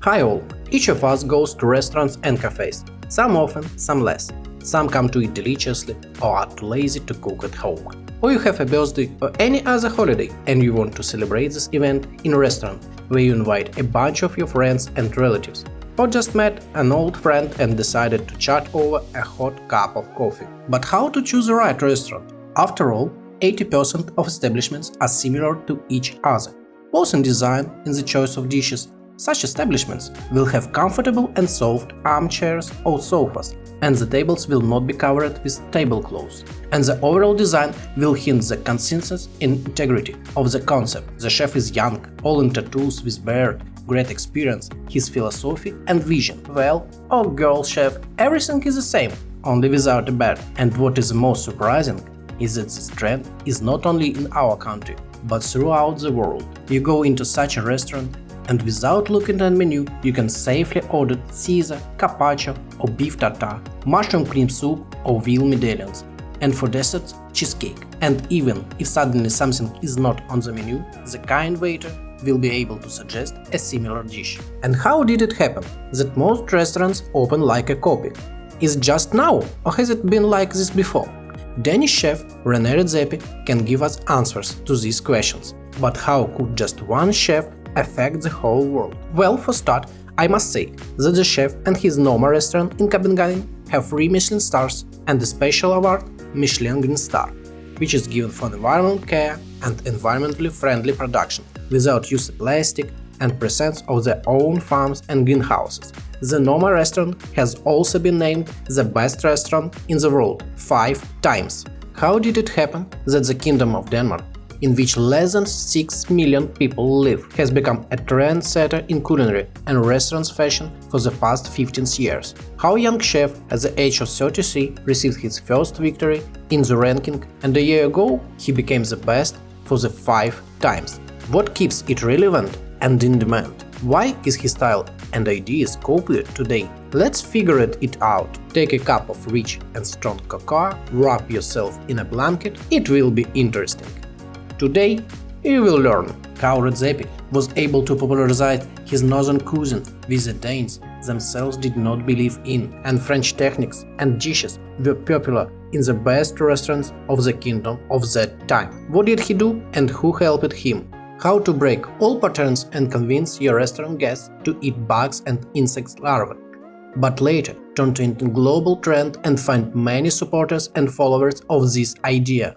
Hi all! Each of us goes to restaurants and cafes. Some often, some less. Some come to eat deliciously or are too lazy to cook at home. Or you have a birthday or any other holiday and you want to celebrate this event in a restaurant where you invite a bunch of your friends and relatives. Or just met an old friend and decided to chat over a hot cup of coffee. But how to choose the right restaurant? After all, 80% of establishments are similar to each other, both in design and the choice of dishes. Such establishments will have comfortable and soft armchairs or sofas, and the tables will not be covered with tablecloths. And the overall design will hint the consistency and integrity of the concept. The chef is young, all in tattoos with beard, great experience, his philosophy and vision. Well, oh girl chef, everything is the same, only without a beard. And what is most surprising is that this trend is not only in our country, but throughout the world. You go into such a restaurant, and without looking at the menu, you can safely order Caesar, carpaccio or beef tartare, mushroom cream soup or veal medallions, and for desserts, cheesecake. And even if suddenly something is not on the menu, the kind waiter will be able to suggest a similar dish. And how did it happen that most restaurants open like a copy? Is it just now, or has it been like this before? Danish chef Rene Redzepi can give us answers to these questions. But how could just one chef affect the whole world? Well, for start, I must say that the chef and his Noma restaurant in Copenhagen have 3 Michelin stars and a special award Michelin Green Star, which is given for environmental care and environmentally friendly production without use of plastic and presence of their own farms and greenhouses. The Noma restaurant has also been named the best restaurant in the world 5 times. How did it happen that the Kingdom of Denmark, in which less than 6 million people live, has become a trendsetter in culinary and restaurants fashion for the past 15 years? How a young chef at the age of 33 received his first victory in the ranking, and a year ago he became the best for the 5 times? What keeps it relevant and in demand? Why is his style and ideas copied today? Let's figure it out. Take a cup of rich and strong cocoa, wrap yourself in a blanket, it will be interesting. Today, you will learn how Redzepi was able to popularize his northern cuisine which the Danes themselves did not believe in, and French techniques and dishes were popular in the best restaurants of the kingdom of that time. What did he do and who helped him? How to break all patterns and convince your restaurant guests to eat bugs and insects larvae, but later turned into a global trend and find many supporters and followers of this idea.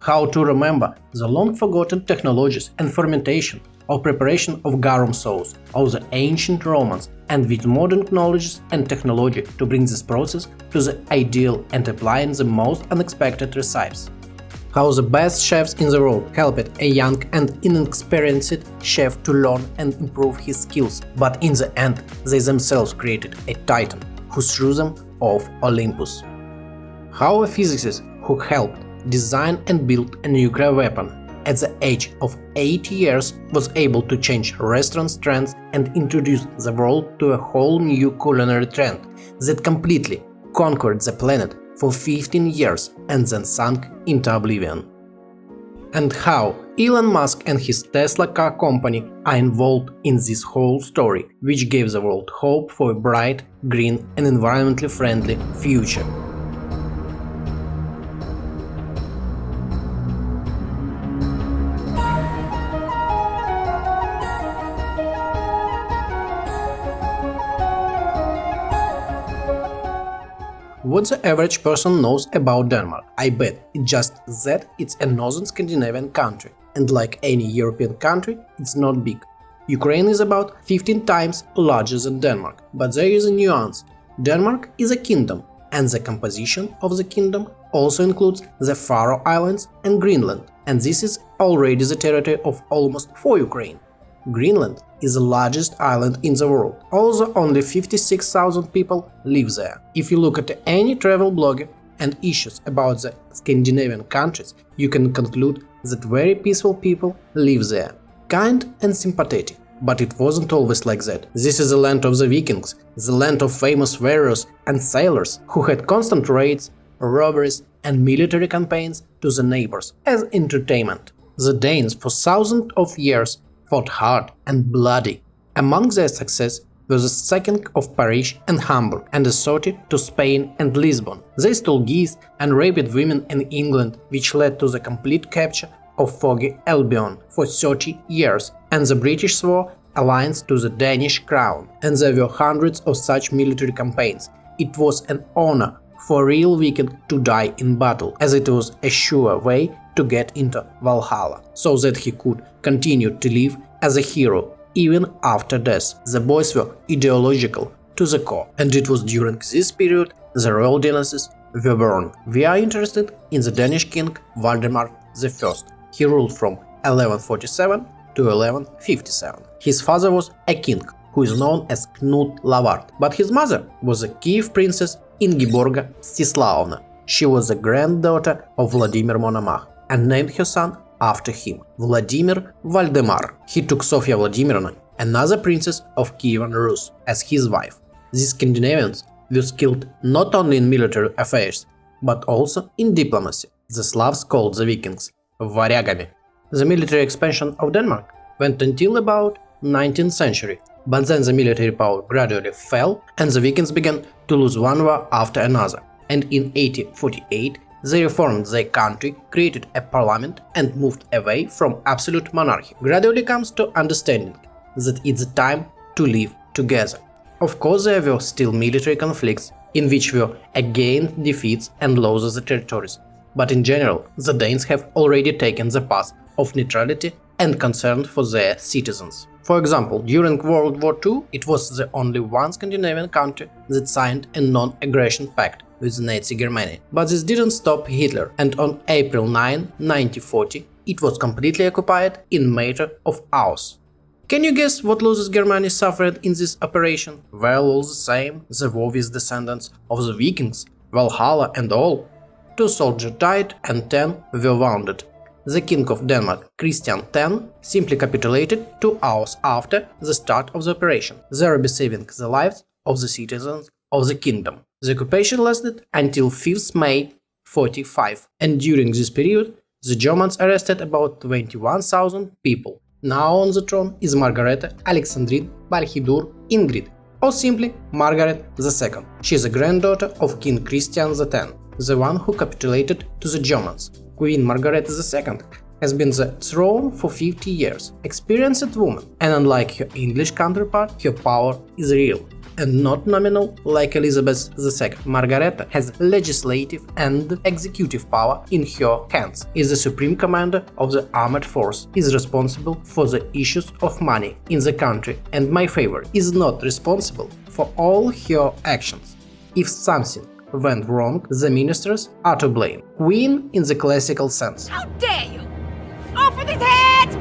How to remember the long-forgotten technologies and fermentation or preparation of garum sauce of the ancient Romans, and with modern knowledge and technology to bring this process to the ideal and applying the most unexpected recipes. How the best chefs in the world helped a young and inexperienced chef to learn and improve his skills, but in the end they themselves created a titan who threw them off Olympus. How a physicist who helped design and build a nuclear weapon at the age of 80 years was able to change restaurant trends and introduce the world to a whole new culinary trend that completely conquered the planet for 15 years and then sank into oblivion. And how Elon Musk and his Tesla car company are involved in this whole story, which gave the world hope for a bright, green and environmentally friendly future. What the average person knows about Denmark? I bet it's just that it's a northern Scandinavian country, and like any European country, it's not big. Ukraine is about 15 times larger than Denmark, but there is a nuance. Denmark is a kingdom, and the composition of the kingdom also includes the Faroe Islands and Greenland, and this is already the territory of almost for Ukraine. Greenland is the largest island in the world, although only 56,000 people live there. If you look at any travel blogger and issues about the Scandinavian countries, you can conclude that very peaceful people live there, kind and sympathetic. But it wasn't always like that. This is the land of the Vikings, the land of famous warriors and sailors who had constant raids, robberies and military campaigns to the neighbors as entertainment. The Danes for thousands of years fought hard and bloody Among their success were the sacking of Paris and Hamburg and the sortie to Spain and Lisbon. They stole geese and raped women in England, which led to the complete capture of Foggy Albion for 30 years, and the British swore alliance to the Danish crown. And there were hundreds of such military campaigns. It was an honor for a real Viking to die in battle, as it was a sure way to get into Valhalla, so that he could continue to live as a hero even after death. The boys were ideological to the core, and it was during this period the royal dynasties were born. We are interested in the Danish king Valdemar I. He ruled from 1147 to 1157. His father was a king who is known as Knut Lavard, but his mother was a Kiev princess Ingeborga Mstislavna. She was the granddaughter of Vladimir Monomach and named her son after him, Vladimir Valdemar. He took Sofia Vladimirovna, another princess of Kievan Rus, as his wife. These Scandinavians were skilled not only in military affairs, but also in diplomacy. The Slavs called the Vikings Varyagami. The military expansion of Denmark went until about 19th century, but then the military power gradually fell and the Vikings began to lose one war after another. And in 1848 they reformed their country, created a parliament and moved away from absolute monarchy. Gradually comes to understanding that it's time to live together. Of course there were still military conflicts in which were again defeats and losses of territories, but in general the Danes have already taken the path of neutrality and concern for their citizens. For example, during World War II, it was the only one Scandinavian country that signed a non-aggression pact with Nazi Germany. But this didn't stop Hitler, and on April 9, 1940, it was completely occupied in matter of hours. Can you guess what losses Germany suffered in this operation? Well, all the same, the war with descendants of the Vikings, Valhalla and all. 2 soldiers died and 10 were wounded. The King of Denmark, Christian X, simply capitulated 2 hours after the start of the operation, thereby saving the lives of the citizens of the kingdom. The occupation lasted until 5th May 45, and during this period the Germans arrested about 21,000 people. Now on the throne is Margareta Alexandrine Barhidur Ingrid, or simply Margaret II. She is a granddaughter of King Christian X, the one who capitulated to the Germans. Queen Margaret II has been the throne for 50 years, experienced woman, and unlike her English counterpart, her power is real and not nominal like Elizabeth II. Margareta has legislative and executive power in her hands, is the supreme commander of the armed force, is responsible for the issues of money in the country, and my favorite, is not responsible for all her actions. If something went wrong, the ministers are to blame. Queen in the classical sense. How dare you! Off with his head!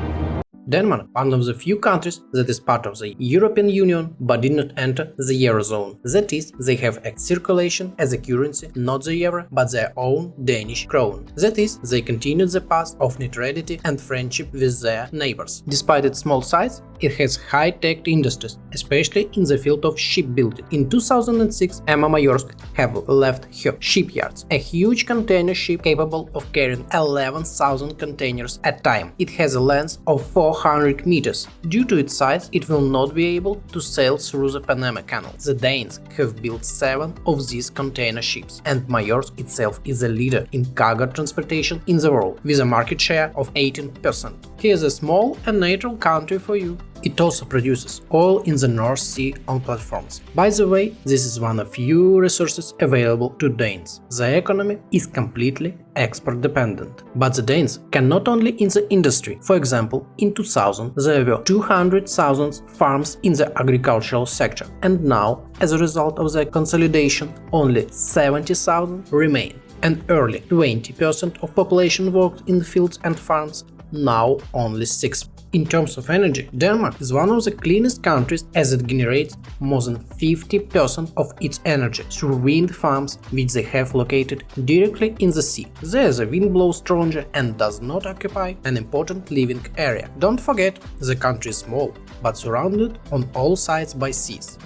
Denmark, one of the few countries that is part of the European Union but did not enter the Eurozone. That is, they have a circulation as a currency, not the euro, but their own Danish krone. That is, they continued the path of neutrality and friendship with their neighbors. Despite its small size, it has high-tech industries, especially in the field of shipbuilding. In 2006, Emma Mayorsk have left her shipyards, a huge container ship capable of carrying 11,000 containers at a time. It has a length of 400 meters. Due to its size, it will not be able to sail through the Panama Canal. The Danes have built 7 of these container ships, and Mayorsk itself is a leader in cargo transportation in the world, with a market share of 18%. Here's a small and neutral country for you. It also produces oil in the North Sea on platforms. By the way, this is one of few resources available to Danes. The economy is completely export dependent. But the Danes can not only in the industry. For example, in 2000 there were 200,000 farms in the agricultural sector, and now, as a result of the consolidation, only 70,000 remain. And early 20% of population worked in fields and farms, now only 6%. In terms of energy, Denmark is one of the cleanest countries as it generates more than 50% of its energy through wind farms which they have located directly in the sea. There the wind blows stronger and does not occupy an important living area. Don't forget, the country is small, but surrounded on all sides by seas.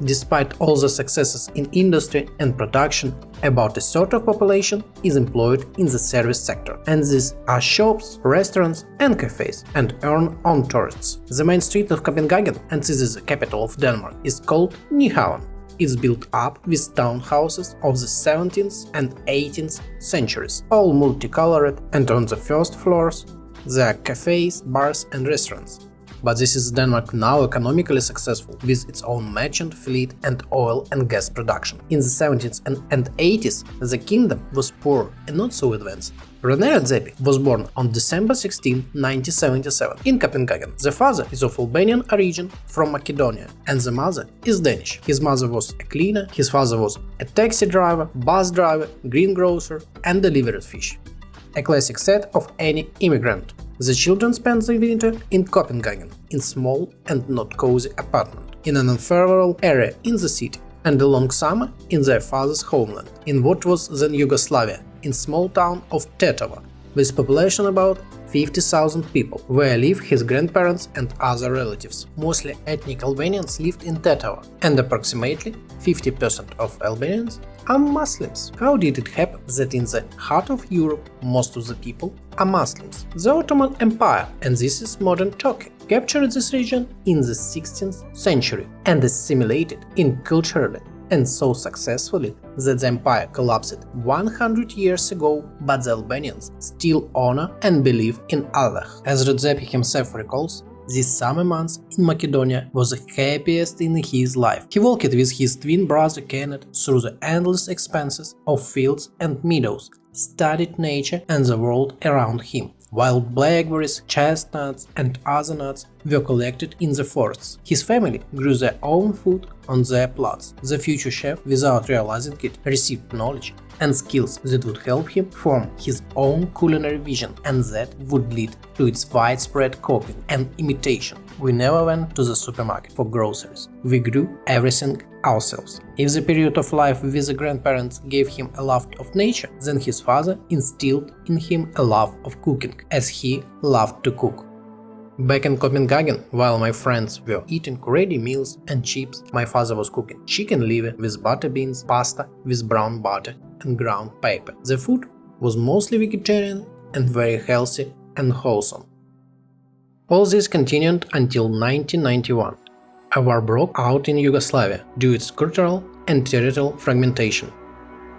Despite all the successes in industry and production, about a third of population is employed in the service sector, and these are shops, restaurants and cafes, and earn on tourists. The main street of Copenhagen, and this is the capital of Denmark, is called Nyhavn. It's built up with townhouses of the 17th and 18th centuries, all multicolored, and on the first floors there are cafes, bars and restaurants. But this is Denmark now economically successful with its own merchant fleet and oil and gas production. In the 70s and 80s the kingdom was poor and not so advanced. Rene Redzepi was born on December 16, 1977 in Copenhagen. The father is of Albanian origin from Macedonia and the mother is Danish. His mother was a cleaner, his father was a taxi driver, bus driver, greengrocer and delivered fish. A classic set of any immigrant. The children spend the winter in Copenhagen, in small and not cozy apartment, in an unfavorable area in the city, and a long summer in their father's homeland, in what was then Yugoslavia, in small town of Tetovo, with population about 50,000 people, where live his grandparents and other relatives. Mostly ethnic Albanians lived in Tetovo, and approximately 50% of Albanians are Muslims. How did it happen that in the heart of Europe most of the people are Muslims? The Ottoman Empire, and this is modern Turkey, captured this region in the 16th century and assimilated it culturally, and so successfully that the empire collapsed 100 years ago, but the Albanians still honor and believe in Allah. As Redzepi himself recalls, these summer months in Macedonia was the happiest in his life. He walked with his twin brother Kenneth through the endless expanses of fields and meadows, studied nature and the world around him, while blackberries, chestnuts and other nuts were collected in the forests. His family grew their own food on their plots. The future chef, without realizing it, received knowledge and skills that would help him form his own culinary vision and that would lead to its widespread copying and imitation. We never went to the supermarket for groceries. We grew everything ourselves. If the period of life with the grandparents gave him a love of nature, then his father instilled in him a love of cooking, as he loved to cook. Back in Copenhagen, while my friends were eating ready meals and chips, my father was cooking chicken liver with butter beans, pasta with brown butter and ground pepper. The food was mostly vegetarian and very healthy and wholesome. All this continued until 1991. A war broke out in Yugoslavia due to its cultural and territorial fragmentation.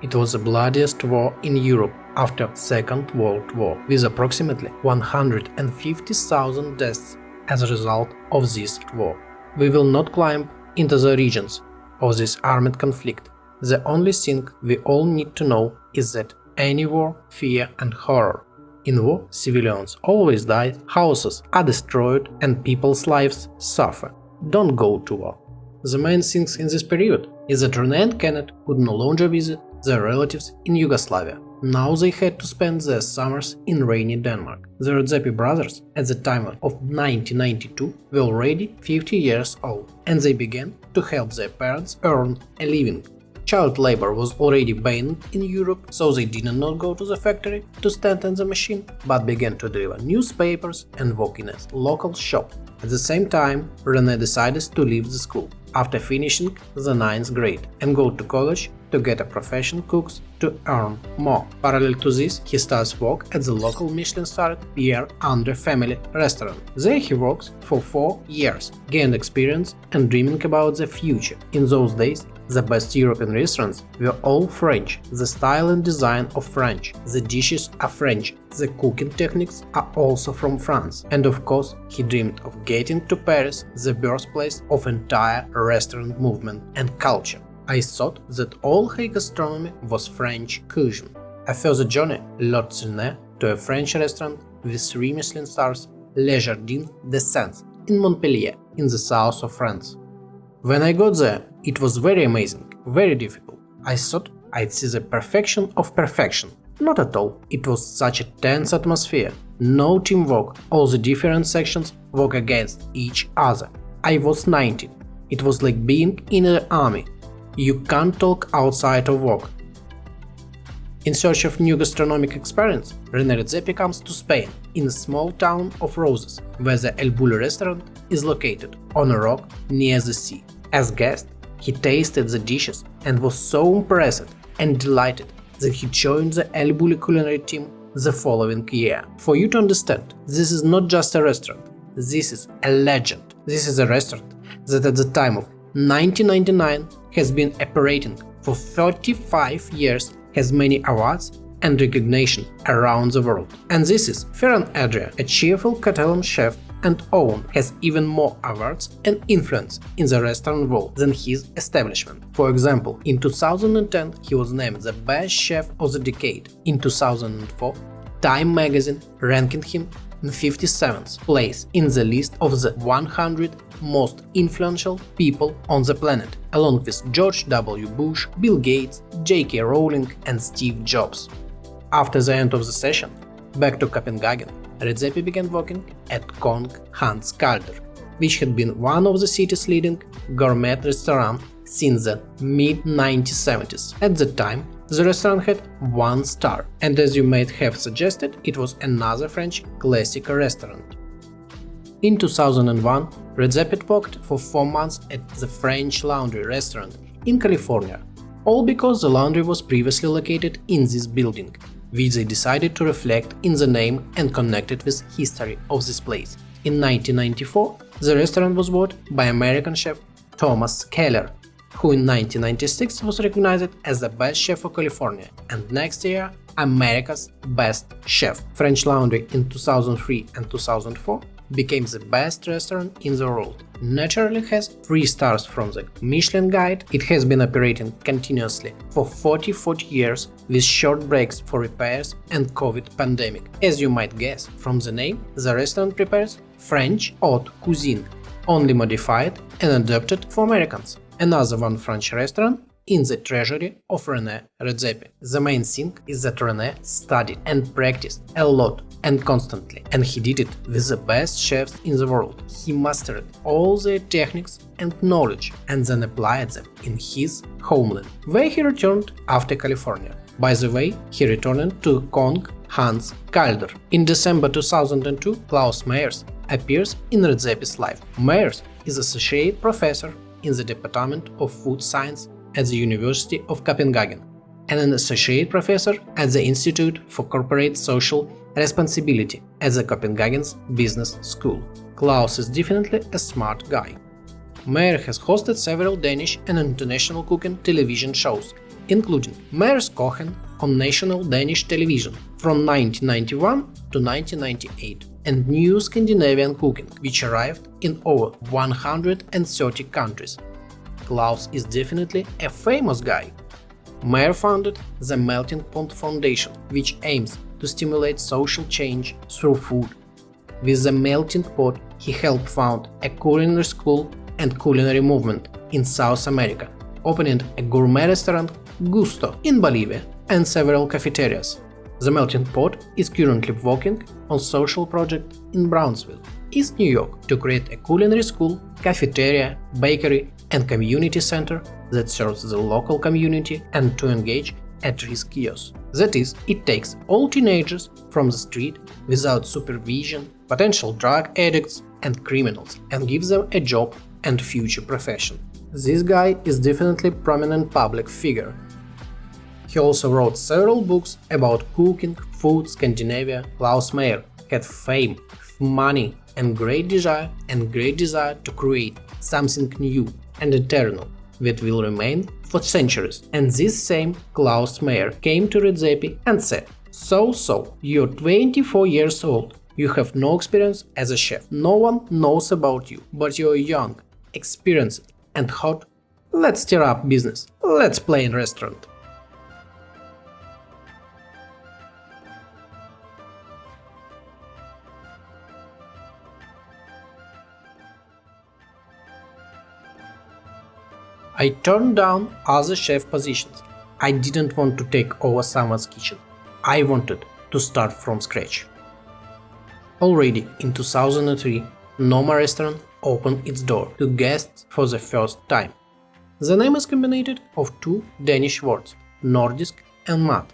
It was the bloodiest war in Europe after Second World War, with approximately 150,000 deaths as a result of this war. We will not climb into the regions of this armed conflict. The only thing we all need to know is that any war, fear and horror. In war, civilians always die, houses are destroyed and people's lives suffer. Don't go to war. The main things in this period is that Rene and Kenneth could no longer visit their relatives in Yugoslavia. Now they had to spend their summers in rainy Denmark. The Redzepi brothers, at the time of 1992, were already 50 years old, and they began to help their parents earn a living. Child labor was already banned in Europe, so they did not go to the factory to stand in the machine, but began to deliver newspapers and work in a local shop. At the same time, Rene decided to leave the school after finishing the 9th grade and go to college to get a profession cooks to earn more. Parallel to this, he starts work at the local Michelin-starred Pierre Andre family restaurant. There he works for 4 years, gained experience and dreaming about the future. In those days, the best European restaurants were all French, the style and design of French, the dishes are French, the cooking techniques are also from France. And of course, he dreamed of getting to Paris, the birthplace of entire restaurant movement and culture. I thought that all high gastronomy was French cuisine. A further journey led Rene to a French restaurant with 3 Michelin stars, Le Jardin des Saints, in Montpellier, in the south of France. When I got there, it was very amazing, very difficult. I thought I'd see the perfection of perfection. Not at all. It was such a tense atmosphere. No teamwork, all the different sections work against each other. I was 19. It was like being in the army. You can't talk outside of work. In search of new gastronomic experience, Rene Redzepi comes to Spain, in a small town of Roses, where the ElBulli restaurant is located on a rock near the sea. As guest, He tasted the dishes and was so impressed and delighted that he joined the ElBulli culinary team the following year. For you to understand, this is not just a restaurant, this is a legend. This is a restaurant that at the time of 1999 has been operating for 35 years, has many awards and recognition around the world. And this is Ferran Adria, a cheerful Catalan chef and owner, has even more awards and influence in the restaurant world than his establishment. For example, in 2010 he was named the best chef of the decade. In 2004, Time magazine ranking him in 57th place in the list of the 100 most influential people on the planet, along with George W. Bush, Bill Gates, J.K. Rowling and Steve Jobs. After the end of the session, back to Copenhagen, Redzepi began working at Kong Hans Calder, which had been one of the city's leading gourmet restaurants since the mid-1970s. At the time, the restaurant had 1 star, and as you might have suggested, it was another French classic restaurant. In 2001, Redzepi worked for 4 months at the French Laundry restaurant in California, all because the laundry was previously located in this building, which they decided to reflect in the name and connect it with history of this place. In 1994, the restaurant was bought by American chef Thomas Keller, who in 1996 was recognized as the best chef of California, and next year America's best chef. French Laundry in 2003 and 2004 became the best restaurant in the world. Naturally has 3 stars from the Michelin guide. It has been operating continuously for 44 years with short breaks for repairs and COVID pandemic. As you might guess from the name, the restaurant prepares French haute cuisine, only modified and adapted for Americans. Another one French restaurant in the treasury of Rene Redzepi. The main thing is that Rene studied and practiced a lot and constantly, and he did it with the best chefs in the world. He mastered all their techniques and knowledge and then applied them in his homeland, where he returned after California. By the way, he returned to Kong Hans Calder. In December 2002, Klaus Meyers appears in Redzepi's life. Meyers is associate professor in the Department of Food Science at the University of Copenhagen and an associate professor at the Institute for Corporate Social Responsibility at the Copenhagen's Business School. Klaus is definitely a smart guy. Meyer has hosted several Danish and international cooking television shows, including Meyer's Kochen on national Danish television from 1991 to 1998, and New Scandinavian Cooking, which arrived in over 130 countries. Klaus is definitely a famous guy. Meyer founded the Melting Pot Foundation, which aims to stimulate social change through food. With the Melting Pot, he helped found a culinary school and culinary movement in South America, opening a gourmet restaurant, Gusto, in Bolivia, and several cafeterias. The Melting Pot is currently working on social project in Brownsville, East New York, to create a culinary school, cafeteria, bakery, and community center that serves the local community and to engage at-risk youth. That is, it takes all teenagers from the street without supervision, potential drug addicts and criminals, and gives them a job and future profession. This guy is definitely a prominent public figure. He also wrote several books about cooking, food, Scandinavia. Klaus Meyer had fame, money, and great desire to create something new and eternal that will remain for centuries. And this same Klaus Meyer came to Redzepi and said, So, you're 24 years old, you have no experience as a chef, no one knows about you, but you're young, experienced, and hot. Let's stir up business, let's play in restaurant. I turned down other chef positions. I didn't want to take over someone's kitchen. I wanted to start from scratch. Already in 2003, Noma restaurant opened its door to guests for the first time. The name is combined of 2 Danish words, Nordisk and Mad.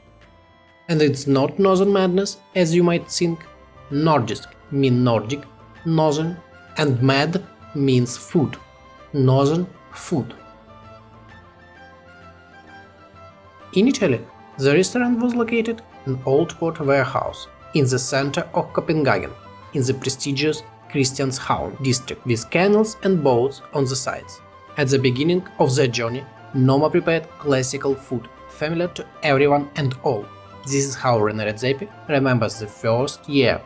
And it's not Northern Madness, as you might think. Nordisk means Nordic, Northern, and Mad means food, Northern food. Initially, the restaurant was located in Old Port Warehouse, in the center of Copenhagen, in the prestigious Christianshavn district, with canals and boats on the sides. At the beginning of their journey, Noma prepared classical food, familiar to everyone and all. This is how Rene Redzepi remembers the first year.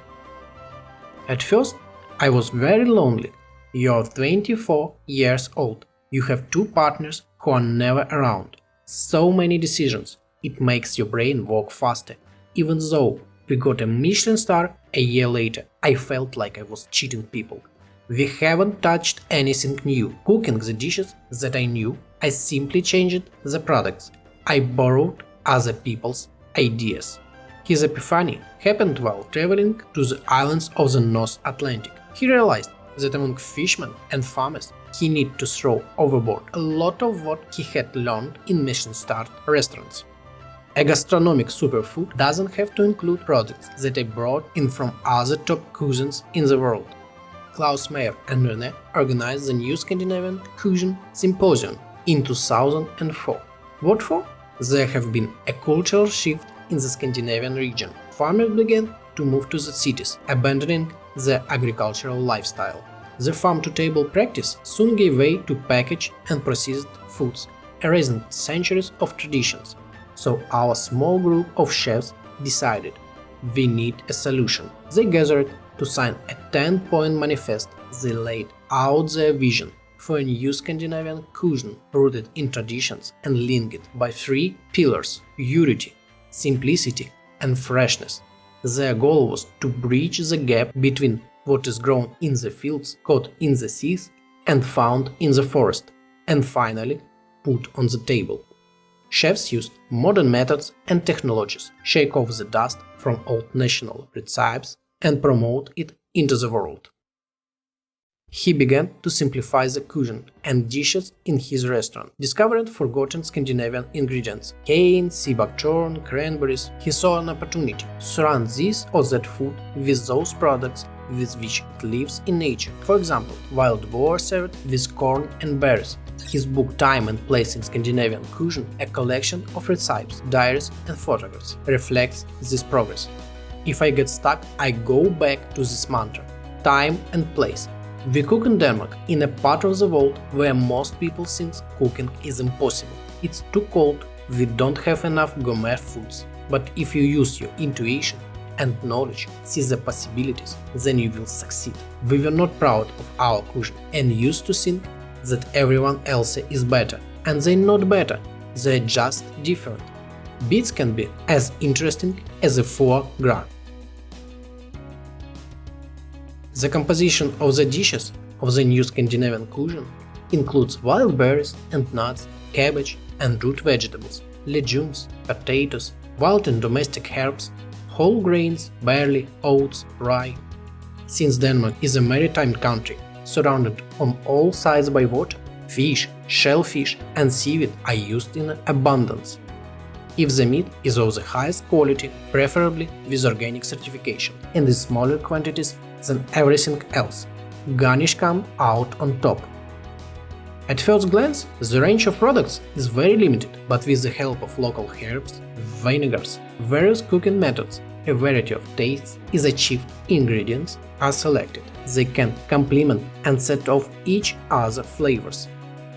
At first, I was very lonely. You're 24 years old. You have two partners who are never around. So many decisions. It makes your brain work faster. Even though we got a Michelin star a year later, I felt like I was cheating people. We haven't touched anything new. Cooking the dishes that I knew, I simply changed the products. I borrowed other people's ideas. His epiphany happened while traveling to the islands of the North Atlantic. He realized that among fishermen and farmers, he needed to throw overboard a lot of what he had learned in Michelin-starred restaurants. A gastronomic superfood doesn't have to include products that are brought in from other top cuisines in the world. Klaus Meyer and Rene organized the new Scandinavian Cuisine Symposium in 2004. What for? There have been a cultural shift in the Scandinavian region. Farmers began to move to the cities, abandoning their agricultural lifestyle. The farm-to-table practice soon gave way to packaged and processed foods, erasing centuries of traditions. So our small group of chefs decided we need a solution. They gathered to sign a 10-point manifest. They laid out their vision for a new Scandinavian cuisine rooted in traditions and linked by three pillars: unity, simplicity, and freshness. Their goal was to bridge the gap between what is grown in the fields, caught in the seas, and found in the forest, and finally put on the table. Chefs used modern methods and technologies, shake off the dust from old national recipes, and promote it into the world. He began to simplify the cuisine and dishes in his restaurant, discovered forgotten Scandinavian ingredients: cane, sea buckthorn, cranberries. He saw an opportunity to surround this or that food with those products with which it lives in nature. For example, wild boar served with corn and berries. His book Time and Place in Scandinavian Cuisine, a collection of recipes, diaries and photographs, reflects this progress. If I get stuck, I go back to this mantra: time and place. We cook in Denmark, in a part of the world where most people think cooking is impossible. It's too cold, we don't have enough gourmet foods. But if you use your intuition and knowledge, see the possibilities, then you will succeed. We were not proud of our cuisine and used to think that everyone else is better. And they're not better, they're just different. Beets can be as interesting as a foie gras. The composition of the dishes of the new Scandinavian cuisine includes wild berries and nuts, cabbage and root vegetables, legumes, potatoes, wild and domestic herbs, whole grains, barley, oats, rye. Since Denmark is a maritime country, surrounded on all sides by water, fish, shellfish and seaweed are used in abundance. If the meat is of the highest quality, preferably with organic certification, and in smaller quantities than everything else, garnish comes out on top. At first glance, the range of products is very limited, but with the help of local herbs, vinegars, various cooking methods, a variety of tastes is achieved. Ingredients are selected. They can complement and set off each other's flavors.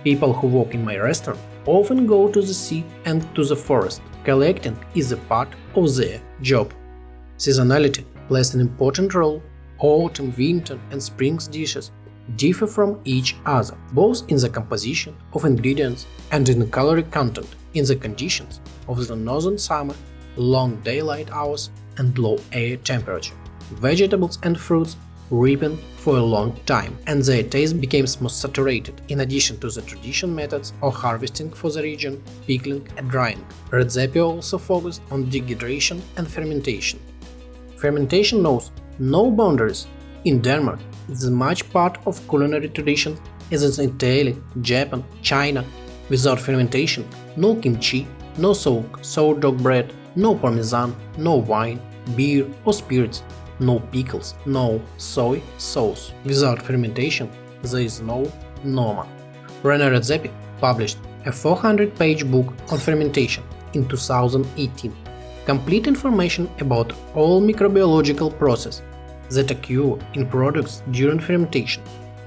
People who work in my restaurant often go to the sea and to the forest. Collecting is a part of their job. Seasonality plays an important role. Autumn, winter and spring dishes differ from each other, both in the composition of ingredients and in the caloric content. In the conditions of the northern summer, long daylight hours and low air temperature, vegetables and fruits ripen for a long time, and their taste becomes more saturated. In addition to the traditional methods of harvesting for the region, pickling and drying, Redzepi also focused on dehydration and fermentation. Fermentation knows no boundaries. In Denmark, it is much part of culinary tradition as in Italy, Japan, China. Without fermentation, no kimchi, no sourdough bread, no parmesan, no wine, beer or spirits, no pickles, no soy sauce. Without fermentation, there is no Noma. Rene Redzepi published a 400-page book on fermentation, in 2018. Complete information about all microbiological processes that occur in products during fermentation.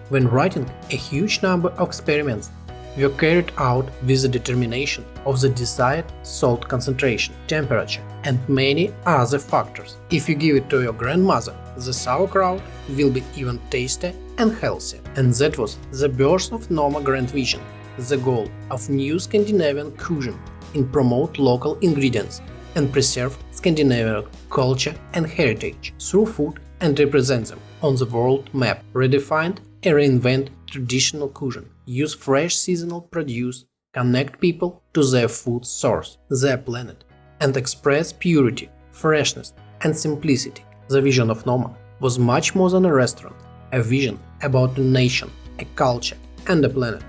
When writing, a huge number of experiments were carried out with the determination of the desired salt concentration, temperature, and many other factors. If you give it to your grandmother, the sauerkraut will be even tastier and healthier. And that was the birth of Noma grand vision, the goal of new Scandinavian cuisine in promote local ingredients and preserve Scandinavian culture and heritage through food and represent them on the world map, redefine and reinvent traditional cuisine, use fresh seasonal produce, connect people to their food source, their planet, and express purity, freshness, and simplicity. The vision of Noma was much more than a restaurant, a vision about a nation, a culture, and a planet.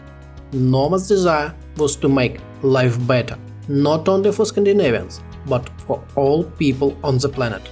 Noma's desire was to make life better, not only for Scandinavians, but for all people on the planet.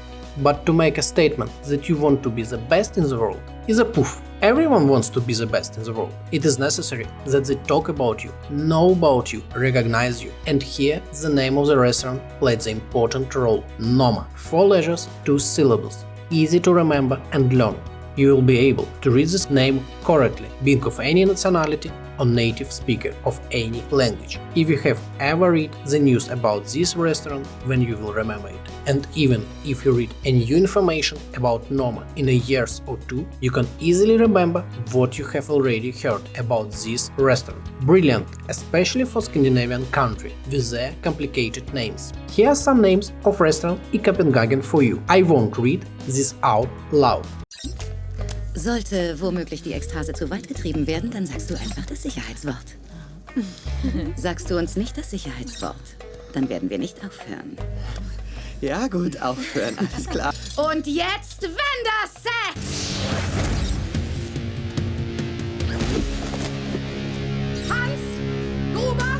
But to make a statement that you want to be the best in the world is a poof. Everyone wants to be the best in the world. It is necessary that they talk about you, know about you, recognize you. And here the name of the restaurant played the important role. Noma. 4 letters, 2 syllables. Easy to remember and learn. You will be able to read this name correctly, being of any nationality or native speaker of any language. If you have ever read the news about this restaurant, then you will remember it. And even if you read a new information about Noma in a year or 2, you can easily remember what you have already heard about this restaurant. Brilliant, especially for Scandinavian country with their complicated names. Here are some names of restaurants in Copenhagen for you. I won't read this out loud. Sollte womöglich die Ekstase zu weit getrieben werden, dann sagst du einfach das Sicherheitswort. Sagst du uns nicht das Sicherheitswort, dann werden wir nicht aufhören. Ja gut, aufhören, alles klar. Und jetzt Wenderset! Hans! Gruber!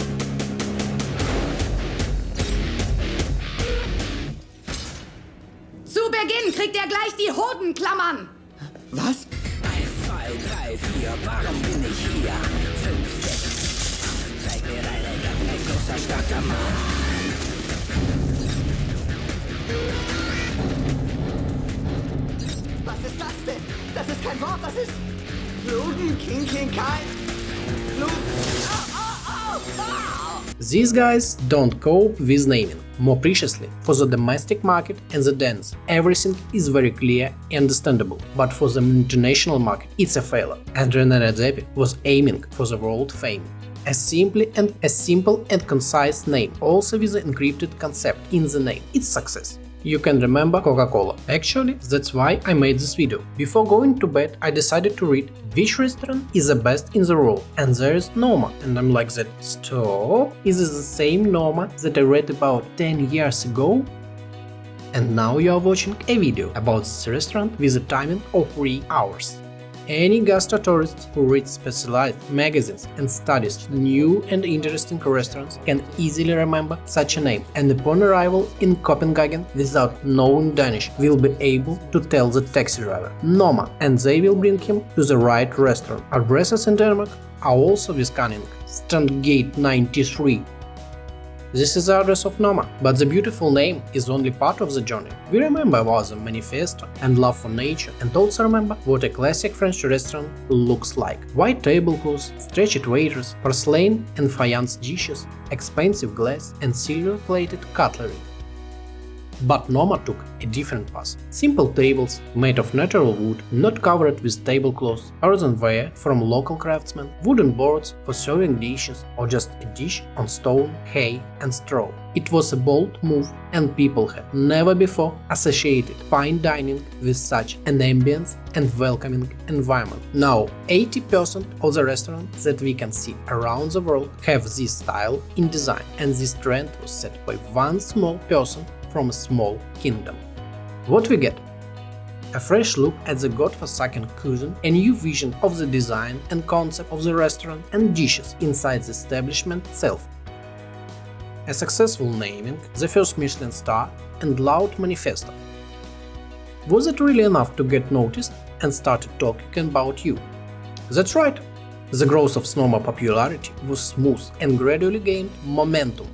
Zu Beginn kriegt er gleich die Hodenklammern! Was? 1, 2, 3, 4, warum bin ich hier? 5, 6, zeig mir deine Gang, ein großer, starker Mann. Was ist das denn? Das ist kein Wort, das ist... Bluten, King, kein... Blut... These guys don't cope with naming. More preciously, for the domestic market and the dance, everything is very clear and understandable, but for the international market, it's a failure. And Rene Redzepi was aiming for the world fame. A simple and concise name, also with an encrypted concept in the name. It's success. You can remember Coca-Cola. Actually, that's why I made this video. Before going to bed, I decided to read which restaurant is the best in the world, and there is Noma. And I'm like that, stop, is this the same Noma that I read about 10 years ago? And now you are watching a video about this restaurant with a timing of 3 hours. Any gastro-tourist who reads specialized magazines and studies new and interesting restaurants can easily remember such a name, and upon arrival in Copenhagen without knowing Danish will be able to tell the taxi driver Noma, and they will bring him to the right restaurant. Addresses in Denmark are also with cunning. Dogate 93. This is the address of Noma, but the beautiful name is only part of the journey. We remember about the manifesto and love for nature, and also remember what a classic French restaurant looks like. White tablecloths, stretched waiters, porcelain and faience dishes, expensive glass and silver-plated cutlery. But Noma took a different path. Simple tables made of natural wood, not covered with tablecloths, earthenware from local craftsmen, wooden boards for serving dishes, or just a dish on stone, hay and straw. It was a bold move, and people had never before associated fine dining with such an ambience and welcoming environment. Now, 80% of the restaurants that we can see around the world have this style in design, and this trend was set by one small person from a small kingdom. What we get? A fresh look at the godforsaken cuisine, a new vision of the design and concept of the restaurant and dishes inside the establishment itself. A successful naming, the first Michelin star, and loud manifesto. Was it really enough to get noticed and started talking about you? That's right! The growth of Noma popularity was smooth and gradually gained momentum.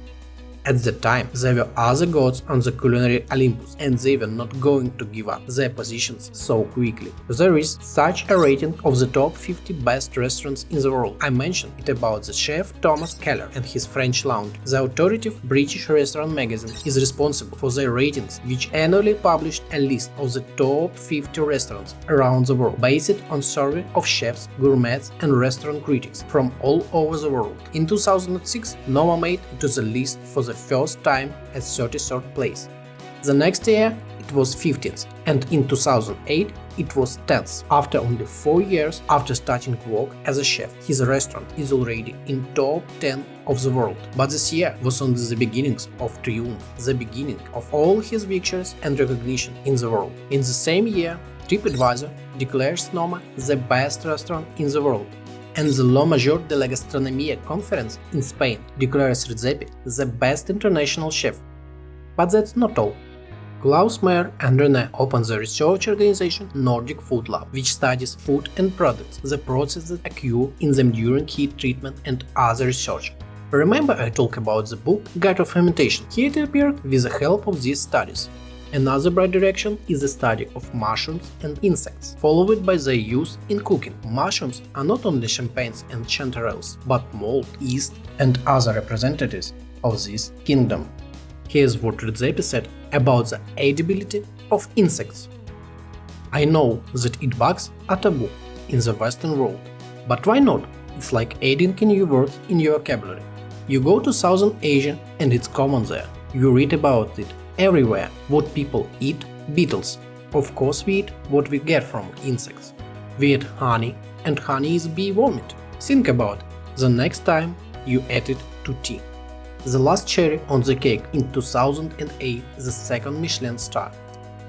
At the time, there were other gods on the culinary Olympus, and they were not going to give up their positions so quickly. There is such a rating of the top 50 best restaurants in the world. I mentioned it about the chef Thomas Keller and his French lounge. The authoritative British restaurant magazine is responsible for their ratings, which annually published a list of the top 50 restaurants around the world, based on survey of chefs, gourmets and restaurant critics from all over the world. In 2006, Noma made it to the list for the first time at 33rd place. The next year it was 15th, and in 2008 it was 10th. After only 4 years after starting work as a chef, his restaurant is already in top 10 of the world. But this year was only the beginnings of triumph, the beginning of all his victories and recognition in the world. In the same year, TripAdvisor declares Noma the best restaurant in the world, and the La Major de la Gastronomía conference in Spain declares Redzepi the best international chef. But that's not all. Klaus Meyer and Rene opened the research organization Nordic Food Lab, which studies food and products, the processes that occur in them during heat treatment and other research. Remember I talked about the book Guide of Fermentation? Here it appeared with the help of these studies. Another bright direction is the study of mushrooms and insects, followed by their use in cooking. Mushrooms are not only champagnes and chanterelles, but mold, yeast and other representatives of this kingdom. Here's what Redzepi said about the edibility of insects. I know that eat bugs are taboo in the Western world, but why not? It's like adding a new word in your vocabulary. You go to Southern Asia and it's common there. You read about it everywhere. What people eat? Beetles. Of course we eat what we get from insects. We eat honey, and honey is bee vomit. Think about it the next time you add it to tea. The last cherry on the cake in 2008, the second Michelin star.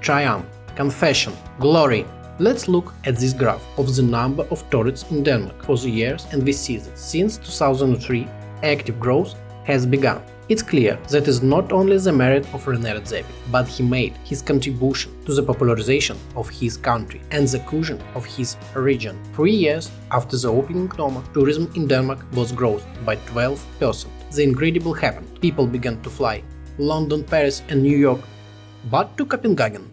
Triumph, confession, glory. Let's look at this graph of the number of tourists in Denmark for the years, and we see that since 2003, active growth has begun. It's clear that is not only the merit of Rene Redzepi, but he made his contribution to the popularization of his country and the cuisine of his region. 3 years after the opening Noma, tourism in Denmark was growth by 12%. The incredible happened. People began to fly London, Paris and New York, but to Copenhagen.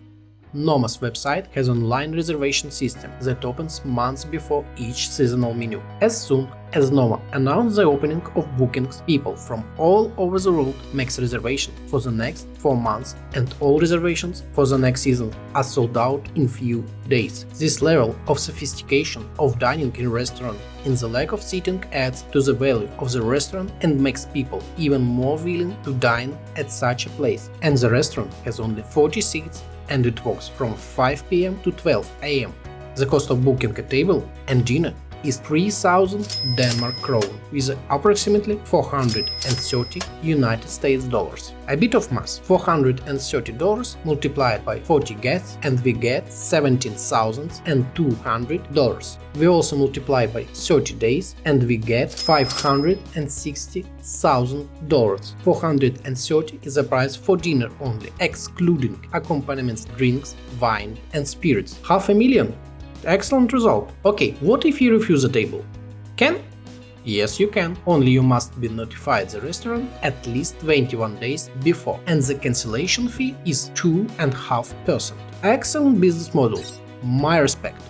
Noma's website has an online reservation system that opens months before each seasonal menu. As soon as Noma announced the opening of bookings, people from all over the world make reservations for the next 4 months, and all reservations for the next season are sold out in few days. This level of sophistication of dining in restaurant and the lack of seating adds to the value of the restaurant and makes people even more willing to dine at such a place. And the restaurant has only 40 seats and it works from 5 p.m. to 12 a.m. The cost of booking a table and dinner is 3,000 Denmark krone, with approximately 430 United States dollars. A bit of math: $430 multiplied by 40 guests and we get $17,200. We also multiply by 30 days and we get $560,000. 430 is the price for dinner only, excluding accompaniments, drinks, wine and spirits. $500,000. Excellent result. Okay, what if you refuse a table? Can? Yes, you can. Only you must be notified the restaurant at least 21 days before, and the cancellation fee is 2.5%. Excellent business model. My respect.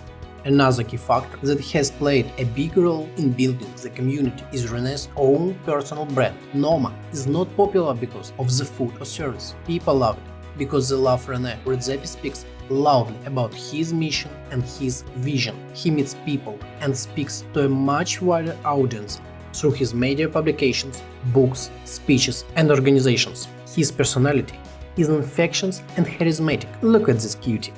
Another key factor that has played a big role in building the community is Rene's own personal brand. Noma is not popular because of the food or service. People love it because they love Rene. Redzepi speaks loudly about his mission and his vision. He meets people and speaks to a much wider audience through his media publications, books, speeches and organizations. His personality is infectious and charismatic. Look at this cutie.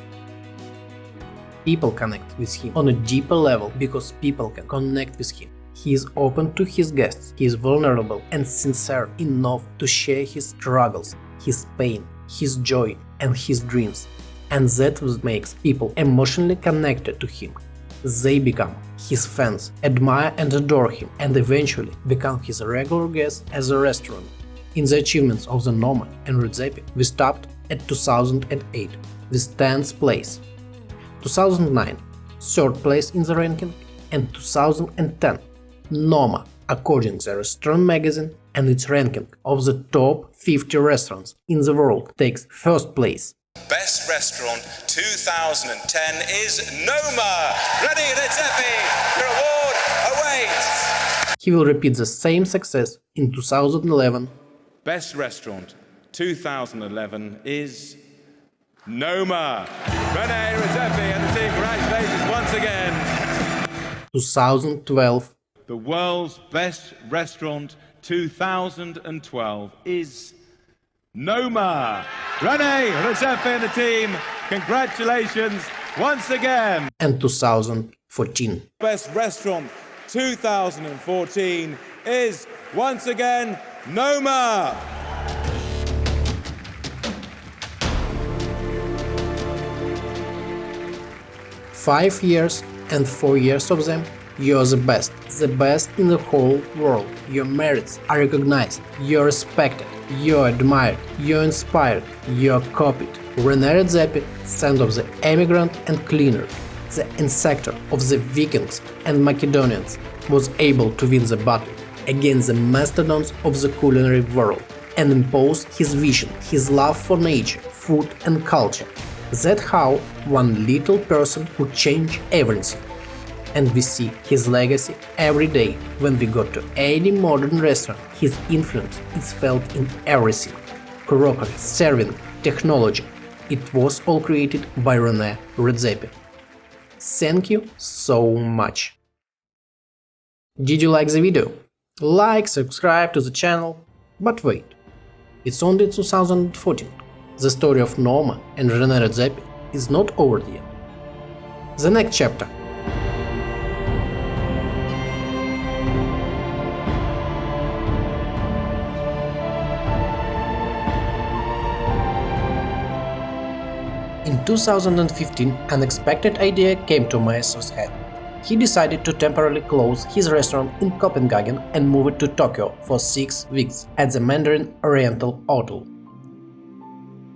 People connect with him on a deeper level because people can connect with him. He is open to his guests, he is vulnerable and sincere enough to share his struggles, his pain, his joy and his dreams. And that what makes people emotionally connected to him. They become his fans, admire and adore him, and eventually become his regular guests at the restaurant. In the achievements of the Noma and Redzepi, we stopped at 2008 with 10th place, 2009 3rd place in the ranking, and 2010 Noma according to the Restaurant magazine, and its ranking of the top 50 restaurants in the world takes first place. Best Restaurant 2010 is Noma! Rene Redzepi! Your award awaits! He will repeat the same success in 2011. Best Restaurant 2011 is Noma! Rene Redzepi and the team, congratulations once again! 2012. The world's best restaurant 2012 is Noma! Rene Redzepi and the team, congratulations once again! And 2014. Best restaurant 2014 is once again Noma! "5 years and 4 years of them, you're the best in the whole world. Your merits are recognized, you're respected, you're admired, you're inspired, you're copied." Rene Redzepi, son of the Emigrant and cleaner, the ancestor of the Vikings and Macedonians, was able to win the battle against the mastodons of the culinary world and impose his vision, his love for nature, food and culture. That's how one little person could change everything. And we see his legacy every day when we go to any modern restaurant. His influence is felt in everything. Crockery, serving, technology. It was all created by Rene Redzepi. Thank you so much. Did you like the video? Like, subscribe to the channel. But wait, it's only 2014. The story of Noma and Rene Redzepi is not over yet. The next chapter. In 2015, an unexpected idea came to Maeso's head. He decided to temporarily close his restaurant in Copenhagen and move it to Tokyo for 6 weeks at the Mandarin Oriental Hotel.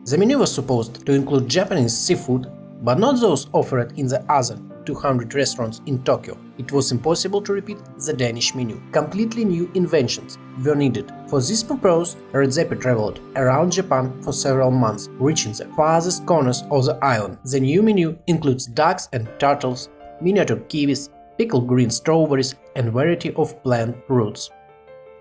The menu was supposed to include Japanese seafood, but not those offered in the other 200 restaurants in Tokyo. It was impossible to repeat the Danish menu. Completely new inventions were needed. For this purpose, Redzepi traveled around Japan for several months, reaching the farthest corners of the island. The new menu includes ducks and turtles, miniature kiwis, pickled green strawberries, and variety of plant roots.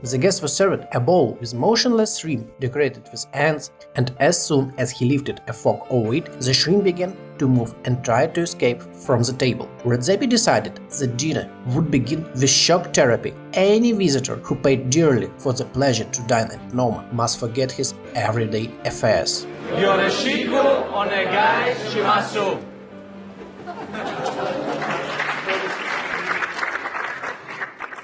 The guest was served a bowl with motionless shrimp decorated with ants, and as soon as he lifted a fork over it, the shrimp began to move and tried to escape from the table. Redzepi decided the dinner would begin with shock therapy. Any visitor who paid dearly for the pleasure to dine at Noma must forget his everyday affairs. Yoroshiku onegai shimasu.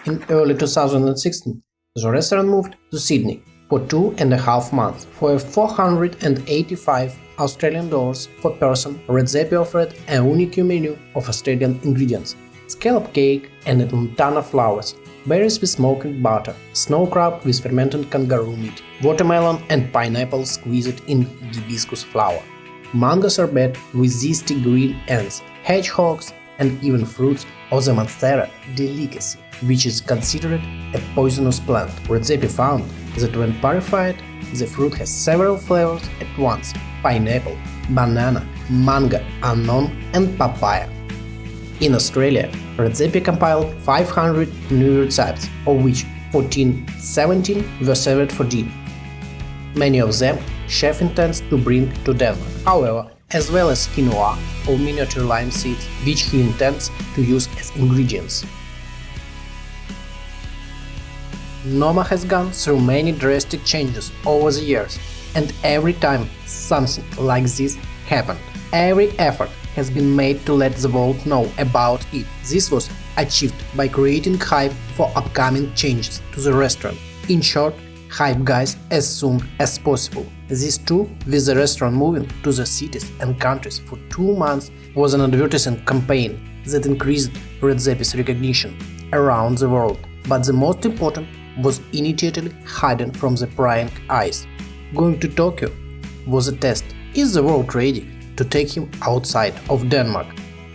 In early 2016, the restaurant moved to Sydney for 2.5 months. For $485 Australian per person, Redzepi offered a unique menu of Australian ingredients: scallop cake and lantana flowers, berries with smoking butter, snow crab with fermented kangaroo meat, watermelon and pineapple squeezed in hibiscus flower, mango sorbet with zesty green ants, hedgehogs, and even fruits of the Monstera delicacy, which is considered a poisonous plant. Redzepi found that when purified, the fruit has several flavors at once: pineapple, banana, mango, onion, and papaya. In Australia, Redzepi compiled 500 new recipes, of which 17 were served for dinner. Many of them chef intends to bring to Denmark, however, as well as quinoa or miniature lime seeds, which he intends to use as ingredients. Noma has gone through many drastic changes over the years, and every time something like this happened, every effort has been made to let the world know about it. This was achieved by creating hype for upcoming changes to the restaurant. In short, hype guys as soon as possible. This too, with the restaurant moving to the cities and countries for 2 months, was an advertising campaign that increased Redzepi's recognition around the world. But the most important was immediately hidden from the prying eyes. Going to Tokyo was a test. Is the world ready to take him outside of Denmark?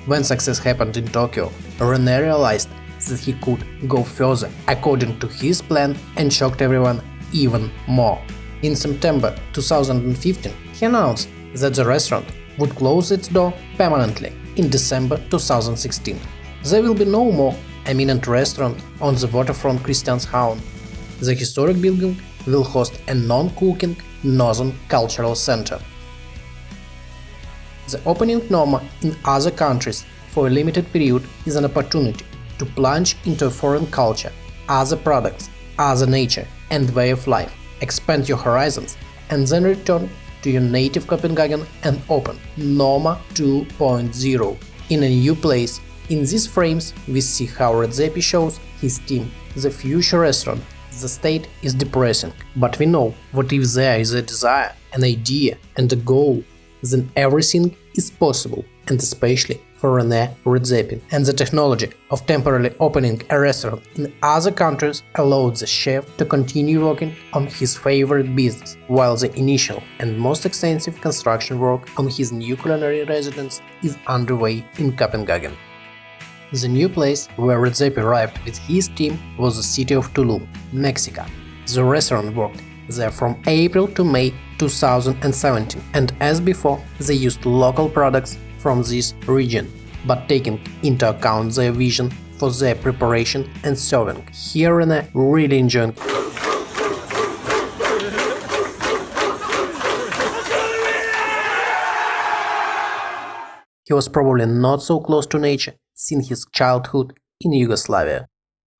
When success happened in Tokyo, Rene realized that he could go further according to his plan and shocked everyone even more. In September 2015, he announced that the restaurant would close its door permanently in December 2016. There will be no more Emigrant restaurant on the waterfront Christianshavn. The historic building will host a non-cooking Northern Cultural Center. The opening Noma in other countries for a limited period is an opportunity to plunge into a foreign culture, other products, other nature and way of life, expand your horizons, and then return to your native Copenhagen and open Noma 2.0 in a new place. In these frames, we see how Redzepi shows his team the future restaurant. The state is depressing, but we know what if there is a desire, an idea and a goal, then everything is possible, and especially for Rene Redzepi. And the technology of temporarily opening a restaurant in other countries allowed the chef to continue working on his favorite business, while the initial and most extensive construction work on his new culinary residence is underway in Copenhagen. The new place where Redzepi arrived with his team was the city of Tulum, Mexico. The restaurant worked there from April to May 2017, and as before, they used local products from this region, but taking into account their vision for their preparation and serving. Here Rene really enjoyed. He was probably not so close to nature since his childhood in Yugoslavia.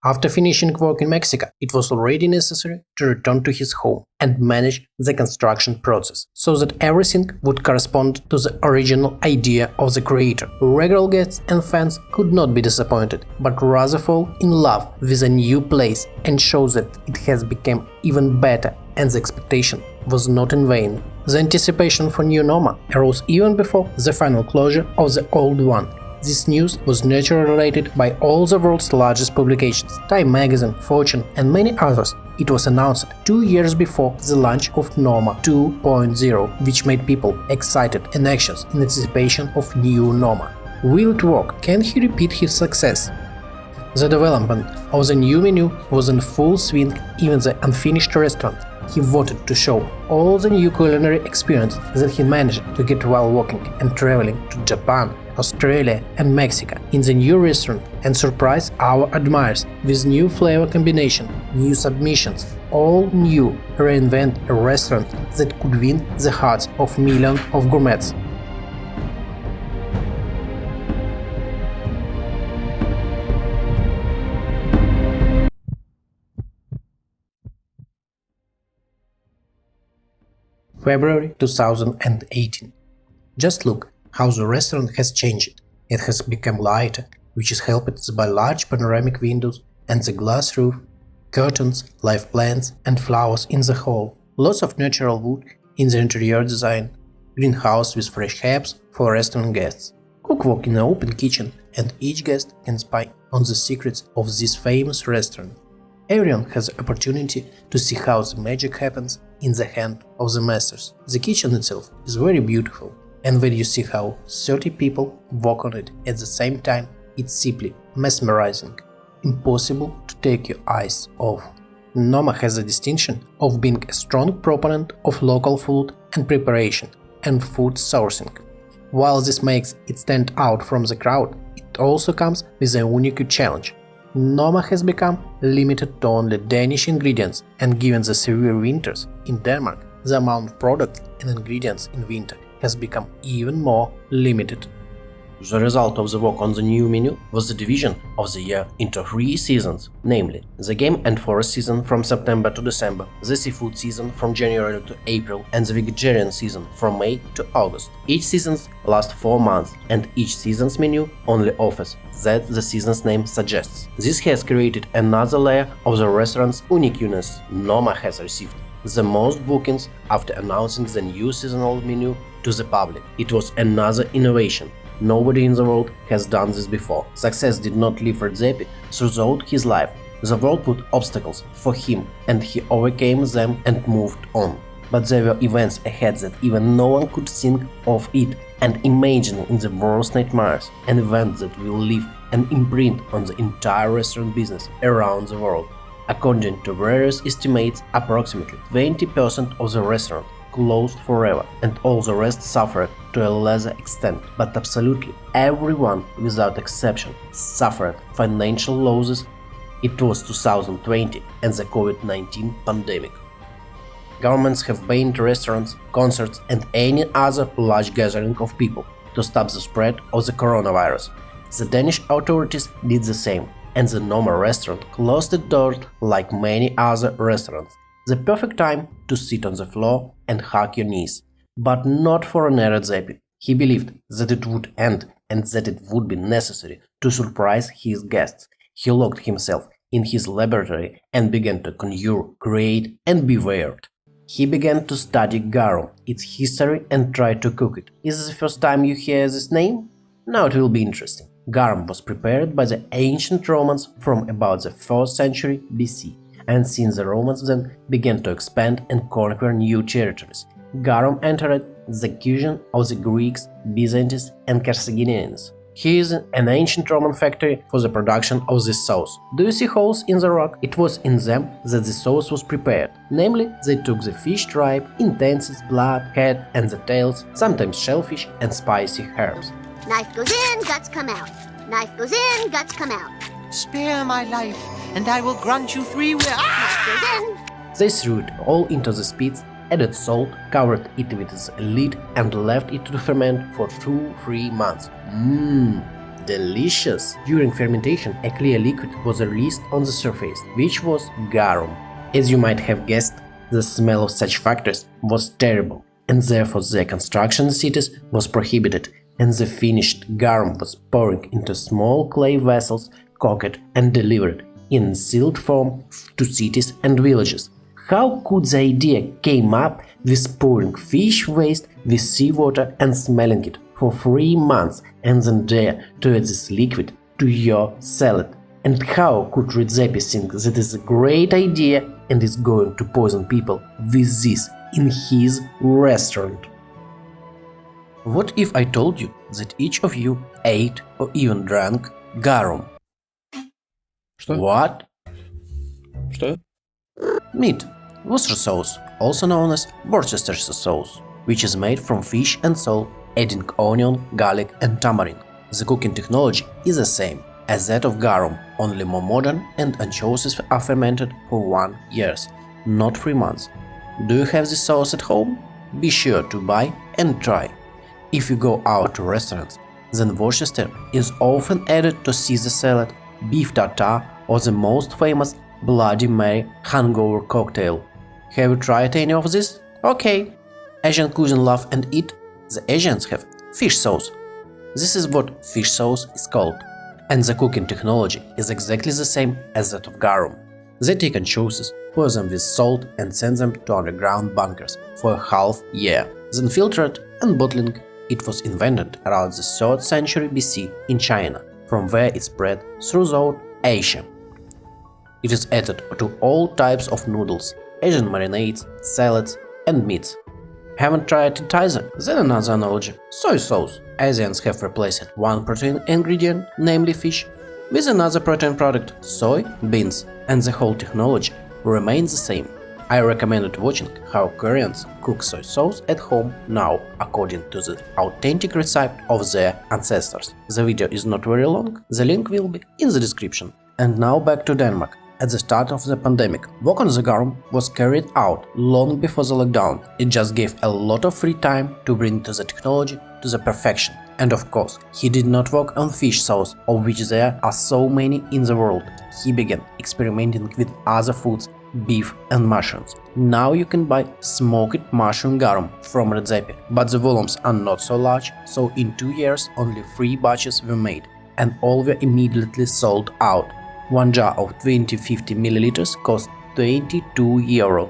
After finishing work in Mexico, it was already necessary to return to his home and manage the construction process, so that everything would correspond to the original idea of the creator. Regular guests and fans could not be disappointed, but rather fall in love with a new place and show that it has become even better, and the expectation was not in vain. The anticipation for new Noma arose even before the final closure of the old one. This news was naturally related by all the world's largest publications, Time magazine, Fortune and many others. It was announced 2 years before the launch of Noma 2.0, which made people excited and anxious in anticipation of new Noma. Will it work? Can he repeat his success? The development of the new menu was in full swing. Even the unfinished restaurant he wanted to show all the new culinary experience that he managed to get while working and traveling to Japan, Australia and Mexico in the new restaurant, and surprise our admirers with new flavor combination, new submissions, all new, reinvent a restaurant that could win the hearts of millions of gourmets. February 2018. Just look how the restaurant has changed. It has become lighter, which is helped by large panoramic windows and the glass roof, curtains, live plants and flowers in the hall, lots of natural wood in the interior design, greenhouse with fresh herbs for restaurant guests, cookbook in an open kitchen, and each guest can spy on the secrets of this famous restaurant. Everyone has the opportunity to see how the magic happens in the hand of the masters. The kitchen itself is very beautiful, and when you see how 30 people work on it at the same time, it's simply mesmerizing, impossible to take your eyes off. Noma has the distinction of being a strong proponent of local food and preparation and food sourcing. While this makes it stand out from the crowd, it also comes with a unique challenge. Noma has become limited to only Danish ingredients, and given the severe winters in Denmark, the amount of products and ingredients in winter has become even more limited. The result of the work on the new menu was the division of the year into 3 seasons, namely the game and forest season from September to December, the seafood season from January to April, and the vegetarian season from May to August. Each season lasts 4 months, and each season's menu only offers that the season's name suggests. This has created another layer of the restaurant's uniqueness. Noma has received the most bookings after announcing the new seasonal menu to the public. It was another innovation. Nobody in the world has done this before. Success did not leave Redzepi throughout his life. The world put obstacles for him, and he overcame them and moved on. But there were events ahead that even no one could think of it and imagine in the worst nightmares, an event that will leave an imprint on the entire restaurant business around the world. According to various estimates, approximately 20% of the restaurant closed forever, and all the rest suffered to a lesser extent, but absolutely everyone without exception suffered financial losses. It was 2020 and the COVID-19 pandemic. Governments have banned restaurants, concerts and any other large gathering of people to stop the spread of the coronavirus. The Danish authorities did the same, and the Noma restaurant closed its doors like many other restaurants. The perfect time to sit on the floor and hug your knees. But not for Rene Redzepi. He believed that it would end and that it would be necessary to surprise his guests. He locked himself in his laboratory and began to conjure, create and be weird. He began to study garum, its history and try to cook it. Is this the first time you hear this name? Now it will be interesting. Garum was prepared by the ancient Romans from about the 4th century BC. And since the Romans then began to expand and conquer new territories, garum entered the cuisine of the Greeks, Byzantines and Carthaginians. Here is an ancient Roman factory for the production of this sauce. Do you see holes in the rock? It was in them that the sauce was prepared. Namely, they took the fish tripe, intestines, blood, head and the tails, sometimes shellfish and spicy herbs. Knife goes in, guts come out. Knife goes in, guts come out. Spare my life, and I will grant you 3 wishes. Knife goes in. They threw it all into the spits, added salt, covered it with a lid and left it to ferment for 2-3 months. Delicious! During fermentation, a clear liquid was released on the surface, which was garum. As you might have guessed, the smell of such factories was terrible, and therefore their construction in cities was prohibited, and the finished garum was poured into small clay vessels, cooked and delivered in sealed form to cities and villages. How could the idea came up with pouring fish waste with seawater and smelling it for 3 months and then dare to add this liquid to your salad? And how could Redzepi think that is a great idea and is going to poison people with this in his restaurant? What if I told you that each of you ate or even drank garum? Что? What? Что? Meat. Worcestershire sauce, also known as Worcestershire sauce, which is made from fish and salt, adding onion, garlic and tamarind. The cooking technology is the same as that of garum, only more modern, and anchovies are fermented for 1 year, not 3 months. Do you have this sauce at home? Be sure to buy and try. If you go out to restaurants, then Worcester is often added to Caesar salad, beef tartare or the most famous Bloody Mary hangover cocktail. Have you tried any of this? Okay. Asian cuisine love and eat. The Asians have fish sauce. This is what fish sauce is called. And the cooking technology is exactly the same as that of garum. They take anchovies, pour them with salt and send them to underground bunkers for a half year, then filter it and bottling. It was invented around the 3rd century BC in China, from where it spread throughout Asia. It is added to all types of noodles, Asian marinades, salads and meats. Haven't tried it either? Then another analogy. Soy sauce. Asians have replaced one protein ingredient, namely fish, with another protein product, soy beans, and the whole technology remains the same. I recommended watching how Koreans cook soy sauce at home now, according to the authentic recipe of their ancestors. The video is not very long, the link will be in the description. And now back to Denmark. At the start of the pandemic, work on the garum was carried out long before the lockdown. It just gave a lot of free time to bring the technology to the perfection. And of course, he did not work on fish sauce, of which there are so many in the world. He began experimenting with other foods, beef and mushrooms. Now you can buy smoked mushroom garum from Redzepi, but the volumes are not so large, so in 2 years only 3 batches were made, and all were immediately sold out. One jar of 20-50 milliliters cost €22.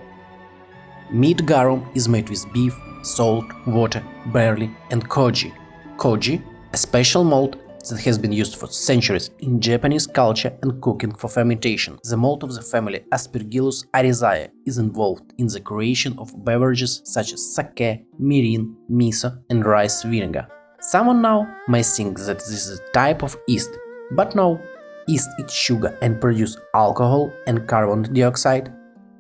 Meat garum is made with beef, salt, water, barley and koji. Koji, a special malt that has been used for centuries in Japanese culture and cooking for fermentation. The malt of the family Aspergillus arizae is involved in the creation of beverages such as sake, mirin, miso and rice vinegar. Someone now may think that this is a type of yeast, But now, is it sugar and produce alcohol and carbon dioxide?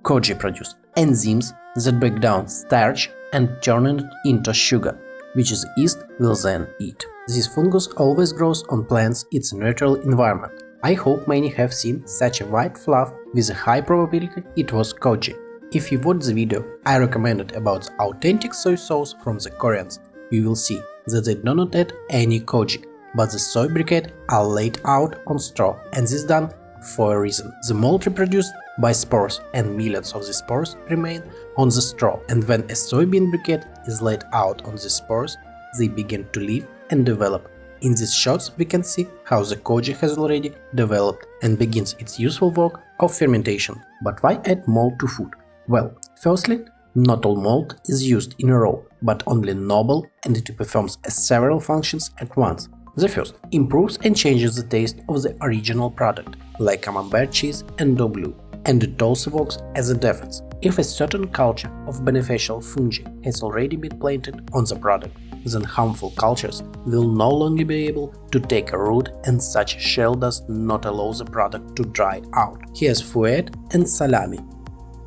Koji produce enzymes that break down starch and turn it into sugar, which the yeast will then eat. This fungus always grows on plants in its natural environment. I hope many have seen such a white fluff with a high probability it was koji. If you watch the video I recommended about the authentic soy sauce from the Koreans, you will see that they do not add any koji, but the soy briquette are laid out on straw, and this is done for a reason. The mold reproduced by spores and millions of the spores remain on the straw, and when a soybean briquette is laid out on the spores, they begin to live and develop. In these shots we can see how the koji has already developed and begins its useful work of fermentation. But why add mold to food? Well, firstly, not all mold is used in a row, but only noble, and it performs several functions at once. The first improves and changes the taste of the original product, like camembert cheese and dough blue, and it also works as a defense. If a certain culture of beneficial fungi has already been planted on the product, then harmful cultures will no longer be able to take a root, and such a shell does not allow the product to dry out. Here's fouet and salami,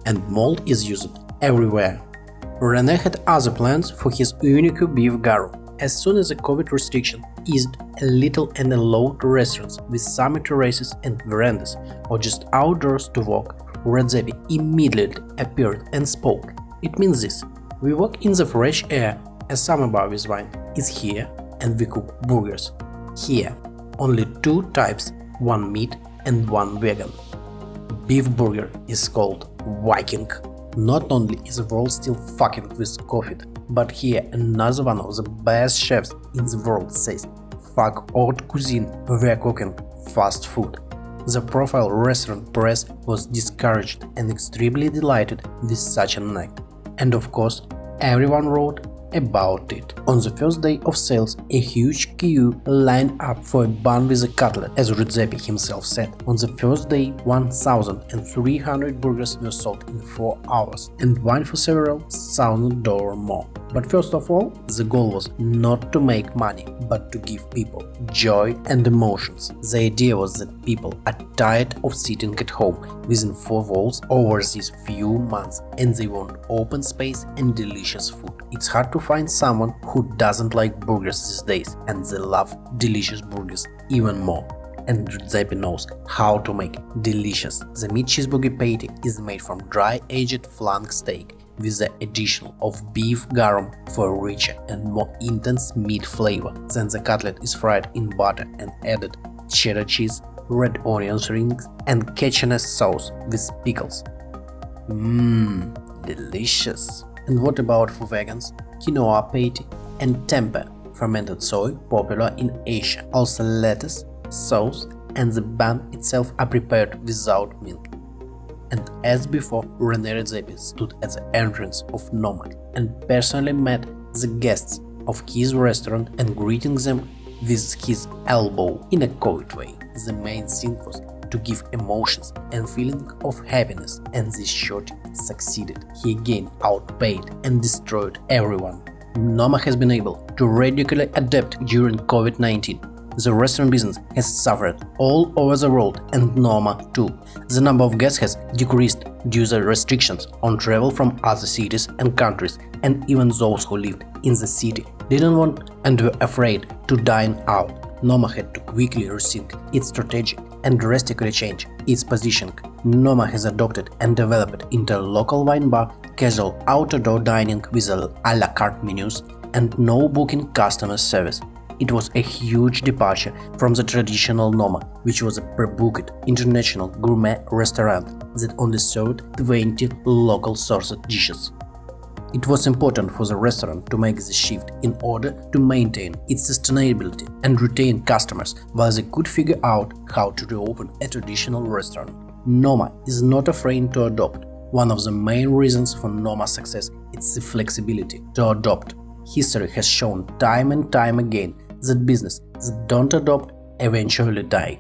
and mold is used everywhere. Rene had other plans for his unique beef garum. As soon as the COVID restriction eased a little and allowed restaurants with summer terraces and verandas or just outdoors to work, Redzepi immediately appeared and spoke. It means this: we walk in the fresh air, a summer bar with wine is here, and we cook burgers. Here, only two types, one meat and one vegan. Beef burger is called Viking. Not only is the world still fucking with COVID, but here another one of the best chefs in the world says, fuck haute cuisine, we're cooking fast food. The profile restaurant press was discouraged and extremely delighted with such an act. And of course, everyone wrote about it. On the first day of sales, a huge queue lined up for a bun with a cutlet, as Redzepi himself said. On the first day, 1,300 burgers were sold in 4 hours, and wine for several $1,000 more. But first of all, the goal was not to make money, but to give people joy and emotions. The idea was that people are tired of sitting at home within 4 walls over these few months, and they want open space and delicious food. It's hard to find someone who doesn't like burgers these days, and they love delicious burgers even more. And Redzepi knows how to make delicious. The meat cheeseburger patty is made from dry-aged flank steak with the addition of beef garum for a richer and more intense meat flavor. Then the cutlet is fried in butter and added cheddar cheese, red onions rings, and Ketchup sauce with pickles. Delicious! And what about for vegans? Quinoa patty and tempeh, fermented soy, popular in Asia. Also lettuce, sauce, and the bun itself are prepared without milk. And as before, Rene Redzepi stood at the entrance of Noma and personally met the guests of his restaurant and greeting them with his elbow in a cold way. The main thing was to give emotions and feeling of happiness, and this shot succeeded. He again outpaid and destroyed everyone. Noma has been able to radically adapt during COVID-19. The restaurant business has suffered all over the world, and Noma too. The number of guests has decreased due to restrictions on travel from other cities and countries, and even those who lived in the city didn't want and were afraid to dine out. Noma had to quickly rethink its strategy and drastically change its positioning. Noma has adopted and developed into a local wine bar, casual outdoor dining with a la carte menus, and no booking customer service. It was a huge departure from the traditional Noma, which was a pre-booked international gourmet restaurant that only served 20 local sourced dishes. It was important for the restaurant to make this shift in order to maintain its sustainability and retain customers while they could figure out how to reopen a traditional restaurant. Noma is not afraid to adopt. One of the main reasons for Noma's success is the flexibility to adopt. History has shown time and time again that business that don't adopt eventually die.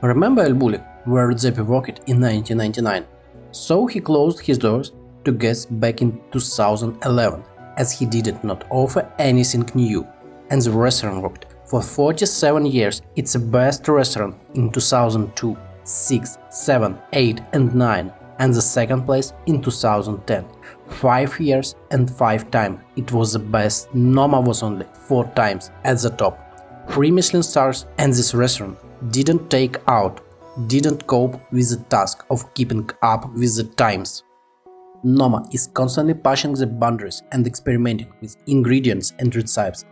Remember ElBulli, where Redzepi worked in 1999? So he closed his doors to guests back in 2011, as he did not offer anything new, and the restaurant worked For 47 years, it's the best restaurant in 2002, 6, 7, 8 and 9, and the second place in 2010. 5 years and 5 times it was the best. Noma was only 4 times at the top. 3 Michelin stars, and this restaurant didn't cope with the task of keeping up with the times. Noma is constantly pushing the boundaries and experimenting with ingredients and recipes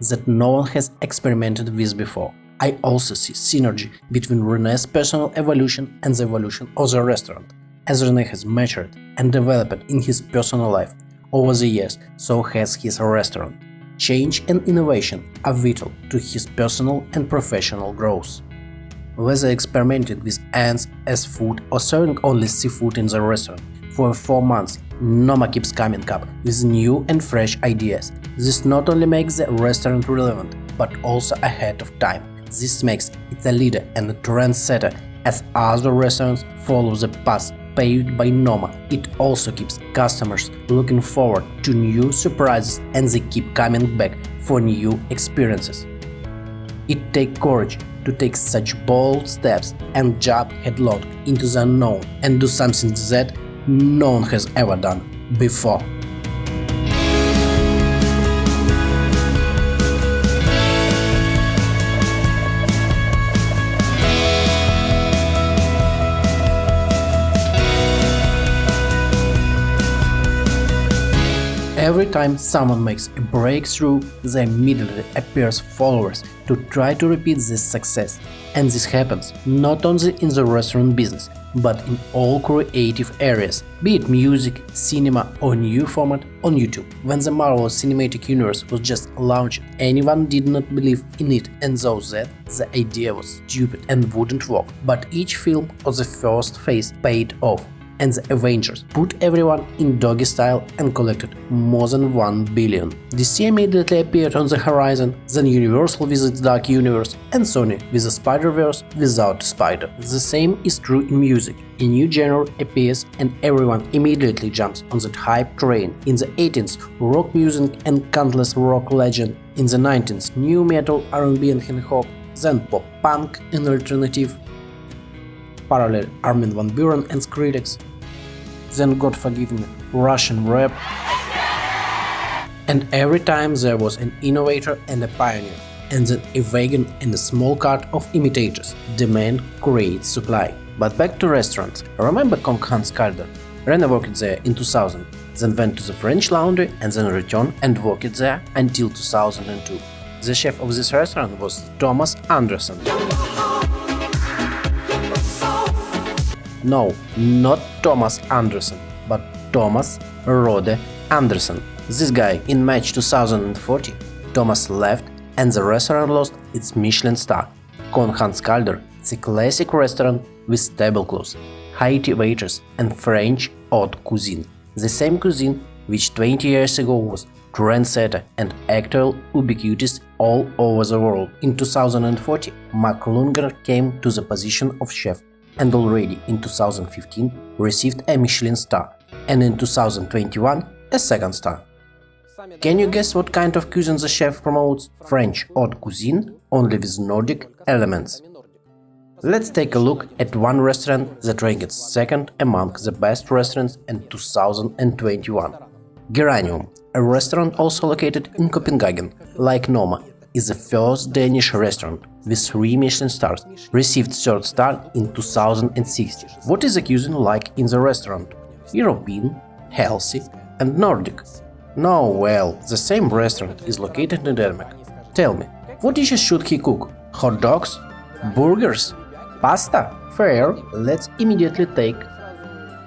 that no one has experimented with before. I also see synergy between Rene's personal evolution and the evolution of the restaurant. As Rene has matured and developed in his personal life over the years, so has his restaurant. Change and innovation are vital to his personal and professional growth. Whether experimenting with ants as food or serving only seafood in the restaurant, for 4 months, Noma keeps coming up with new and fresh ideas. This not only makes the restaurant relevant, but also ahead of time. This makes it a leader and a trendsetter as other restaurants follow the path paved by Noma. It also keeps customers looking forward to new surprises, and they keep coming back for new experiences. It takes courage to take such bold steps and jump headlong into the unknown and do something that no one has ever done before. Every time someone makes a breakthrough, there immediately appears followers to try to repeat this success. And this happens not only in the restaurant business, but in all creative areas, be it music, cinema or new format on YouTube. When the Marvel Cinematic Universe was just launched, anyone did not believe in it and thought that the idea was stupid and wouldn't work. But each film of the first phase paid off, and the Avengers put everyone in doggy style and collected more than 1 billion. DC immediately appeared on the horizon, then Universal with its Dark Universe, and Sony with the Spider-Verse without Spider. The same is true in music. A new genre appears and everyone immediately jumps on that hype train. In the 18th, rock music and countless rock legend. In the 19th, new metal, R&B and hip-hop, then pop-punk and alternative. Parallel Armin van Buuren and Skrillex. Then, God forgive me, Russian rap. And every time there was an innovator and a pioneer, and then a wagon and a small cart of imitators. Demand creates supply. But back to restaurants. Remember Hans Calder? Rene worked there in 2000, then went to the French Laundry and then returned and worked there until 2002. The chef of this restaurant was Thomas Anderson. No, not Thomas Anderson, but Thomas Rode Anderson. This guy, in March 2040, Thomas left and the restaurant lost its Michelin star. Hans Calder is a classic restaurant with tablecloths, Haiti waiters and French haute cuisine. The same cuisine which 20 years ago was trendsetter and actual ubiquitous all over the world. In 2040, Mark Lunger came to the position of chef, and already in 2015 received a Michelin star, and in 2021 a second star. Can you guess what kind of cuisine the chef promotes? French haute cuisine, only with Nordic elements. Let's take a look at one restaurant that ranked second among the best restaurants in 2021. Geranium, a restaurant also located in Copenhagen, like Noma, is the first Danish restaurant with 3 Michelin stars, received third star in 2016. What is the cuisine like in the restaurant? European, healthy and Nordic. No, well, the same restaurant is located in Denmark. Tell me, what dishes should he cook? Hot dogs? Burgers? Pasta? Fair. Let's immediately take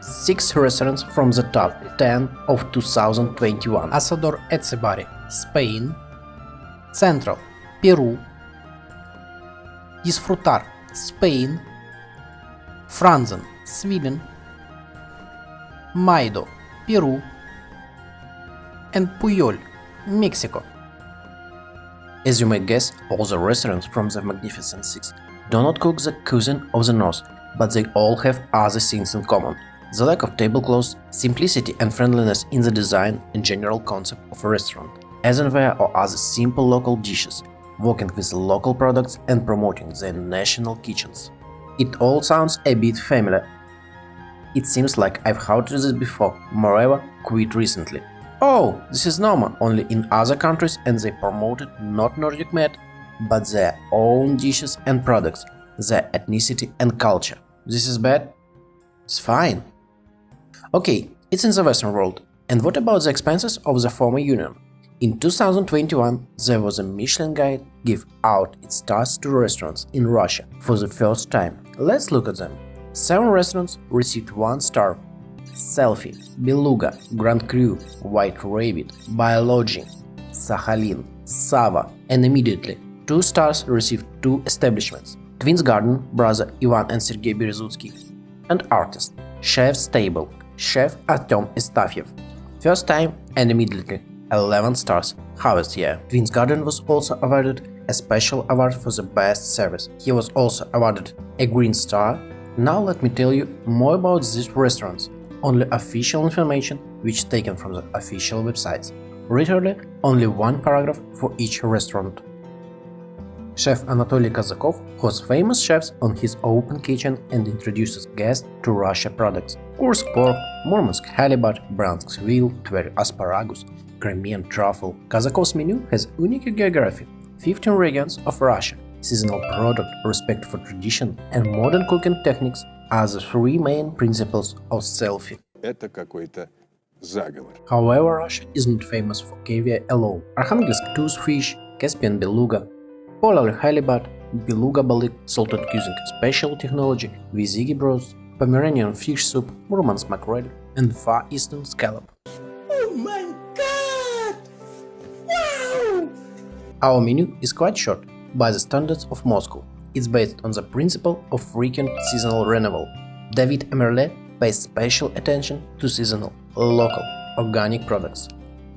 6 restaurants from the top 10 of 2021. Asador Ecebari, Spain. Central, Peru. Disfrutar, Spain. Franzen, Sweden. Maido, Peru. And Puyol, Mexico. As you may guess, all the restaurants from the Magnificent Six do not cook the cuisine of the North, but they all have other things in common. The lack of tablecloths, simplicity and friendliness in the design and general concept of a restaurant, earthenware or other simple local dishes, working with local products and promoting their national kitchens. It all sounds a bit familiar. It seems like I've heard this before, moreover, quite recently. Oh, this is Noma, only in other countries, and they promoted not Nordisk Mad, but their own dishes and products, their ethnicity and culture. This is bad? It's fine. Okay, it's in the Western world. And what about the expenses of the former Union? In 2021, there was a Michelin guide give out its stars to restaurants in Russia for the first time. Let's look at them. 7 restaurants received 1 star. Selfie, Beluga, Grand Cru, White Rabbit, Biology, Sakhalin, Sava, and immediately 2 stars received 2 establishments. Twins Garden, brother Ivan and Sergei Berezutsky, and artist, Chef's Table, Chef Artem Estafiev. First time and immediately 11 stars. Harvest year. Twins Garden was also awarded a special award for the best service. He was also awarded a green star. Now let me tell you more about these restaurants. Only official information which taken from the official websites. Literally only 1 paragraph for each restaurant. Chef Anatoly Kazakov hosts famous chefs on his open kitchen and introduces guests to Russia products. Kursk pork, Murmansk halibut, Bryansk veal, Tver asparagus, Crimean truffle. Kazakov's menu has unique geography, 15 regions of Russia, seasonal product, respect for tradition, and modern cooking techniques are the 3 main principles of selfie. Это какой-то заговор. However, Russia is not famous for caviar alone. Archangelsk toothfish, Caspian beluga, polar halibut, beluga balik, salted using special technology, Vizigi broth, Pomeranian fish soup, Murmansk mackerel, and Far Eastern scallop. Oh my god! Wow! Our menu is quite short by the standards of Moscow. It's based on the principle of frequent seasonal renewal. David Emerle pays special attention to seasonal, local, organic products.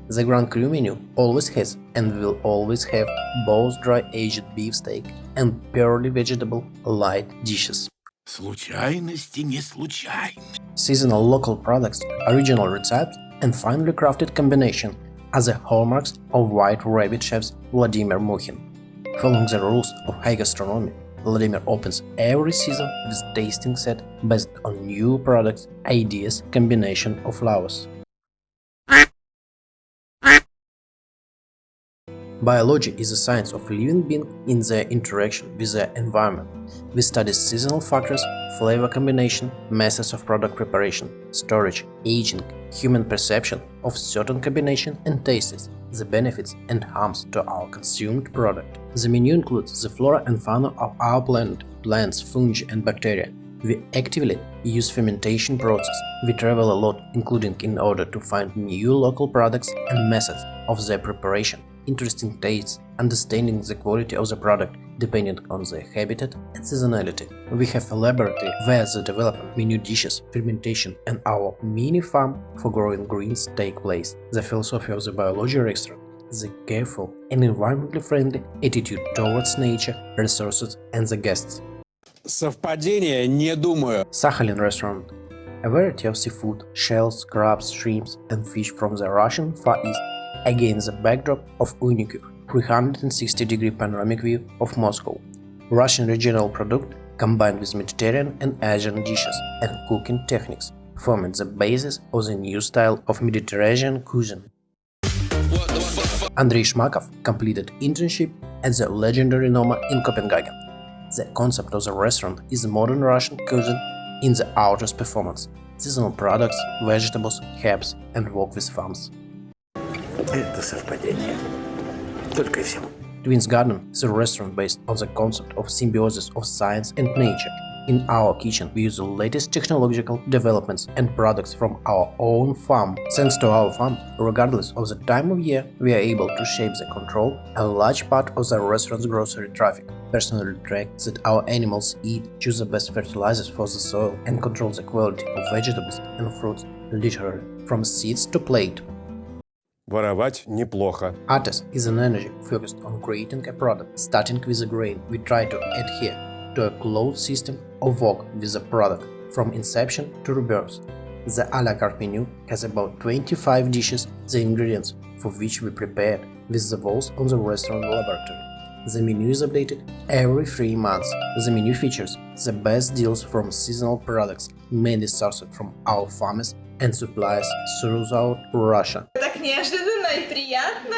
The Grand Cru menu always has and will always have both dry-aged beefsteak and purely vegetable light dishes. Случайности не случайны. Seasonal local products, original recepts, and finely crafted combination are the hallmarks of White Rabbit chefs Vladimir Mukhin. Following the rules of high gastronomy, Vladimir opens every season with tasting set based on new products, ideas, combination of flavors. Biology is the science of living beings in their interaction with their environment. We study seasonal factors, flavor combination, methods of product preparation, storage, aging, human perception of certain combination and tastes, the benefits and harms to our consumed product. The menu includes the flora and fauna of our planet, plants, fungi and bacteria. We actively use fermentation process. We travel a lot, including in order to find new local products and methods of their preparation, interesting tastes, understanding the quality of the product depending on the habitat and seasonality. We have a laboratory where the development of new dishes, fermentation and our mini farm for growing greens take place. The philosophy of the biology restaurant is a careful and environmentally friendly attitude towards nature, resources and the guests. Совпадение, не думаю. Sakhalin restaurant. A variety of seafood, shells, crabs, shrimps and fish from the Russian Far East against the backdrop of unique 360-degree panoramic view of Moscow. Russian regional product combined with Mediterranean and Asian dishes and cooking techniques, forming the basis of the new style of Mediterranean cuisine. Andrei Shmakov completed internship at the legendary Noma in Copenhagen. The concept of the restaurant is modern Russian cuisine in the outdoors performance, seasonal products, vegetables, herbs and work with farms. Это совпадение. Только и всего. Twins Garden is a restaurant based on the concept of symbiosis of science and nature. In our kitchen, we use the latest technological developments and products from our own farm. Thanks to our farm, regardless of the time of year, we are able to shape the control a large part of the restaurant's grocery traffic, personally track that our animals eat, choose the best fertilizers for the soil, and control the quality of vegetables and fruits, literally from seeds to plate. Воровать неплохо. Artist is an energy focused on creating a product. Starting with a grain, we try to adhere to a closed system of work with the product from inception to rebirth. The a la carte menu has about 25 dishes, the ingredients for which we prepared with the walls on the restaurant laboratory. The menu is updated every 3 months. The menu features the best deals from seasonal products, mainly sourced from our farmers and suppliers throughout Russia. Так неожиданно и приятно.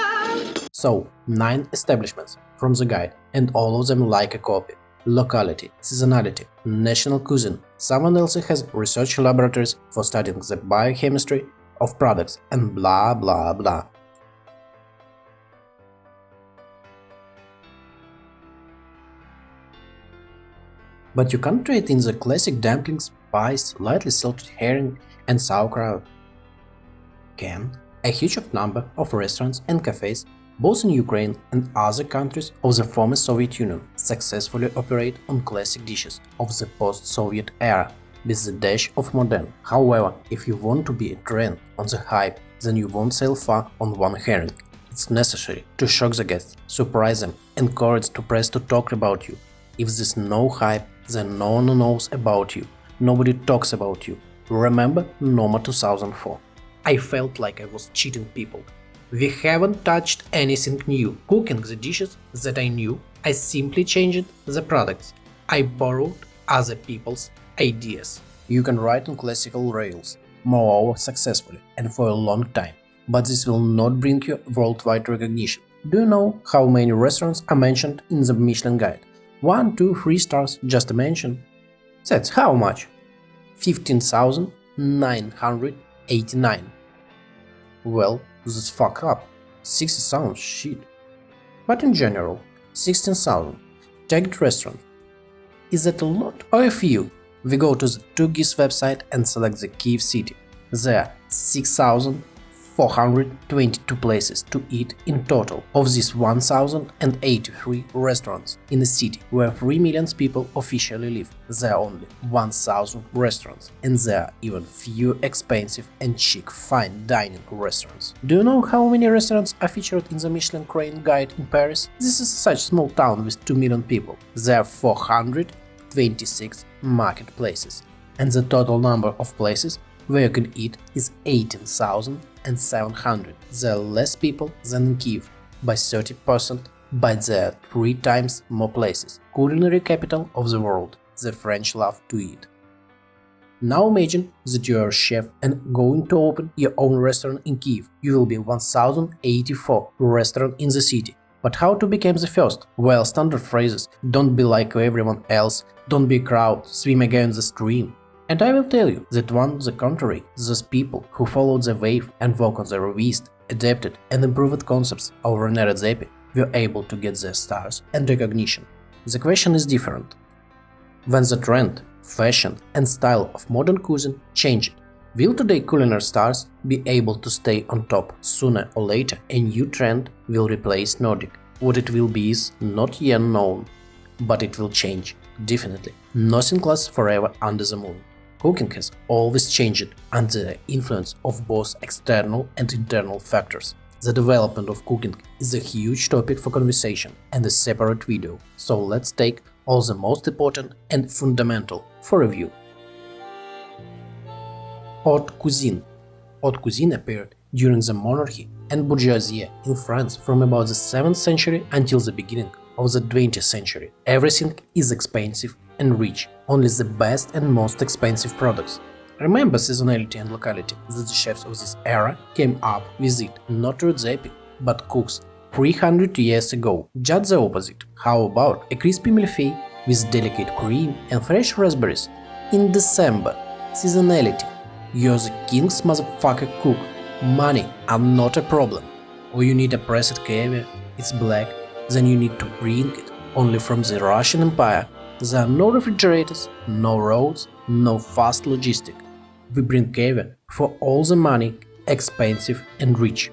So, 9 establishments from the guide, and all of them like a copy. Locality, seasonality, national cuisine. Someone else has research laboratories for studying the biochemistry of products and blah blah blah. But you can't trade in the classic dumplings, pies, lightly salted herring and sauerkraut. Can? A huge number of restaurants and cafes, both in Ukraine and other countries of the former Soviet Union, successfully operate on classic dishes of the post-Soviet era, with the dash of modern. However, if you want to be a trend on the hype, then you won't sail far on one herring. It's necessary to shock the guests, surprise them, encourage the press to talk about you. If there's no hype, then no one knows about you. Nobody talks about you. Remember Noma 2004. I felt like I was cheating people. We haven't touched anything new. Cooking the dishes that I knew, I simply changed the products. I borrowed other people's ideas. You can write on classical rails, moreover successfully and for a long time, but this will not bring you worldwide recognition. Do you know how many restaurants are mentioned in the Michelin guide? 1, 2, 3 stars just to mention. That's how much? 15,989. Well, this fuck up. 60,000 shit. But in general, 16,000. Tagged restaurant. Is that a lot or a few? We go to the Tugis website and select the Kiev city. There are 6,422 places to eat in total. Of these 1,083 restaurants in the city where 3 million people officially live, there are only 1,000 restaurants, and there are even few expensive and chic fine dining restaurants. Do you know how many restaurants are featured in the Michelin Crane Guide in Paris? This is such a small town with 2 million people. There are 426 marketplaces, and the total number of places where you can eat is 18,700. There are less people than in Kiev by 30%, but there are 3 times more places. Culinary capital of the world. The French love to eat. Now imagine that you are a chef and going to open your own restaurant in Kiev. You will be 1084 restaurant in the city. But how to become the first? Well, standard phrases: don't be like everyone else, don't be a crowd, swim against the stream. And I will tell you that on the contrary, those people who followed the wave and work on the revised, adapted and improved concepts of Rene Redzepi were able to get their stars and recognition. The question is different. When the trend, fashion and style of modern cuisine changed, will today culinary stars be able to stay on top? Sooner or later, a new trend will replace Nordic. What it will be is not yet known, but it will change, definitely. Nothing lasts forever under the moon. Cooking has always changed under the influence of both external and internal factors. The development of cooking is a huge topic for conversation and a separate video, so let's take all the most important and fundamental for review. Haute cuisine. Haute cuisine appeared during the monarchy and bourgeoisie in France from about the 7th century until the beginning of the 20th century. Everything is expensive and rich, only the best and most expensive products. Remember seasonality and locality, that the chefs of this era came up with it, not Redzepi, but cooks 300 years ago. Just the opposite. How about a crispy millefeuille with delicate cream and fresh raspberries? In December. Seasonality. You're the king's motherfucker cook. Money are not a problem. Or you need a pressed caviar, it's black, then you need to bring it only from the Russian Empire. There are no refrigerators, no roads, no fast logistic. We bring caviar for all the money, expensive and rich.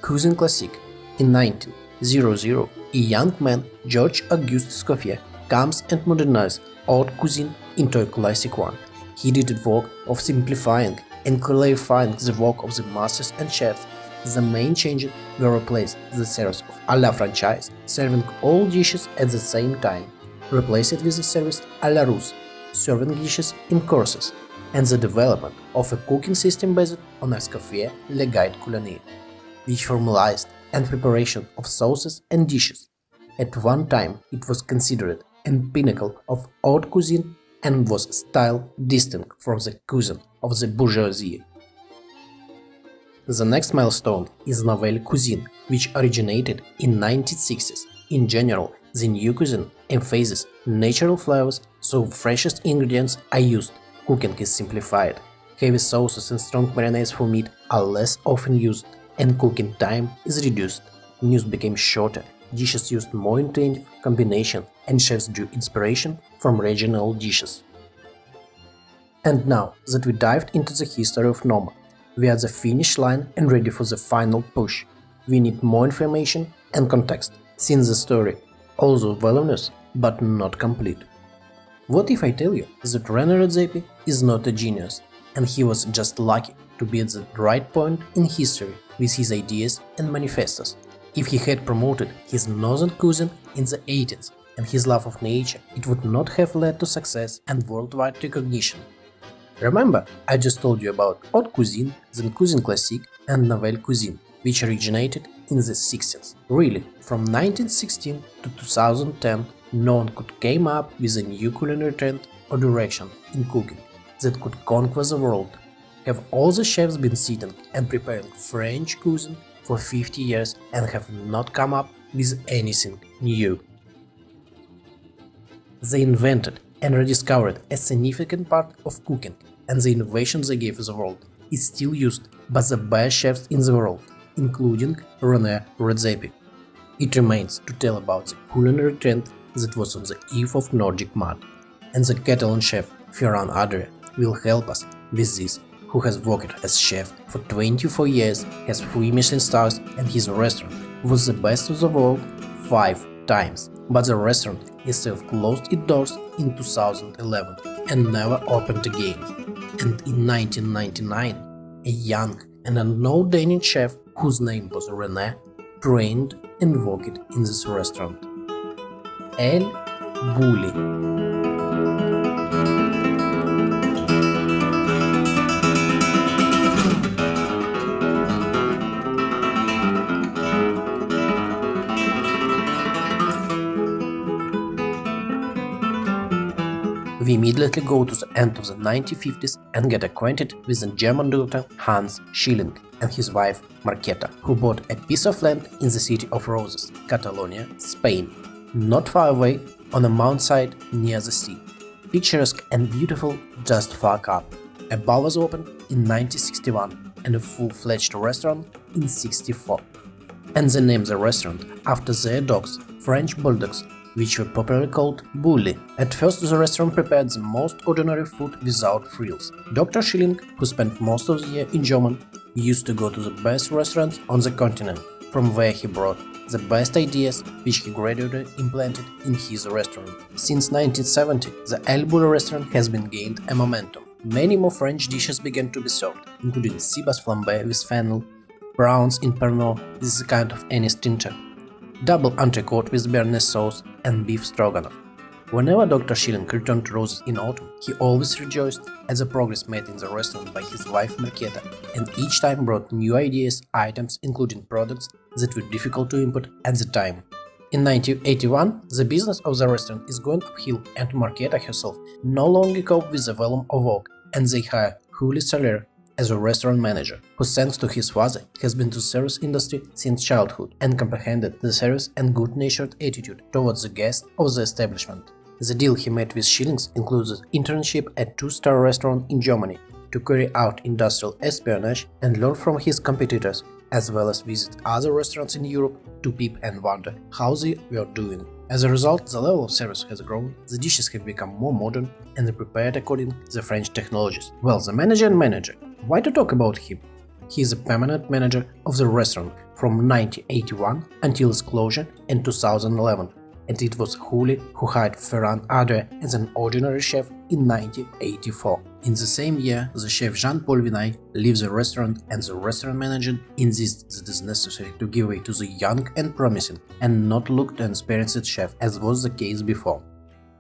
Cuisine Classique. In 1900, a young man, George Auguste Escoffier, comes and modernizes haute cuisine into a classic one. He did the work of simplifying and clarifying the work of the masters and chefs. The main changes were replaced the service of a la franchise, serving all dishes at the same time, replace it with the service a la Russe, serving dishes in courses, and the development of a cooking system based on Escoffier Le Guide Culinaire, which formalized and preparation of sauces and dishes. At one time, it was considered a pinnacle of haute cuisine and was a style distinct from the cuisine of the bourgeoisie. The next milestone is nouvelle cuisine, which originated in 1960s. In general, the new cuisine emphasizes natural flavors, so freshest ingredients are used. Cooking is simplified. Heavy sauces and strong marinades for meat are less often used, and cooking time is reduced. Menus became shorter, dishes used more intuitive combination, and chefs drew inspiration from regional dishes. And now that we dived into the history of Noma, we are at the finish line and ready for the final push. We need more information and context, since the story, although voluminous, but not complete. What if I tell you that Rene Redzepi is not a genius, and he was just lucky to be at the right point in history with his ideas and manifestos? If he had promoted his northern cuisine in the 80s and his love of nature, it would not have led to success and worldwide recognition. Remember, I just told you about haute cuisine, then cuisine classique and nouvelle cuisine, which originated in the 60s. Really, from 1916 to 2010, no one could come up with a new culinary trend or direction in cooking that could conquer the world. Have all the chefs been sitting and preparing French cuisine for 50 years and have not come up with anything new? They invented and rediscovered a significant part of cooking, and the innovation they gave the world is still used by the best chefs in the world, including Rene Redzepi. It remains to tell about the culinary trend that was on the eve of Nordisk Mad, and the Catalan chef Ferran Adria will help us with this, who has worked as chef for 24 years, has 3 Michelin stars, and his restaurant was the best of the world 5 times. But the restaurant itself closed its doors in 2011 and never opened again. And in 1999, a young and unknown Danish chef, whose name was Rene, trained and worked in this restaurant. ElBulli. We immediately go to the end of the 1950s and get acquainted with the German doctor Hans Schilling and his wife Marqueta, who bought a piece of land in the city of Roses, Catalonia, Spain, not far away on a mountainside near the sea. Picturesque and beautiful, just fuck up. A bar was opened in 1961 and a full-fledged restaurant in 1964. And they named the restaurant after their dogs, French bulldogs, which were popularly called Bulli. At first, the restaurant prepared the most ordinary food without frills. Dr. Schilling, who spent most of the year in Germany, used to go to the best restaurants on the continent, from where he brought the best ideas, which he gradually implanted in his restaurant. Since 1970, the ElBulli restaurant has been gained a momentum. Many more French dishes began to be served, including Cibas flambé with fennel, prawns in pernod, this is a kind of anise tincture, double entrecôte with béarnaise sauce, and beef stroganoff. Whenever Dr. Schilling returned to Roses in autumn, he always rejoiced at the progress made in the restaurant by his wife Marqueta, and each time brought new ideas, items, including products that were difficult to import at the time. In 1981, the business of the restaurant is going uphill, and Marqueta herself no longer coped with the volume of work, and they hire Julie Soler as a restaurant manager, who thanks to his father has been to the service industry since childhood and comprehended the service and good-natured attitude towards the guests of the establishment. The deal he made with Schillings includes an internship at 2-star restaurant in Germany to carry out industrial espionage and learn from his competitors, as well as visit other restaurants in Europe to peep and wonder how they were doing. As a result, the level of service has grown, the dishes have become more modern and prepared according to the French technologies. Well, the manager, why to talk about him? He is a permanent manager of the restaurant from 1981 until its closure in 2011, and it was Julie who hired Ferran Adria as an ordinary chef in 1984. In the same year, the chef Jean-Paul Vinay leaves the restaurant, and the restaurant manager insists that it is necessary to give way to the young and promising and not look to an experienced chef, as was the case before.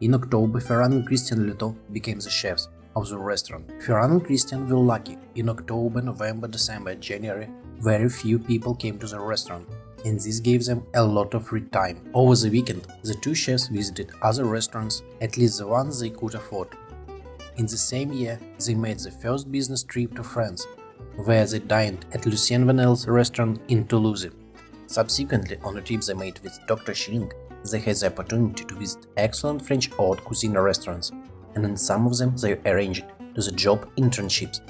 In October, Ferran and Christian Luton became the chefs of the restaurant. Ferran and Christian were lucky. In October, November, December, January, very few people came to the restaurant. and this gave them a lot of free time. Over the weekend, the two chefs visited other restaurants, at least the ones they could afford. In the same year, they made the first business trip to France, where they dined at Lucien Vanel's restaurant in Toulouse. Subsequently, on a trip they made with Dr. Schilling, they had the opportunity to visit excellent French haute cuisine restaurants, and in some of them they arranged to the job internships,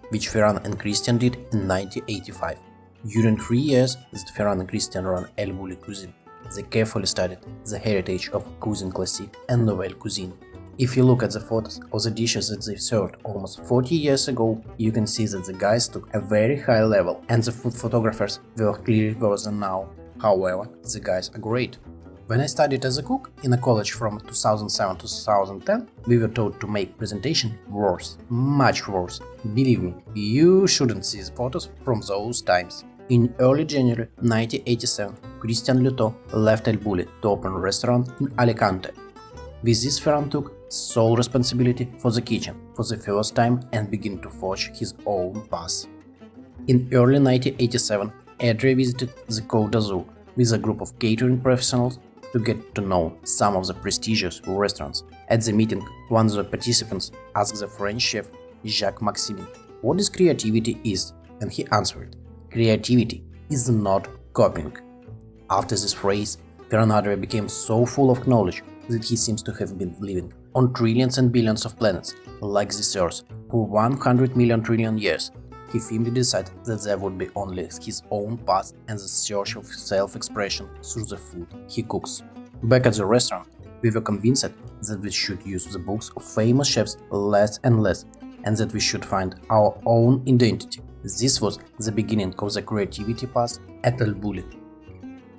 which Ferran and Christian did in 1985. During 3 years that Ferran and Christian ran ElBulli cuisine, they carefully studied the heritage of cuisine classique and nouvelle cuisine. If you look at the photos of the dishes that they served almost 40 years ago, you can see that the guys took a very high level and the food photographers were clearly worse than now. However, the guys are great. When I studied as a cook in a college from 2007 to 2010, we were taught to make presentation worse, much worse. Believe me, you shouldn't see the photos from those times. In early January 1987, Christian Luto left ElBulli to open a restaurant in Alicante. With this, Ferran took sole responsibility for the kitchen for the first time and began to forge his own path. In early 1987, Adria visited the Côte d'Azur with a group of catering professionals to get to know some of the prestigious restaurants. At the meeting, one of the participants asked the French chef Jacques Maximin what his creativity is, and he answered, "Creativity is not copying." After this phrase, Ferran Adria became so full of knowledge that he seems to have been living on trillions and billions of planets, like this Earth, for 100 million trillion years. He firmly decided that there would be only his own path and the search of self-expression through the food he cooks. Back at the restaurant, we were convinced that we should use the books of famous chefs less and less, and that we should find our own identity. This was the beginning of the creativity path at ElBulli.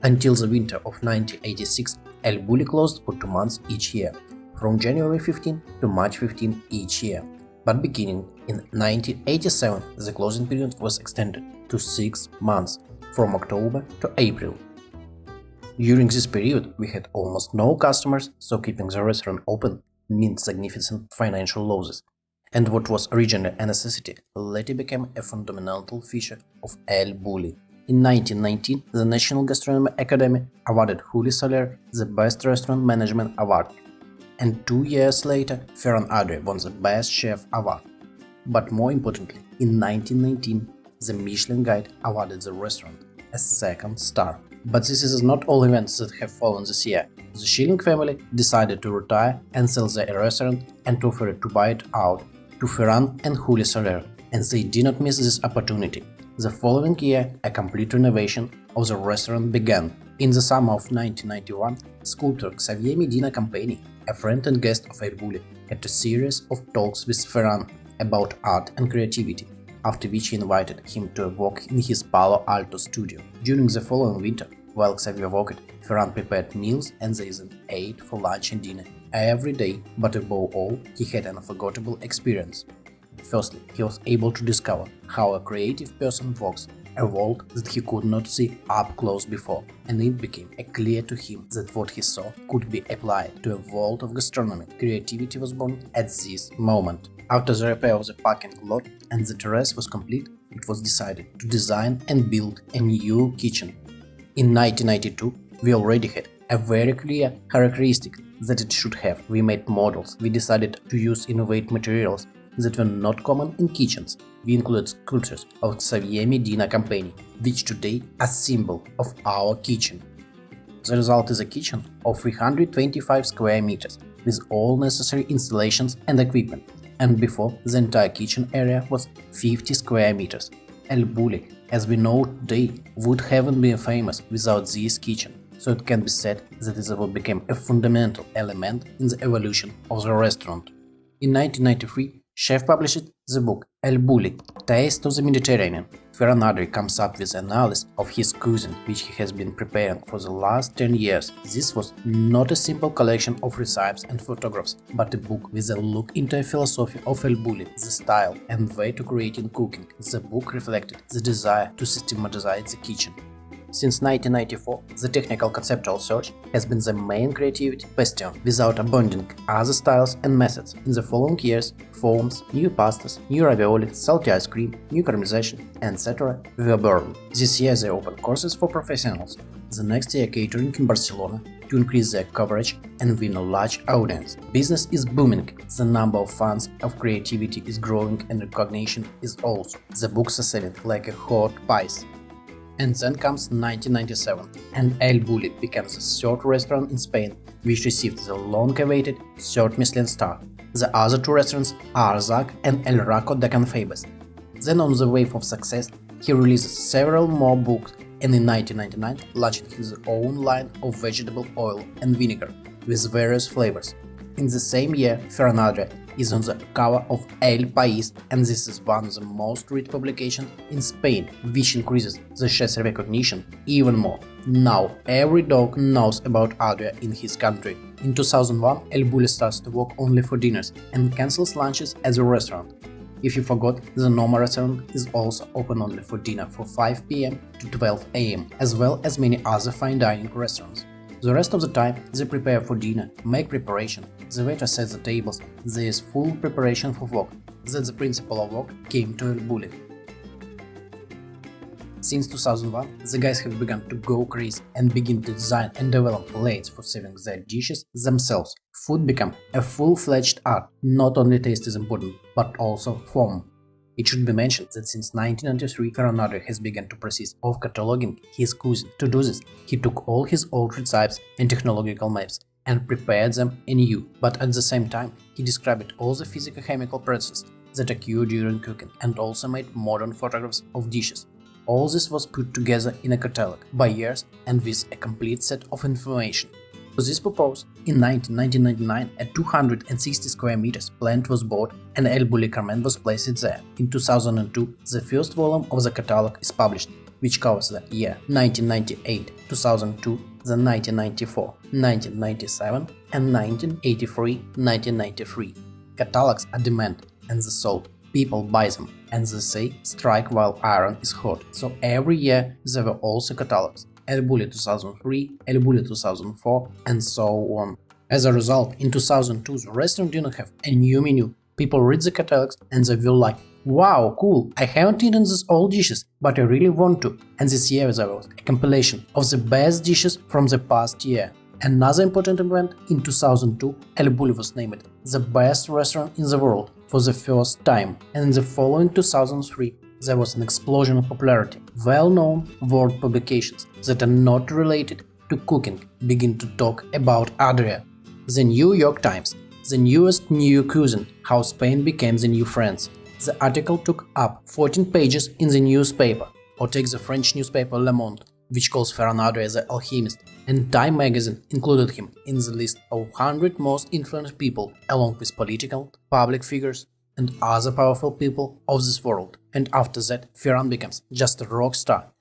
Until the winter of 1986, ElBulli closed for 2 months each year, from January 15 to March 15 each year. But beginning in 1987, the closing period was extended to 6 months, from October to April. During this period, we had almost no customers, so keeping the restaurant open meant significant financial losses. And what was originally a necessity later became a fundamental feature of ElBulli. In 1919, the National Gastronomy Academy awarded Julio Soler the Best Restaurant Management Award, and 2 years later, Ferran Adria won the Best Chef Award. But more importantly, in 1919, the Michelin Guide awarded the restaurant a 2nd star. But this is not all events that have fallen this year. The Schilling family decided to retire and sell their restaurant and offered to buy it out to Ferran and Julio Soler, and they did not miss this opportunity. The following year, a complete renovation of the restaurant began. In the summer of 1991, sculptor Xavier Medina Campani, a friend and guest of ElBulli, had a series of talks with Ferran about art and creativity, after which he invited him to work in his Palo Alto studio. During the following winter, while Xavier worked, Ferran prepared meals and they then ate for lunch and dinner every day, but above all, he had an unforgettable experience. Firstly, he was able to discover how a creative person works, a world that he could not see up close before, and it became clear to him that what he saw could be applied to a world of gastronomy. Creativity was born at this moment. After the repair of the parking lot and the terrace was complete, it was decided to design and build a new kitchen. In 1992, we already had a very clear characteristic that it should have. We made models, we decided to use innovative materials that were not common in kitchens. We included sculptures of Xavier Medina Campani, which today are a symbol of our kitchen. The result is a kitchen of 325 square meters, with all necessary installations and equipment, and before the entire kitchen area was 50 square meters. ElBulli, as we know today, would haven't been famous without this kitchen, so it can be said that it became a fundamental element in the evolution of the restaurant. In 1993, Chef published the book ElBulli, Taste of the Mediterranean. Ferran Adria comes up with an analysis of his cuisine, which he has been preparing for the last 10 years. This was not a simple collection of recipes and photographs, but a book with a look into a philosophy of ElBulli, the style and way to create in cooking. The book reflected the desire to systematize the kitchen. Since 1994, the technical conceptual search has been the main creativity bastion, without abandoning other styles and methods. In the following years, forms, new pastas, new ravioli, salty ice cream, new caramelization, etc. were born. This year they opened courses for professionals. The next year catering in Barcelona to increase their coverage and win a large audience. Business is booming, the number of fans of creativity is growing and recognition is also. The books are selling like a hot pies. And then comes 1997, and ElBulli becomes the third restaurant in Spain which received the long-awaited third Michelin star. The other two restaurants are Zag and El Raco de Canfabes. Then on the wave of success, he releases several more books and in 1999 launched his own line of vegetable oil and vinegar with various flavors. In the same year, Ferran Adria is on the cover of El País, and this is one of the most read publications in Spain, which increases the chef's recognition even more. Now every dog knows about Adria in his country. In 2001, ElBulli starts to work only for dinners and cancels lunches as a restaurant. If you forgot, the Noma restaurant is also open only for dinner from 5 p.m. to 12 a.m., as well as many other fine dining restaurants. The rest of the time they prepare for dinner, make preparation, the waiter sets the tables, there is full preparation for work. That's the principle of work came to ElBulli. Since 2001, the guys have begun to go crazy and begin to design and develop plates for serving their dishes themselves. Food became a full-fledged art. Not only taste is important, but also form. It should be mentioned that since 1993, Ferran Adria has begun to process of cataloging his cuisine. To do this, he took all his old recipes and technological maps and prepared them anew, but at the same time, he described all the physico-chemical processes that occur during cooking and also made modern photographs of dishes. All this was put together in a catalog by years and with a complete set of information. For this purpose, in 1999, a 260 square meters plant was bought and ElBulli Carmen was placed there. In 2002, the first volume of the catalog is published, which covers the year 1998, 2002, the 1994, 1997 and 1983-1993. Catalogs are demanded and the sold. People buy them, and they say strike while iron is hot. So every year there were also catalogs. ElBulli 2003, ElBulli 2004, and so on. As a result, in 2002 the restaurant didn't have a new menu. People read the catalogs and they were like, wow, cool, I haven't eaten these old dishes, but I really want to. And this year there was a compilation of the best dishes from the past year. Another important event, in 2002, ElBulli was named the best restaurant in the world for the first time, and in the following 2003 there was an explosion of popularity. Well-known world publications that are not related to cooking begin to talk about Adria. The New York Times, the newest new cuisine, how Spain became the new France. The article took up 14 pages in the newspaper, or take the French newspaper Le Monde, which calls Ferran Adria the alchemist, and Time magazine included him in the list of 100 most influential people, along with political, public figures, and other powerful people of this world. And after that, Ferran becomes just a rock star.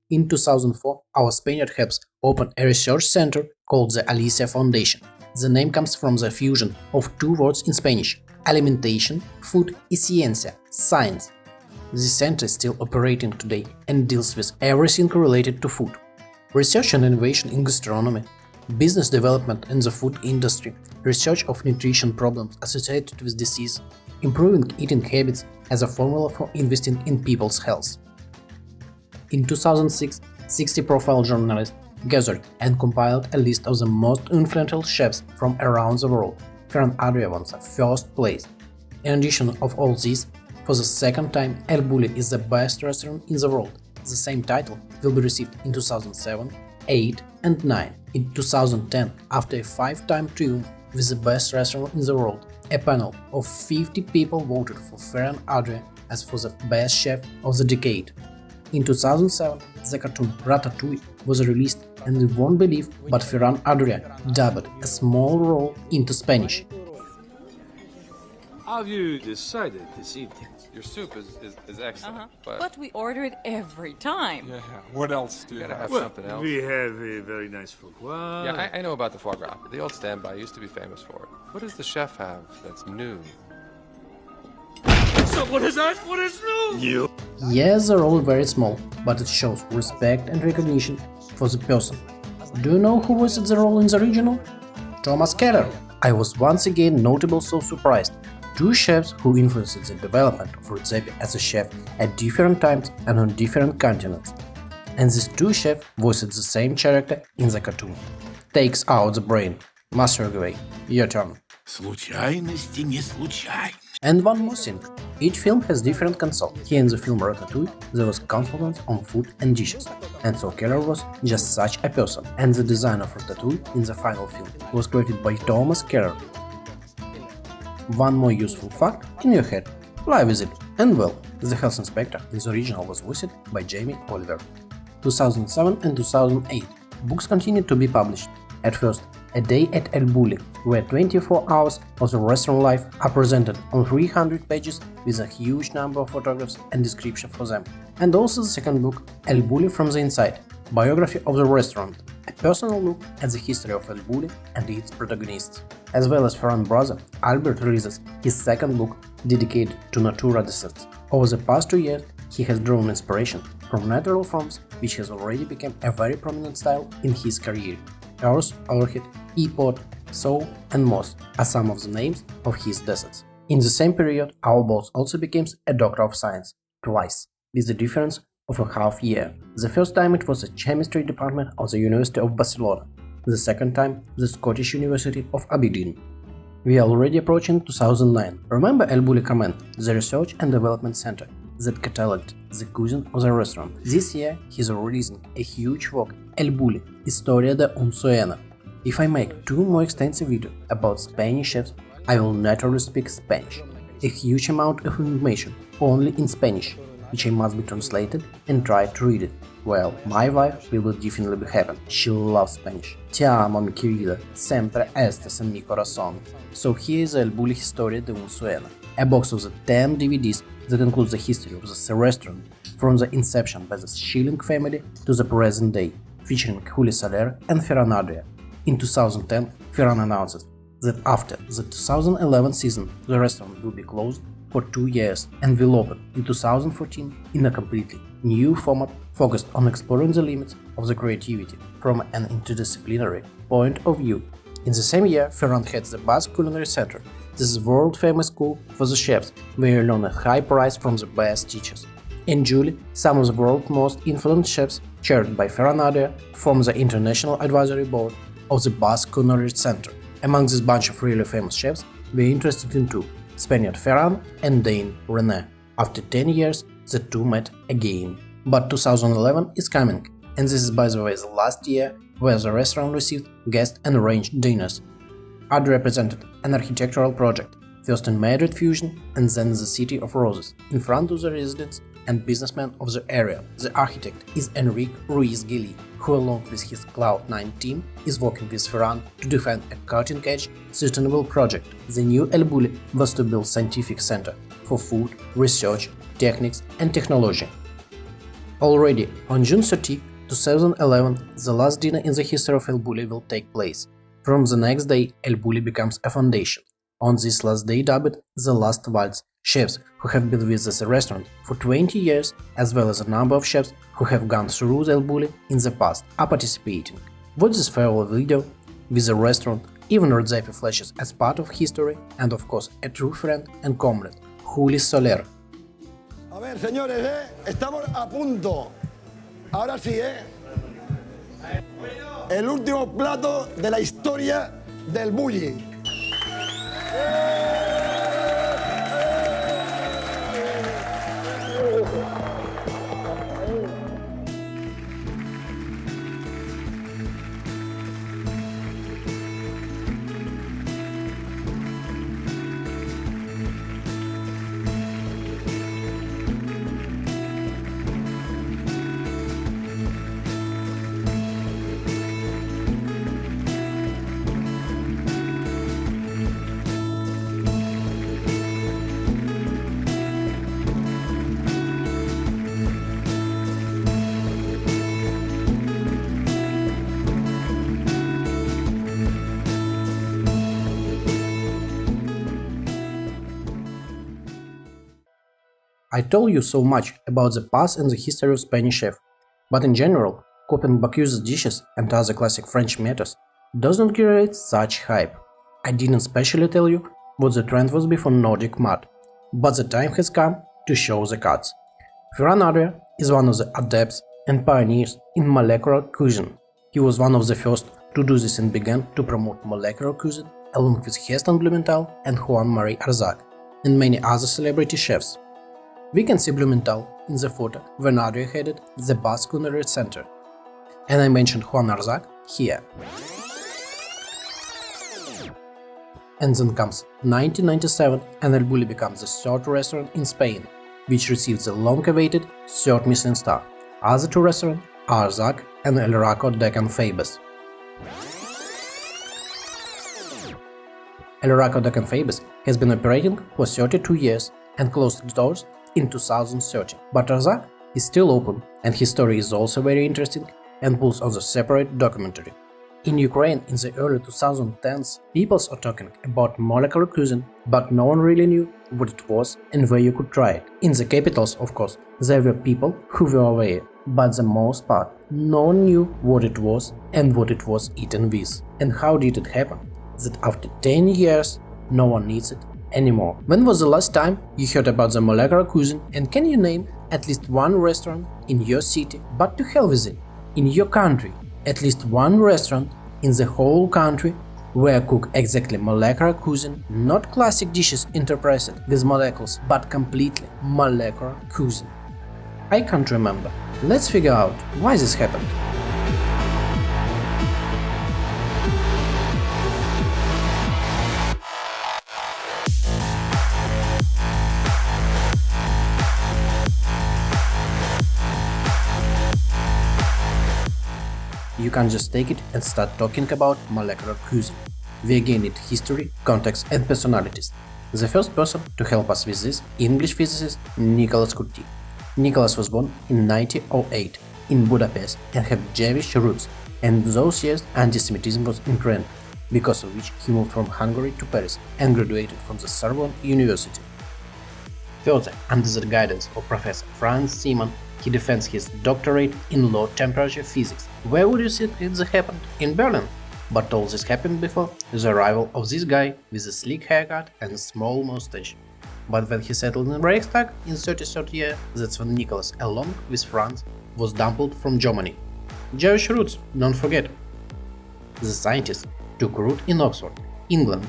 In 2004, our Spaniard helps open a research center called the Alicia Foundation. The name comes from the fusion of two words in Spanish: alimentation, food, y ciencia, science. The center is still operating today and deals with everything related to food. Research and innovation in gastronomy, business development in the food industry, research of nutrition problems associated with disease, improving eating habits as a formula for investing in people's health. In 2006, 60 profile journalists gathered and compiled a list of the most influential chefs from around the world. Ferran Adria won the first place. In addition of all this, for the second time, ElBulli is the best restaurant in the world. The same title will be received in 2007, 8 and 9. In 2010, after a 5-time triumph with the best restaurant in the world, a panel of 50 people voted for Ferran Adria as for the best chef of the decade. In 2007, the cartoon Ratatouille was released, and you won't believe, but Ferran Adria dubbed a small role into Spanish. How have you decided this evening? Your soup is excellent, but we order it every time. Yeah, what else do you have? Well, something else. We have a very nice foie gras. Yeah, I know about the foie gras. The old standby used to be famous for it. What does the chef have that's new? So what is that? What is new? You. Yes, the role is very small, but it shows respect and recognition for the person. Do you know who voiced the role in the original? Thomas Keller. I was once again notable so surprised. Two chefs who influenced the development of Redzepi as a chef at different times and on different continents. And these two chefs voiced the same character in the cartoon. Takes out the brain. Master Gray, your turn. Случайности не случайны. And one more thing. Each film has different console. Here in the film Ratatouille, there was consultants on food and dishes. And so Keller was just such a person. And the design of Ratatouille in the final film was created by Thomas Keller. One more useful fact in your head. Fly with it. And well, the health inspector in the original was voiced by Jamie Oliver. 2007 and 2008. Books continued to be published. At first, A Day at ElBulli, where 24 hours of the restaurant life are presented on 300 pages with a huge number of photographs and description for them. And also the second book, ElBulli from the Inside, biography of the restaurant, a personal look at the history of ElBulli and its protagonists. As well as Ferran's brother, Albert releases his second book dedicated to Natura desserts. Over the past 2 years, he has drawn inspiration from natural forms, which has already become a very prominent style in his career. Earth, Overhead, E-Pot, Soul and Moss are some of the names of his desserts. In the same period, our boss also became a Doctor of Science, twice, with the difference of a half year. The first time it was the chemistry department of the University of Barcelona, the second time the Scottish University of Aberdeen. We are already approaching 2009. Remember ElBulli Comment, the research and development center that cataloged the cuisine of the restaurant. This year he's releasing a huge work, ElBulli, Historia de un Suena. If I make 2 more extensive videos about Spanish chefs, I will naturally speak Spanish. A huge amount of information only in Spanish, which I must be translated and try to read it. Well, my wife will definitely be happy. She loves Spanish. Ti amo, mi querida, sempre estés en mi corazón. So here is ElBulli Historia de un Suena, a box of the 10 DVDs that includes the history of the restaurant from the inception by the Schilling family to the present day, featuring Julio Soler and Ferran Adria. In 2010, Ferran announced that after the 2011 season, the restaurant will be closed for 2 years and will open in 2014 in a completely new format focused on exploring the limits of the creativity from an interdisciplinary point of view. In the same year, Ferran heads the Basque Culinary Center. This is world-famous school for the chefs, where you learn at high price from the best teachers. In July, some of the world's most influential chefs, chaired by Ferran Adria, form the International Advisory Board of the Basque Culinary Center. Among this bunch of really famous chefs, we are interested in 2, Spaniard Ferran and Dane Rene. After 10 years, the 2 met again. But 2011 is coming, and this is, by the way, the last year where the restaurant received guest and arranged dinners. Adria presented an architectural project, first in Madrid Fusion and then the City of Roses, in front of the residents and businessmen of the area. The architect is Enrique Ruiz Gili, who along with his Cloud9 team is working with Ferran to define a cutting-edge, sustainable project. The new ElBulli was to build scientific center for food, research, techniques and technology. Already on June 30, 2011, the last dinner in the history of ElBulli will take place. From the next day, ElBulli becomes a foundation. On this last day dubbed the Last Waltz, chefs who have been with this restaurant for 20 years, as well as a number of chefs who have gone through the ElBulli in the past, are participating. Watch this farewell video with the restaurant. Even Redzepi flashes as part of history and of course a true friend and comrade, Julio Soler. A ver, señores, estamos a punto. Ahora sí, el último plato de la historia del Bulli. I told you so much about the past and the history of Spanish chef, but in general, copying Bocuse's dishes and other classic French methods does not create such hype. I didn't specially tell you what the trend was before Nordisk Mad, but the time has come to show the cuts. Ferran Adria is one of the adepts and pioneers in molecular cuisine. He was one of the first to do this and began to promote molecular cuisine along with Heston Blumenthal and Juan Marie Arzac, and many other celebrity chefs. We can see Blumenthal in the photo when Adria headed the Basque Culinary Center, and I mentioned Juan Arzac here. And then comes 1997 and ElBulli becomes the third restaurant in Spain, which receives the long-awaited third Michelin star. Other two restaurants are Arzac and El Raco de Can Fabes. El Raco de Can Fabes has been operating for 32 years and closed its doors in 2030, but Arzac is still open, and his story is also very interesting and pulls on the separate documentary. In Ukraine in the early 2010s, people are talking about molecular cuisine, but no one really knew what it was and where you could try it. In the capitals, of course, there were people who were aware, but the most part, no one knew what it was and what it was eaten with. And how did it happen that after 10 years, no one needs it anymore? When was the last time you heard about the molecular cuisine, and can you name at least one restaurant in your city? But to hell with it, in your country, at least one restaurant in the whole country where cook exactly molecular cuisine, not classic dishes interpreted with molecules, but completely molecular cuisine. I can't remember. Let's figure out why this happened. You can't just take it and start talking about molecular cuisine. We again need history, context and personalities. The first person to help us with this, English physicist Nicholas Curti. Nicholas was born in 1908 in Budapest and had Jewish roots, and in those years anti-Semitism was in trend, because of which he moved from Hungary to Paris and graduated from the Sorbonne University. Further, under the guidance of Professor Franz Simon, he defends his doctorate in low-temperature physics. Where would you think it happened? In Berlin. But all this happened before the arrival of this guy with a sleek haircut and a small mustache. But when he settled in Reichstag in 33rd year, that's when Nicholas, along with Franz, was dumped from Germany. Jewish roots, don't forget. The scientist took root in Oxford, England.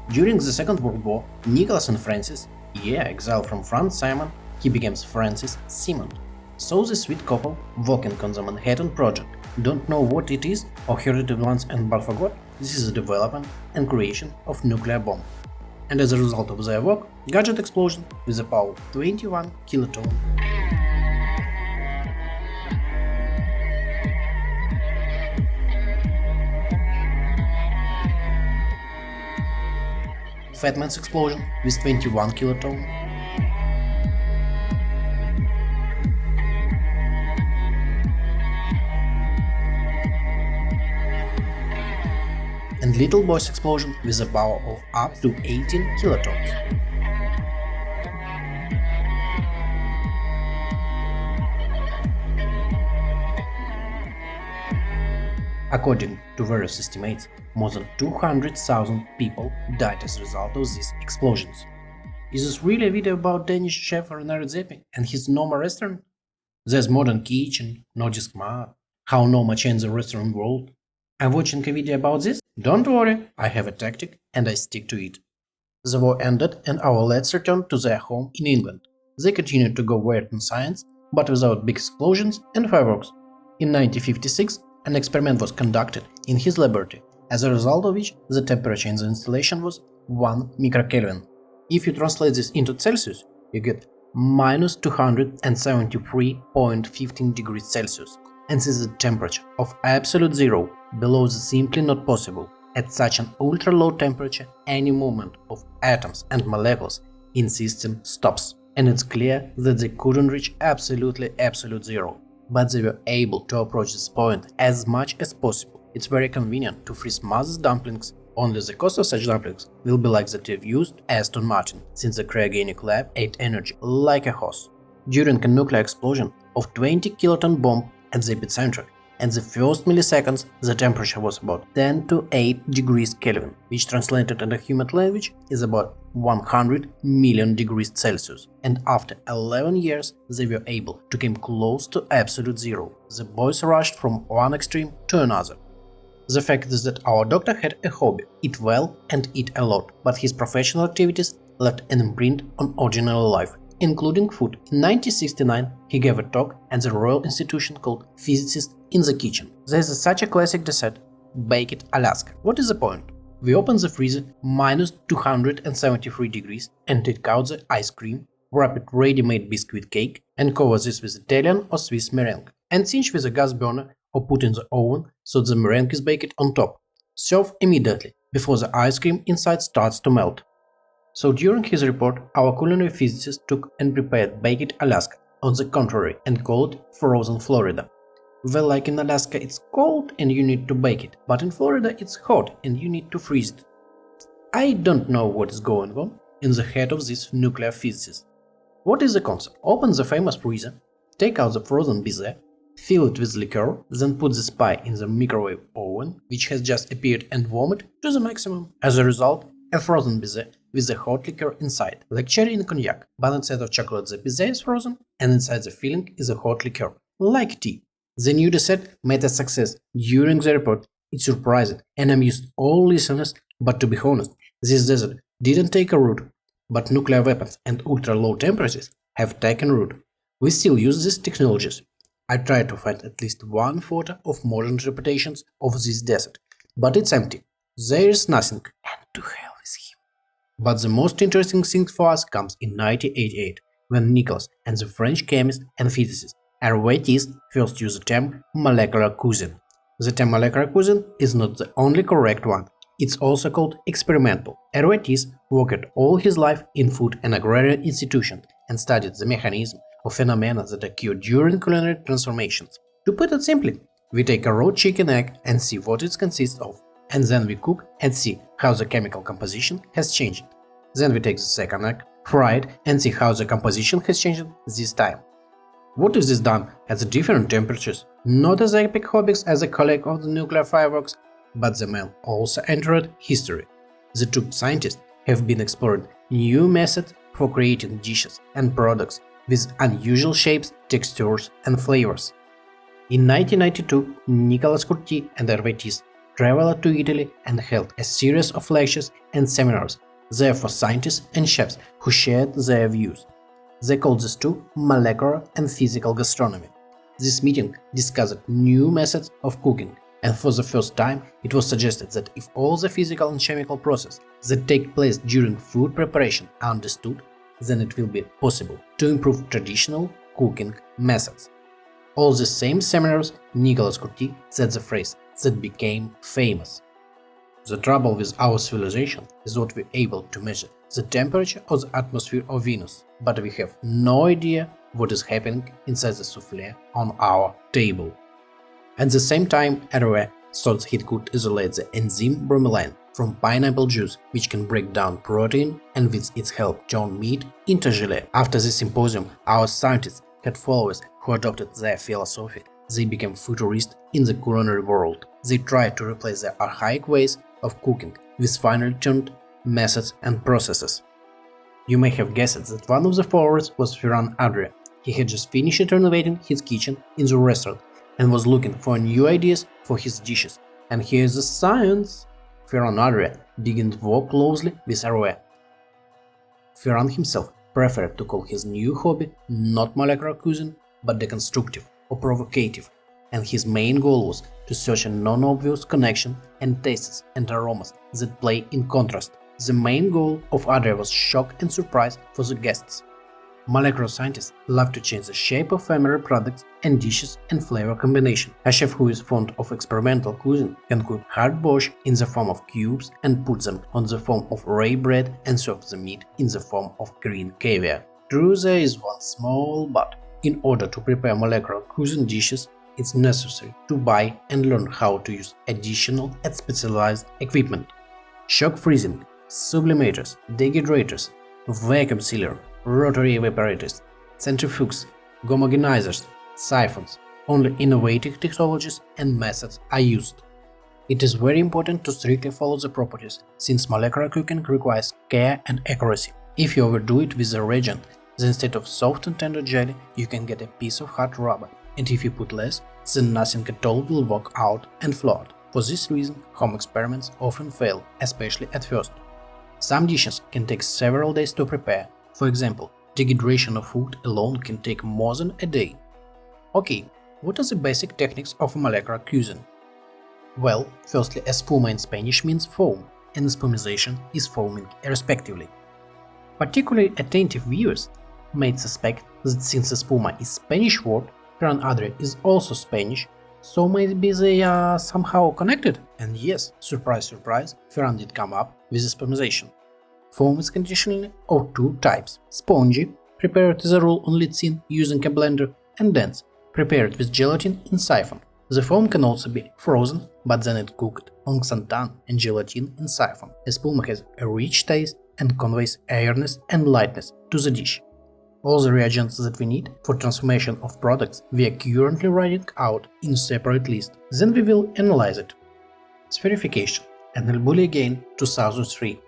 During the Second World War, Nicholas and Francis, exiled from Franz Simon, he becomes Francis Simon. So the sweet couple, working on the Manhattan Project, don't know what it is or heard it once and but forgot. This is the development and creation of nuclear bomb. And as a result of their work, gadget explosion with a power of 21 kiloton. Fat Man's explosion with 21 kiloton. And Little Boy's explosion with a power of up to 18 kilotons. According to various estimates, more than 200,000 people died as a result of these explosions. Is this really a video about Danish chef Rene Redzepi and his Noma restaurant? There's Modern Kitchen, Nordisk Mad, how Noma changed the restaurant world. I'm watching a video about this? Don't worry, I have a tactic and I stick to it. The war ended and our lads returned to their home in England. They continued to go weird in science, but without big explosions and fireworks. In 1956, an experiment was conducted in his laboratory, as a result of which the temperature in the installation was 1 microkelvin. If you translate this into Celsius, you get minus 273.15 degrees Celsius. And this is a temperature of absolute zero, below the simply not possible. At such an ultra-low temperature, any movement of atoms and molecules in system stops. And it's clear that they couldn't reach absolute zero. But they were able to approach this point as much as possible. It's very convenient to freeze Mother's dumplings Only the cost of such dumplings will be like that you've used Aston Martin, since the cryogenic lab ate energy like a horse. During a nuclear explosion of 20 kiloton bomb at the epicenter, at the first milliseconds the temperature was about 10 to 8 degrees Kelvin, which translated into human language is about 100 million degrees Celsius, and after 11 years they were able to come close to absolute zero. The boys rushed from one extreme to another. The fact is that our doctor had a hobby, eat well and eat a lot, but his professional activities left an imprint on ordinary life, including food. In 1969 he gave a talk at the Royal Institution called Physicists in the Kitchen. There is such a classic dessert, Baked Alaska. What is the point? We open the freezer minus 273 degrees and take out the ice cream, wrap it ready-made biscuit cake and cover this with Italian or Swiss meringue, and cinch with a gas burner or put in the oven so the meringue is baked on top. Serve immediately, before the ice cream inside starts to melt. So during his report, our culinary physicist took and prepared Baked Alaska, on the contrary, and called it Frozen Florida. Well, like in Alaska it's cold and you need to bake it, but in Florida it's hot and you need to freeze it. I don't know what is going on in the head of this nuclear physicist. What is the concept? Open the famous freezer, take out the frozen bizet, fill it with liquor, then put the pie in the microwave oven, which has just appeared, and warm it to the maximum. As a result, a frozen bizet with a hot liquor inside, like cherry in cognac, but instead of chocolate the bizet is frozen, and inside the filling is a hot liquor, like tea. The new dessert made a success. During the report, it surprised and amused all listeners, but to be honest, this dessert didn't take a root, but nuclear weapons and ultra-low temperatures have taken root. We still use these technologies. I tried to find at least one photo of modern interpretations of this dessert, but it's empty. There is nothing, and to hell with him. But the most interesting thing for us comes in 1988, when Nicholas and the French chemist and physicist Rene first used the term molecular cuisine. The term molecular cuisine is not the only correct one, it's also called experimental. Rene worked all his life in food and agrarian institutions and studied the mechanism of phenomena that occur during culinary transformations. To put it simply, we take a raw chicken egg and see what it consists of, and then we cook and see how the chemical composition has changed. Then we take the second egg, fry it and see how the composition has changed this time. What is this done at the different temperatures, not as epic hobbies as a colleague of the nuclear fireworks, but the man also entered history. The two scientists have been exploring new methods for creating dishes and products with unusual shapes, textures and flavors. In 1992, Nicolas Courti and Rene traveled to Italy and held a series of lectures and seminars there for scientists and chefs who shared their views. They called these two molecular and physical gastronomy. This meeting discussed new methods of cooking, and for the first time it was suggested that if all the physical and chemical processes that take place during food preparation are understood, then it will be possible to improve traditional cooking methods. All the same seminars, Nicolas Courti said the phrase that became famous. The trouble with our civilization is that we're able to measure the temperature of the atmosphere of Venus, but we have no idea what is happening inside the souffle on our table. At the same time, Rene thought he could isolate the enzyme bromelain from pineapple juice, which can break down protein and with its help turn meat into gelée. After this symposium, our scientists had followers who adopted their philosophy. They became futurists in the culinary world. They tried to replace their archaic ways of cooking with finely tuned methods and processes. You may have guessed that one of the followers was Ferran Adria. He had just finished renovating his kitchen in the restaurant and was looking for new ideas for his dishes. And here's the science! Ferran Adria began to work closely with Rene. Ferran himself preferred to call his new hobby not molecular cuisine, but deconstructive or provocative, and his main goal was to search a non-obvious connection and tastes and aromas that play in contrast. The main goal of Adria was shock and surprise for the guests. Molecular scientists love to change the shape of familiar products and dishes and flavor combination. A chef who is fond of experimental cuisine can cook hard borscht in the form of cubes and put them on the form of rye bread and serve the meat in the form of green caviar. True, there is one small but. In order to prepare molecular cuisine dishes, it's necessary to buy and learn how to use additional and specialized equipment. shock freezing, sublimators, dehydrators, vacuum sealer, rotary evaporators, centrifuges, homogenizers, siphons. Only innovative technologies and methods are used. It is very important to strictly follow the properties, since molecular cooking requires care and accuracy. If you overdo it with a reagent, then instead of soft and tender jelly, you can get a piece of hard rubber, and if you put less, then nothing at all will work out and float. For this reason, home experiments often fail, especially at first. Some dishes can take several days to prepare. For example, dehydration of food alone can take more than a day. Okay, what are the basic techniques of molecular cuisine? Well, firstly, espuma in Spanish means foam, and spumization is foaming respectively. Particularly attentive viewers may suspect that since espuma is Spanish word, Ferran Adria is also Spanish, so maybe they are somehow connected. And yes, surprise surprise, Ferran did come up with spumization. Foam is conditionally of two types: spongy, prepared as a rule on litsin using a blender, and dense, prepared with gelatin in siphon. The foam can also be frozen, but then it cooked on xanthan and gelatin in siphon. Espuma has a rich taste and conveys airiness and lightness to the dish. All the reagents that we need for transformation of products we are currently writing out in a separate list. Then we will analyze it. Spherification and ElBulli again, 2003.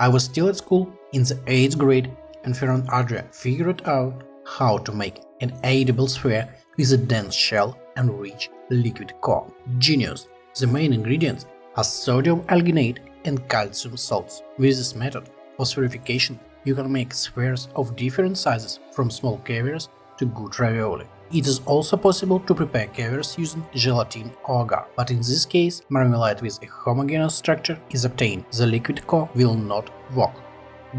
I was still at school in the 8th grade, and Ferran Adria figured out how to make an edible sphere with a dense shell and rich liquid core. Genius! The main ingredients are sodium alginate and calcium salts. With this method of spherification, you can make spheres of different sizes, from small caviars to good ravioli. It is also possible to prepare caviars using gelatin or agar, but in this case, marmalade with a homogeneous structure is obtained. The liquid core will not work.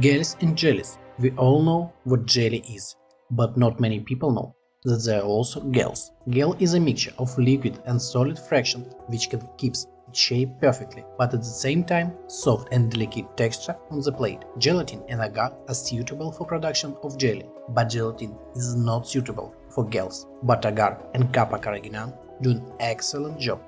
Gels and jellies. We all know what jelly is, but not many people know that there are also gels. Gel is a mixture of liquid and solid fraction which can keep its shape perfectly, but at the same time soft and delicate texture on the plate. Gelatin and agar are suitable for production of jelly, but gelatin is not suitable for gels. But agar and kappa carrageenan do an excellent job.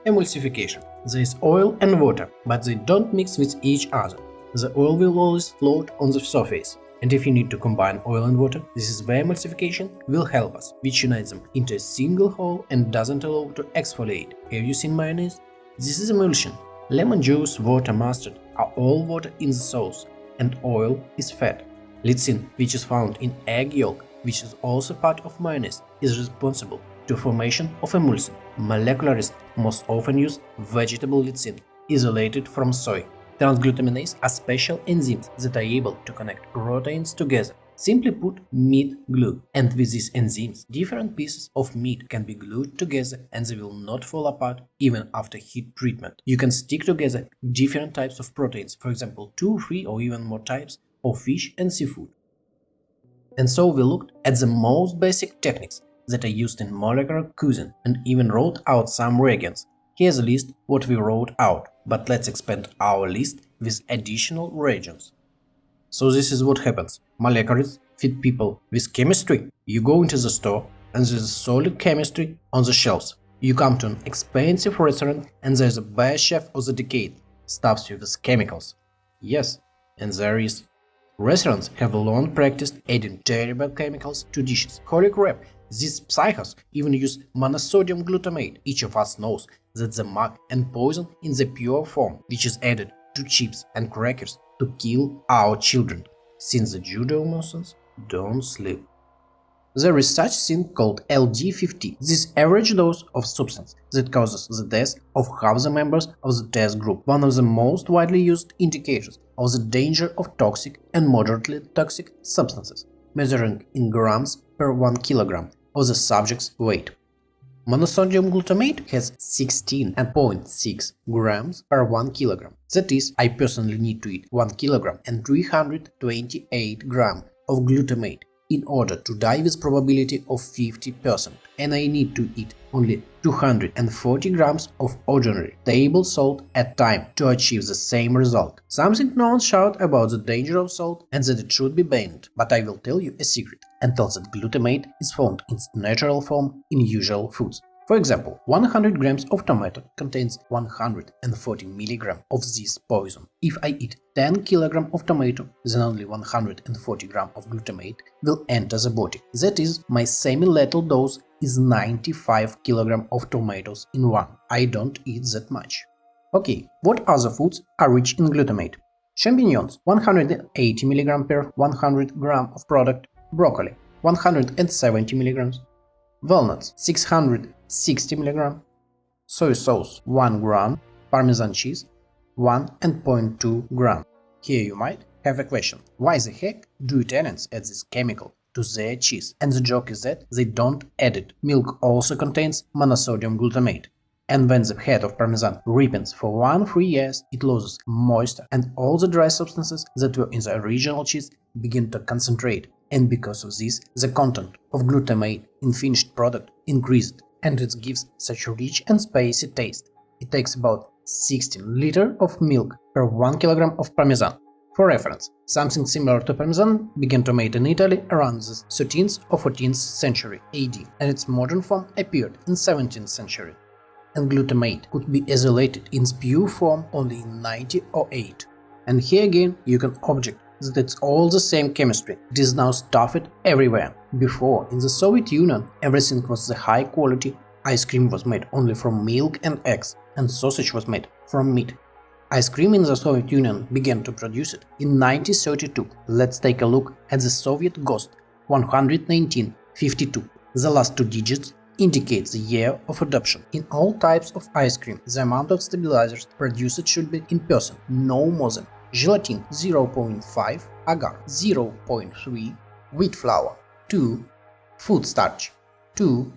Emulsification. There is oil and water, but they don't mix with each other. The oil will always float on the surface. And if you need to combine oil and water, this is where emulsification will help us, which unites them into a single whole and doesn't allow to exfoliate. Have you seen mayonnaise? This is emulsion. Lemon juice, water, mustard are all water in the sauce, and oil is fat. Litsin, which is found in egg yolk, which is also part of mayonnaise, is responsible to formation of emulsion. Molecularists most often use vegetable litsin, isolated from soy. Transglutaminase are special enzymes that are able to connect proteins together. Simply put, meat glue. And with these enzymes, different pieces of meat can be glued together and they will not fall apart even after heat treatment. You can stick together different types of proteins, for example 2, 3 or even more types of fish and seafood. And so we looked at the most basic techniques that are used in molecular cuisine and even wrote out some reagents. Here's a list what we wrote out, but let's expand our list with additional reagents. So this is what happens. Molecularists feed people with chemistry. You go into the store and there's solid chemistry on the shelves. You come to an expensive restaurant and there's a best chef of the decade stuffs you with chemicals. Yes, and there is. Restaurants have long practiced adding terrible chemicals to dishes. Holy crap, these psychos even use monosodium glutamate. Each of us knows that the mug and poison in the pure form, which is added to chips and crackers to kill our children, since the Judeo-Muslims don't sleep. There is such thing called LD50, this average dose of substance that causes the death of half the members of the test group, one of the most widely used indicators of the danger of toxic and moderately toxic substances, measuring in grams per 1 kilogram of the subject's weight. Monosodium glutamate has 16.6 grams per 1 kilogram. That is, I personally need to eat 1 kilogram and 328 grams of glutamate in order to die with probability of 50%, and I need to eat only 240 grams of ordinary table salt at time to achieve the same result. Something no one shout about the danger of salt and that it should be banned, but I will tell you a secret and tell that glutamate is found in its natural form in usual foods. For example, 100 grams of tomato contains 140 mg of this poison. If I eat 10 kg of tomato, then only 140 g of glutamate will enter the body. That is, my semi-lethal dose is 95 kg of tomatoes in one. I don't eat that much. Okay, what other foods are rich in glutamate? Champignons 180 mg per 100 g of product, broccoli 170 mg, walnuts 660 mg, soy sauce 1 gram, Parmesan cheese 1.2 gram. Here you might have a question: why the heck do Italians add this chemical to their cheese? And the joke is that they don't add it. Milk also contains monosodium glutamate. And when the head of Parmesan ripens for 1-3 years, it loses moisture and all the dry substances that were in the original cheese begin to concentrate. And because of this, the content of glutamate in finished product increased, and it gives such a rich and spicy taste. It takes about 16 liters of milk per 1 kg of Parmesan. For reference, something similar to Parmesan began to made in Italy around the 13th or 14th century AD, and its modern form appeared in 17th century. And glutamate could be isolated in its pure form only in 1908. And here again you can object that it's all the same chemistry. It is now stuffed everywhere. Before, in the Soviet Union, everything was the high quality. Ice cream was made only from milk and eggs, and sausage was made from meat. Ice cream in the Soviet Union began to produce it in 1932. Let's take a look at the Soviet Ghost 11952. The last two digits indicate the year of adoption. In all types of ice cream, the amount of stabilizers produced should be in percent, no more than gelatin 0.5, agar 0.3, wheat flour 2, food starch 2,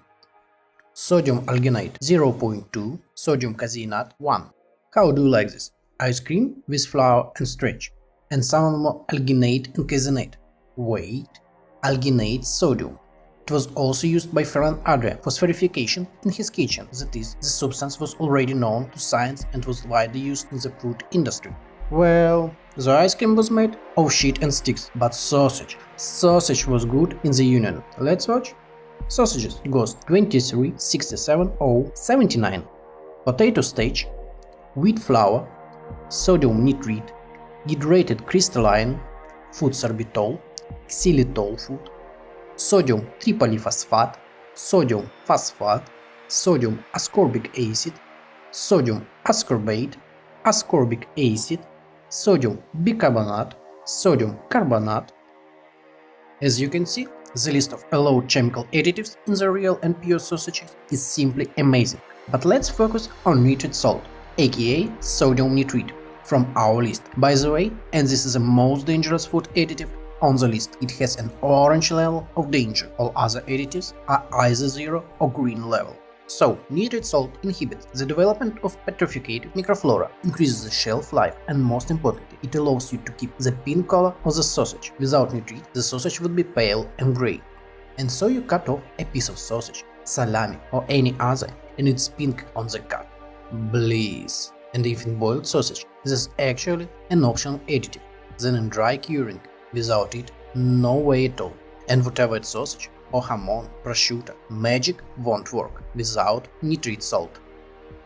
sodium alginate 0.2, sodium caseinate 1. How do you like this? Ice cream with flour and stretch, and some more alginate and caseinate. Wait, alginate sodium. It was also used by Ferran Adria for spherification in his kitchen, that is, the substance was already known to science and was widely used in the food industry. Well, the ice cream was made of shit and sticks, but sausage was good in the Union. Let's watch. Sausages Ghost 2367079. Potato starch, wheat flour, sodium nitrite, hydrated crystalline, food sorbitol, xylitol food, sodium tripolyphosphate, sodium phosphate, sodium ascorbic acid, sodium ascorbate, ascorbic acid, sodium bicarbonate, sodium carbonate. As you can see, the list of allowed chemical additives in the real and pure sausages is simply amazing. But let's focus on nitrate salt, aka sodium nitrite, from our list. By the way, and this is the most dangerous food additive on the list, it has an orange level of danger. All other additives are either 0 or green level. So, nitrate salt inhibits the development of petrificated microflora, increases the shelf life, and most importantly, it allows you to keep the pink color of the sausage. Without nitrate, the sausage would be pale and gray. And so you cut off a piece of sausage, salami or any other, and it's pink on the cut. Bliss! And if in boiled sausage, this is actually an optional additive. Then in dry curing, without it, no way at all. And whatever it's sausage or hamon, prosciutto, magic won't work without nitrate salt.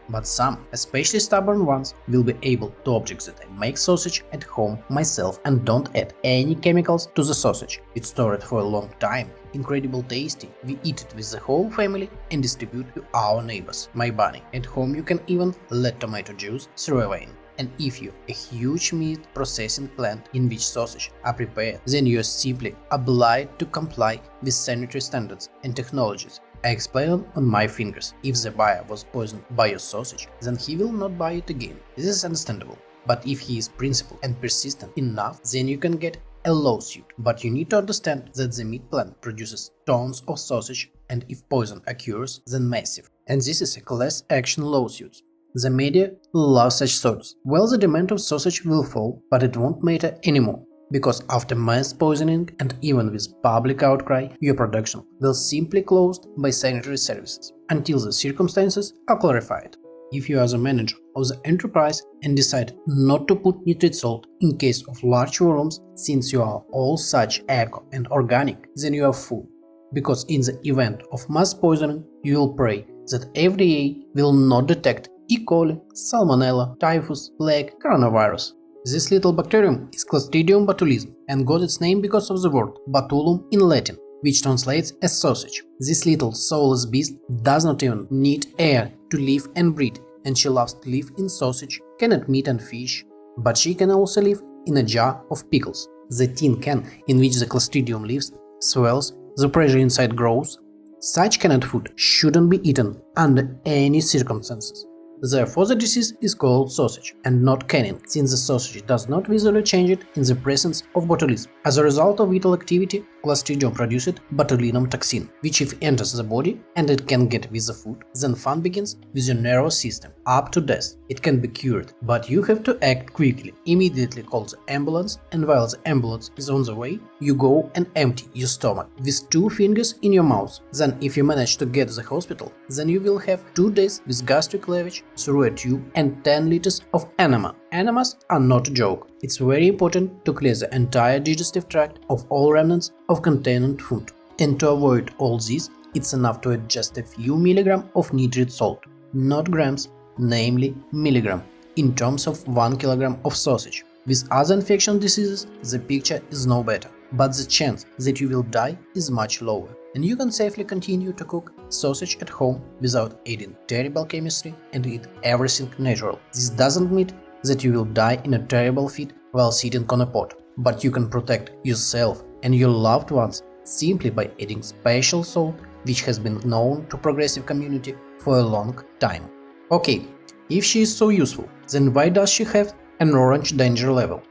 But some, especially stubborn ones, will be able to object that I make sausage at home myself and don't add any chemicals to the sausage. It's stored for a long time, incredible tasty, we eat it with the whole family and distribute to our neighbors. My bunny, at home you can even let tomato juice through a vein. And if you're a huge meat processing plant in which sausage are prepared, then you're simply obliged to comply with sanitary standards and technologies. I explained on my fingers. If the buyer was poisoned by your sausage, then he will not buy it again. This is understandable. But if he is principled and persistent enough, then you can get a lawsuit. But you need to understand that the meat plant produces tons of sausage, and if poison occurs, then massive. And this is a class action lawsuit. The media love such suits. Well, the demand of sausage will fall, but it won't matter anymore. Because after mass poisoning and even with public outcry, your production will simply closed by sanitary services until the circumstances are clarified. If you are the manager of the enterprise and decide not to put nitrate salt in case of large volumes, since you are all such eco and organic, then you are fool. because in the event of mass poisoning, you will pray that FDA will not detect E. coli, Salmonella, typhus, plague, coronavirus. This little bacterium is Clostridium botulism and got its name because of the word botulum in Latin, which translates as sausage. This little soulless beast does not even need air to live and breathe, and she loves to live in sausage, canned meat and fish, but she can also live in a jar of pickles. The tin can in which the Clostridium lives swells, the pressure inside grows. Such canned food shouldn't be eaten under any circumstances. Therefore, the disease is called sausage and not canning, since the sausage does not visually change it in the presence of botulism. As a result of vital activity, Clostridium produced botulinum toxin, which if enters the body and it can get with the food, then fun begins with your nervous system, up to death. It can be cured, but you have to act quickly. Immediately call the ambulance, and while the ambulance is on the way, you go and empty your stomach with 2 fingers in your mouth. Then if you manage to get to the hospital, then you will have 2 days with gastric lavage through a tube and 10 liters of enema. Enemas are not a joke. It's very important to clear the entire digestive tract of all remnants of contaminant food. And to avoid all this, it's enough to add just a few milligrams of nitrate salt, not grams, namely milligram, in terms of 1 kilogram of sausage. With other infectious diseases, the picture is no better, but the chance that you will die is much lower, and you can safely continue to cook sausage at home without adding terrible chemistry and eat everything natural. This doesn't mean that you will die in a terrible fit while sitting on a pot, but you can protect yourself and your loved ones simply by adding special salt, which has been known to progressive community for a long time. Okay, if she is so useful, then why does she have an orange danger level?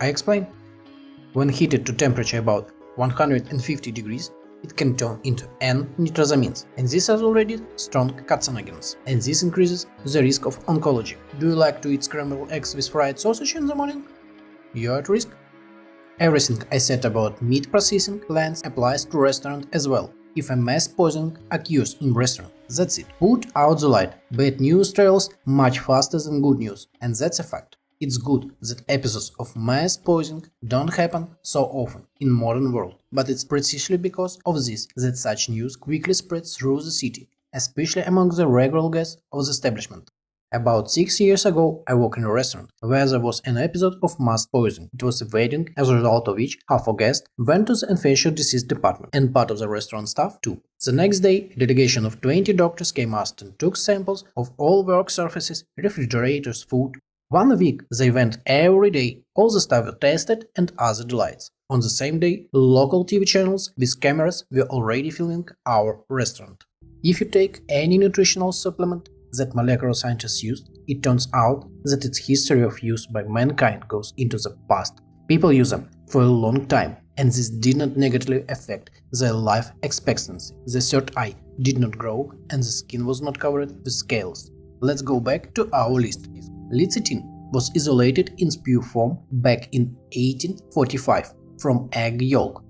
I explain. When heated to temperature about 150 degrees, it can turn into N-nitrosamines, and these are already strong carcinogens, and this increases the risk of oncology. Do you like to eat scrambled eggs with fried sausage in the morning? You're at risk. Everything I said about meat processing plants applies to restaurant as well. If a mass poisoning occurs in restaurant, that's it. Put out the light. Bad news travels much faster than good news, and that's a fact. It's good that episodes of mass poisoning don't happen so often in modern world, but it's precisely because of this that such news quickly spreads through the city, especially among the regular guests of the establishment. About 6 years ago, I worked in a restaurant where there was an episode of mass poisoning. It was a wedding, as a result of which half of guests went to the infectious disease department, and part of the restaurant staff too. The next day, a delegation of 20 doctors came asked and took samples of all work surfaces, refrigerators, food. 1 week they went every day, all the staff were tested and other delights. On the same day, local TV channels with cameras were already filming our restaurant. If you take any nutritional supplement that molecular scientists used, it turns out that its history of use by mankind goes into the past. People use them for a long time, and this did not negatively affect their life expectancy. The third eye did not grow, and the skin was not covered with scales. Let's go back to our list. Lecithin was isolated in pure form back in 1845 from egg yolk.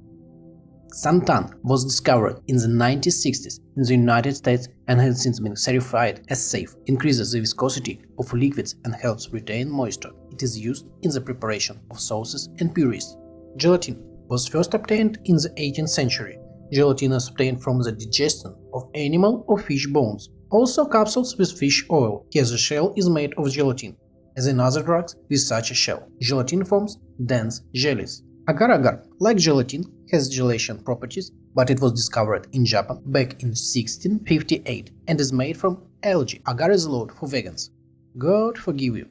Xanthan was discovered in the 1960s in the United States and has since been certified as safe. Increases the viscosity of liquids and helps retain moisture. It is used in the preparation of sauces and purees. Gelatin was first obtained in the 18th century. Gelatin is obtained from the digestion of animal or fish bones. Also capsules with fish oil. Here the shell is made of gelatin. As in other drugs with such a shell, gelatin forms dense jellies. Agar-agar, like gelatin, has gelation properties, but it was discovered in Japan back in 1658 and is made from algae. Agar is allowed for vegans. God forgive you.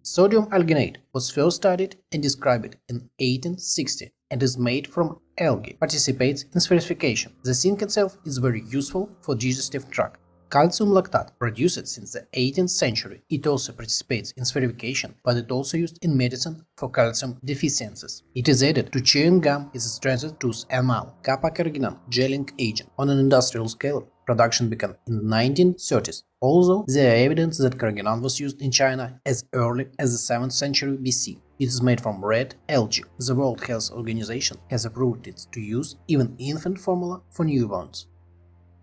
Sodium alginate was first studied and described in 1860 and is made from algae. Participates in spherification. The zinc itself is very useful for digestive tract. Calcium lactate, produced since the 18th century. It also participates in spherification, but it also used in medicine for calcium deficiencies. It is added to chewing gum as a strengthened tooth enamel. Kappa-carrageenan, gelling agent. On an industrial scale, production began in the 1930s, although there are evidence that carrageenan was used in China as early as the 7th century BC. It is made from red algae. The World Health Organization has approved it to use even infant formula for newborns.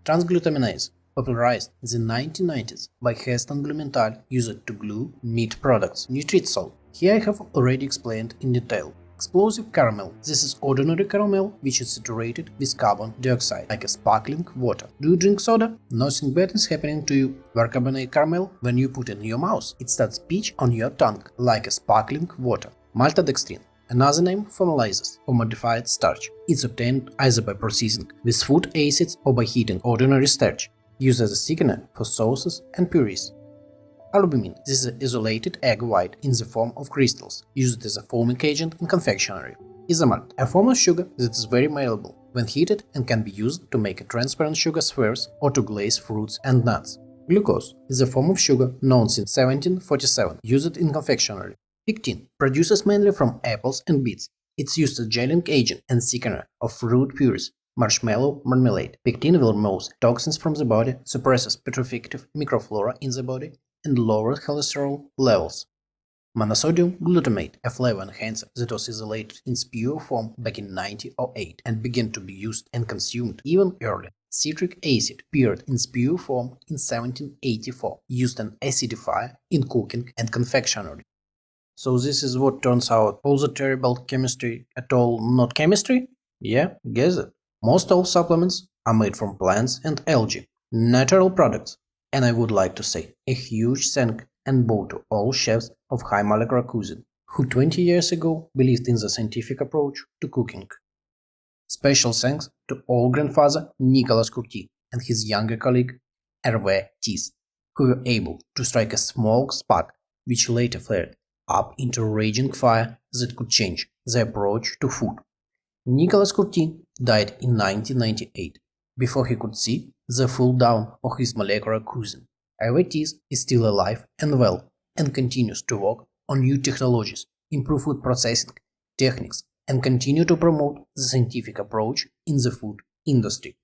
Transglutaminase, popularized in the 1990s by Heston Blumenthal, used to glue meat products. Nitrit salt. Here I have already explained in detail. Explosive caramel. This is ordinary caramel which is saturated with carbon dioxide, like a sparkling water. Do you drink soda? Nothing bad is happening to you. Where carbonate caramel, when you put it in your mouth, it starts pitch on your tongue, like a sparkling water. Maltodextrin. Another name for molasses or modified starch. It's obtained either by processing with food acids or by heating ordinary starch, used as a thickener for sauces and purees. Albumin. This is an isolated egg white in the form of crystals, used as a foaming agent in confectionery. Isomalt, a form of sugar that is very malleable when heated and can be used to make transparent sugar spheres or to glaze fruits and nuts. Glucose is a form of sugar known since 1747, used in confectionery. Pectin, produces mainly from apples and beets. It's used as gelling agent and thickener of fruit purees, marshmallow marmalade. Pectin will remove toxins from the body, suppresses petrifictive microflora in the body, and lowered cholesterol levels. Monosodium glutamate, a flavor enhancer that was isolated in its pure form back in 1908 and began to be used and consumed even earlier. Citric acid appeared in its pure form in 1784, used as an acidifier in cooking and confectionery. So this is what turns out all the terrible chemistry at all not chemistry? Yeah, guess it. Most all supplements are made from plants and algae, natural products. And I would like to say a huge thank and bow to all chefs of high molecular cuisine who 20 years ago believed in the scientific approach to cooking. Special thanks to old grandfather Nicolas Courti and his younger colleague Hervé Tis, who were able to strike a small spark which later flared up into a raging fire that could change the approach to food. Nicolas Courti died in 1998 before he could see the full dawn of his molecular cuisine. Hervé Tis is still alive and well and continues to work on new technologies, improve food processing techniques, and continue to promote the scientific approach in the food industry.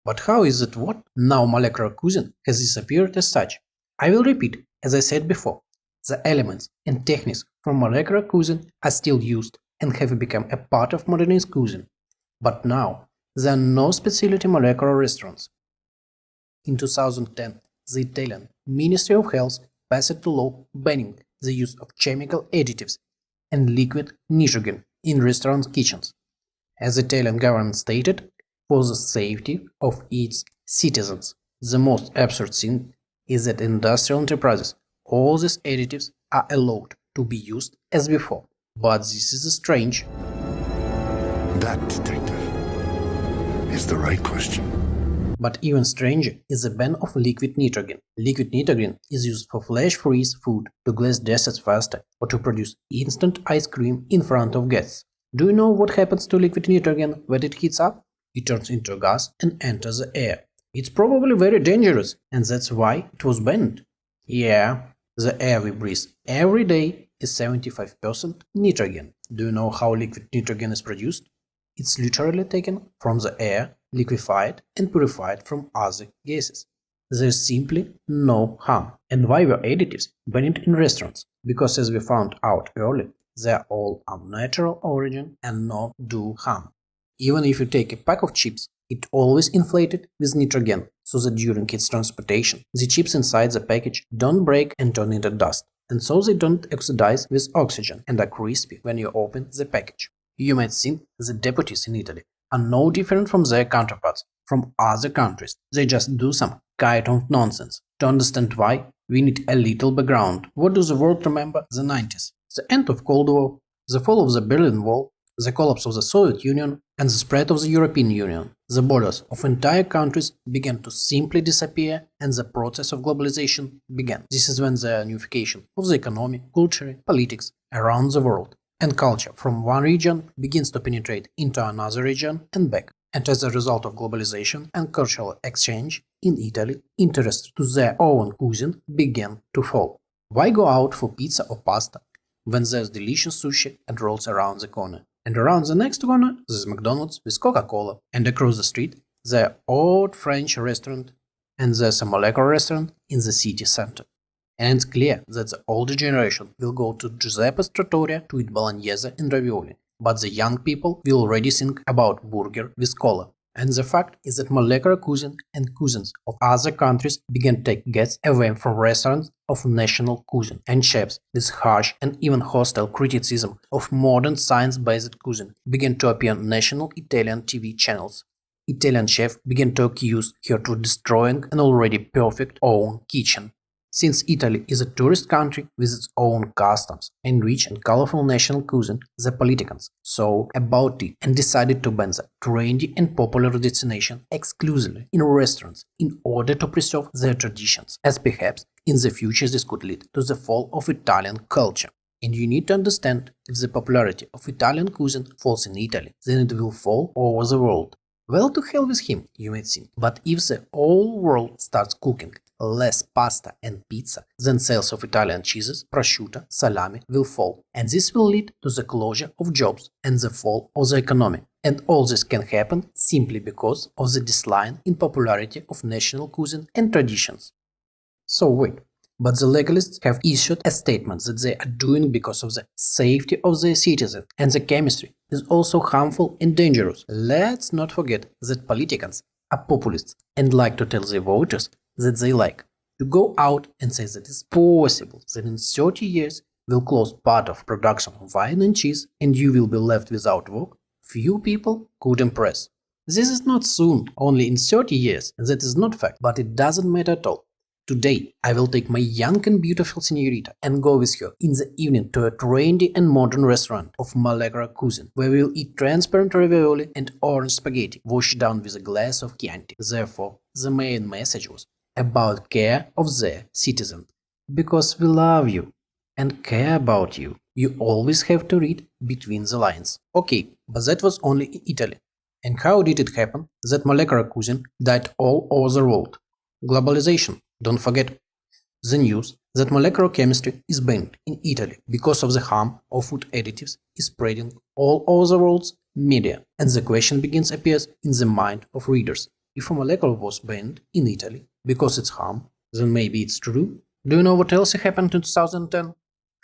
But how is it what? Now molecular cuisine has disappeared as such. I will repeat, as I said before, the elements and techniques from molecular cuisine are still used and have become a part of modernist cuisine. But now, there are no specialty molecular restaurants. In 2010, the Italian Ministry of Health passed a law banning the use of chemical additives and liquid nitrogen in restaurant kitchens, as the Italian government stated, for the safety of its citizens. The most absurd thing is that in industrial enterprises, all these additives are allowed to be used as before. But this is strange. That, detective, is the right question. But even stranger is the ban of liquid nitrogen. Liquid nitrogen is used for flash-freeze food, to glaze desserts faster, or to produce instant ice cream in front of guests. Do you know what happens to liquid nitrogen when it heats up? It turns into a gas and enters the air. It's probably very dangerous, and that's why it was banned. Yeah, the air we breathe every day is 75% nitrogen. Do you know how liquid nitrogen is produced? It's literally taken from the air, liquefied and purified from other gases. There's simply no harm. And why were additives banned in restaurants? Because as we found out earlier, they are all of natural origin and not do harm. Even if you take a pack of chips, it always inflated with nitrogen, so that during its transportation, the chips inside the package don't break and turn into dust, and so they don't oxidize with oxygen and are crispy when you open the package. You might think the deputies in Italy are no different from their counterparts from other countries. They just do some kind of nonsense. To understand why, we need a little background. What does the world remember? The 90s. The end of Cold War, the fall of the Berlin Wall, the collapse of the Soviet Union, and the spread of the European Union. The borders of entire countries began to simply disappear, and the process of globalization began. This is when the unification of the economy, culture, politics around the world and culture from one region begins to penetrate into another region and back. And as a result of globalization and cultural exchange in Italy, interest to their own cuisine began to fall. Why go out for pizza or pasta when there's delicious sushi and rolls around the corner? And around the next corner there's McDonald's with Coca-Cola, and across the street there's old French restaurant, and there's a molecular restaurant in the city center. And it's clear that the older generation will go to Giuseppe's Trattoria to eat bolognese and ravioli, but the young people will already think about burger with cola. And the fact is that molecular cuisine and cuisines of other countries began to take guests away from restaurants of national cuisine, and chefs with harsh and even hostile criticism of modern science-based cuisine began to appear on national Italian TV channels. Italian chefs began to accuse her of destroying an already perfect own kitchen. Since Italy is a tourist country with its own customs and rich and colorful national cuisine, the politicians saw about it and decided to ban the trendy and popular destination exclusively in restaurants in order to preserve their traditions, as perhaps in the future this could lead to the fall of Italian culture. And you need to understand, if the popularity of Italian cuisine falls in Italy, then it will fall over the world. Well, to hell with him, you might think, but if the whole world starts cooking less pasta and pizza, then sales of Italian cheeses, prosciutto, salami will fall, and this will lead to the closure of jobs and the fall of the economy. And all this can happen simply because of the decline in popularity of national cuisine and traditions. So wait, but the legalists have issued a statement that they are doing because of the safety of their citizens, and the chemistry is also harmful and dangerous. Let's not forget that politicians are populists and like to tell their voters that they like to go out and say that it's possible that in 30 years we'll close part of production of wine and cheese and you will be left without work. Few people could impress. This is not soon, only in 30 years, that is not fact, but it doesn't matter at all. Today, I will take my young and beautiful señorita and go with her in the evening to a trendy and modern restaurant of molecular cuisine, where we will eat transparent ravioli and orange spaghetti, washed down with a glass of Chianti. Therefore, the main message was about care of their citizens. Because we love you and care about you, you always have to read between the lines. Okay, but that was only in Italy. And how did it happen that molecular cuisine died all over the world? Globalization. Don't forget the news that molecular chemistry is banned in Italy because of the harm of food additives is spreading all over the world's media. And the question begins appears in the mind of readers. If a molecule was banned in Italy because it's harm, then maybe it's true. Do you know what else happened in 2010?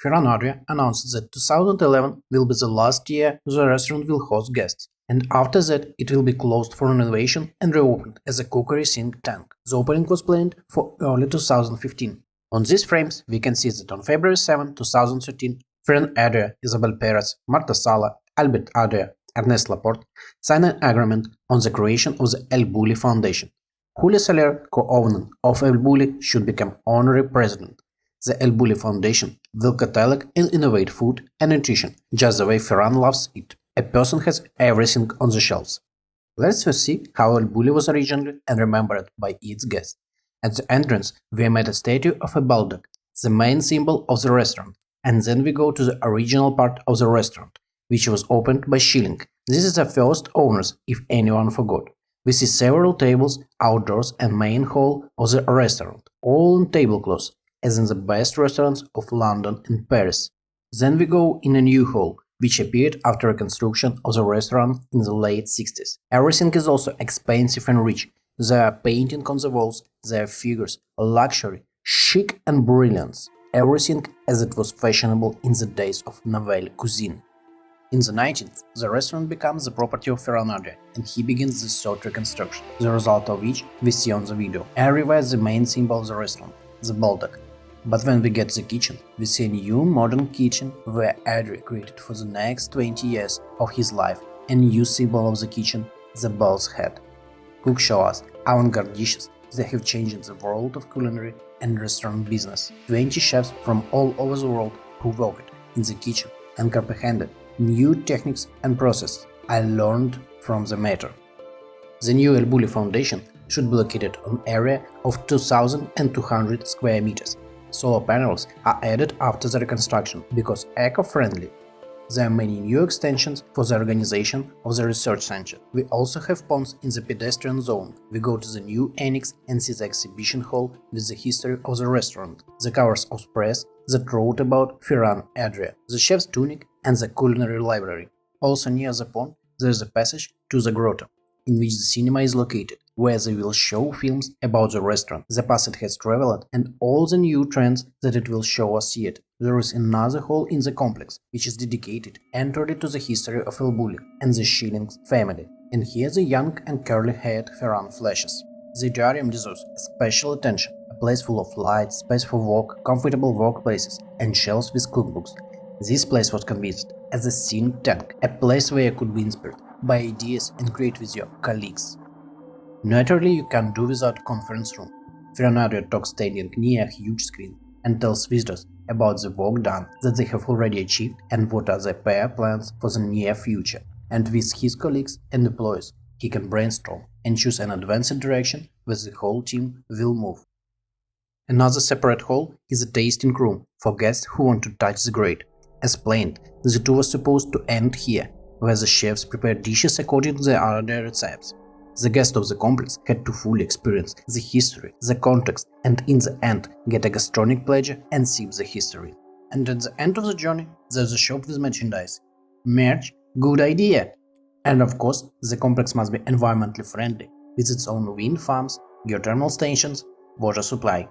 Ferran Adria announced that 2011 will be the last year the restaurant will host guests, and after that it will be closed for renovation and reopened as a cookery think tank. The opening was planned for early 2015. On these frames, we can see that on February 7, 2013, Ferran Adria, Isabel Perez, Marta Sala, Albert Adria, Ernest Laporte signed an agreement on the creation of the ElBulli Foundation. Julio Soler, co-owner of ElBulli, should become honorary president. The ElBulli Foundation will catalog and innovate food and nutrition, just the way Ferran loves it. A person has everything on the shelves. Let's first see how ElBulli was originally and remembered by its guests. At the entrance, we met a statue of a bulldog, the main symbol of the restaurant, and then we go to the original part of the restaurant, which was opened by Schilling. This is the first owners, if anyone forgot. We see several tables outdoors and main hall of the restaurant, all in tablecloths, as in the best restaurants of London and Paris. Then we go in a new hall, which appeared after reconstruction of the restaurant in the late 60s. Everything is also expensive and rich. There are paintings on the walls, there are figures, luxury, chic and brilliance. Everything as it was fashionable in the days of Nouvelle Cuisine. In the 19th, the restaurant becomes the property of Ferran Adria, and he begins the third reconstruction, the result of which we see on the video. Everywhere the main symbol of the restaurant, the bulldog. But when we get to the kitchen, we see a new modern kitchen where Adria created for the next 20 years of his life a new symbol of the kitchen, the bull's head. Cooks show us avant-garde dishes that have changed the world of culinary and restaurant business. 20 chefs from all over the world who worked in the kitchen and comprehended new techniques and processes. I learned from the matter. The new ElBulli Foundation should be located on an area of 2,200 square meters. Solar panels are added after the reconstruction because eco-friendly. There are many new extensions for the organization of the research center. We also have ponds in the pedestrian zone. We go to the new annex and see the exhibition hall with the history of the restaurant, the covers of press that wrote about Ferran Adria, the chef's tunic and the culinary library. Also near the pond there is a passage to the grotto, in which the cinema is located. where they will show films about the restaurant, the path it has traveled, and all the new trends that it will show us yet. There is another hall in the complex, which is dedicated entirely to the history of ElBulli and the Schillings family, and here the young and curly-haired Ferran flashes. The diarium deserves special attention, a place full of light, space for work, comfortable workplaces, and shelves with cookbooks. This place was conceived as a think tank, a place where you could be inspired by ideas and create with your colleagues. Naturally, you can't do without conference room. Ferran Adria talks standing near a huge screen and tells visitors about the work done, that they have already achieved, and what are their plans for the near future. And with his colleagues and employees, he can brainstorm and choose an advanced direction where the whole team will move. Another separate hall is a tasting room for guests who want to touch the grate. As planned, the tour was supposed to end here, where the chefs prepare dishes according to their Adria recipes. The guests of the complex had to fully experience the history, the context, and in the end get a gastronomic pleasure and sip the history. And at the end of the journey, there's a shop with merchandise. Merch? Good idea! And of course, the complex must be environmentally friendly, with its own wind farms, geothermal stations, water supply.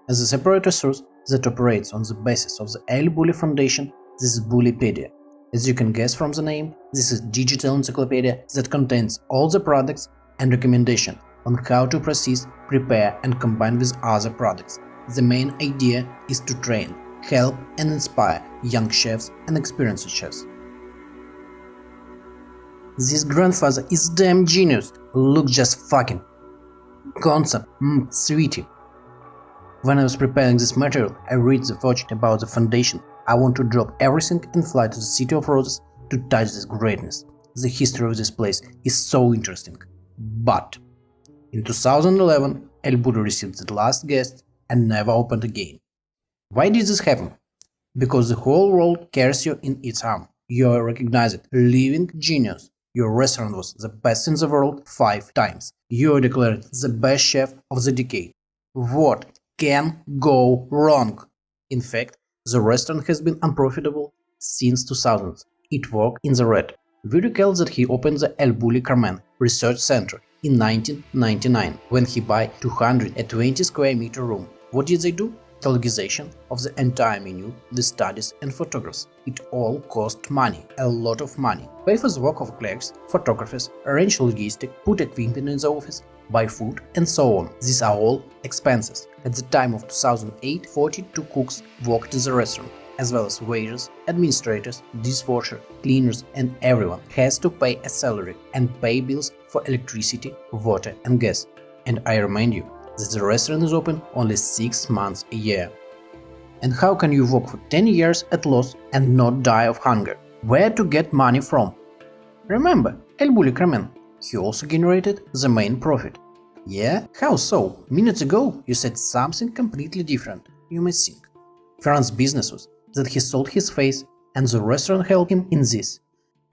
As a separate resource that operates on the basis of the ElBulli Foundation, this is Bullipedia. As you can guess from the name, this is a digital encyclopedia that contains all the products and recommendations on how to process, prepare and combine with other products. The main idea is to train, help and inspire young chefs and experienced chefs. This grandfather is damn genius. Look, just fucking concept, sweetie. When I was preparing this material, I read the watch about the foundation. I want to drop everything and fly to the City of Roses to touch this greatness. The history of this place is so interesting. But in 2011, ElBulli received the last guest and never opened again. Why did this happen? Because the whole world carries you in its arm. You are recognized living genius. Your restaurant was the best in the world 5 times. You are declared the best chef of the decade. What can go wrong? In fact, the restaurant has been unprofitable since 2000. It worked in the red. We recall that he opened the ElBulli Carmen Research Center in 1999 when he bought 220 square meter room. What did they do? Catalogization of the entire menu, the studies and photographs. It all cost money, a lot of money. Pay for the work of clerks, photographers, arrange logistics, put equipment in the office, buy food and so on. These are all expenses. At the time of 2008, 42 cooks worked in the restaurant, as well as waiters, administrators, dishwasher, cleaners, and everyone has to pay a salary and pay bills for electricity, water and gas. And I remind you that the restaurant is open only 6 months a year. And how can you work for 10 years at loss and not die of hunger? Where to get money from? Remember, ElBulli Carmen, he also generated the main profit. Yeah? How so? Minutes ago you said something completely different, you may think. Ferran's business was that he sold his face and the restaurant helped him in this.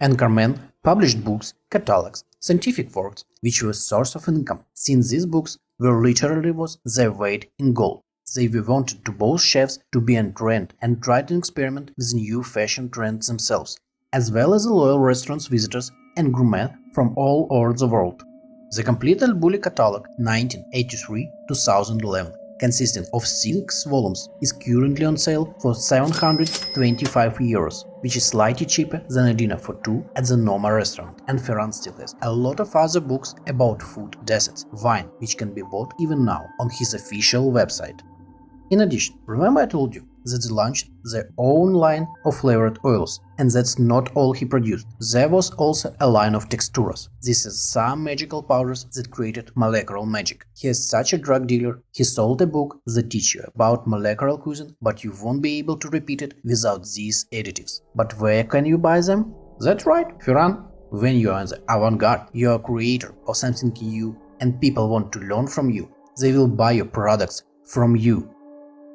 And Carmen published books, catalogs, scientific works, which were a source of income, since these books were literally was their weight in gold. They wanted to both chefs to be on trend and try to experiment with new fashion trends themselves, as well as the loyal restaurants visitors and gourmet from all over the world. The complete ElBulli catalog 1983-2011, consisting of 6 volumes, is currently on sale for €725, which is slightly cheaper than a dinner for 2 at the Noma restaurant. And Ferran still has a lot of other books about food, desserts, wine, which can be bought even now on his official website. In addition, remember I told you that they launched their own line of flavored oils, and that's not all he produced. There was also a line of texturas. This is some magical powders that created molecular magic. He is such a drug dealer, he sold a book that teaches you about molecular cuisine, but you won't be able to repeat it without these additives. But where can you buy them? That's right, Ferran. When you are in the avant-garde, you are a creator of something new and people want to learn from you. They will buy your products from you.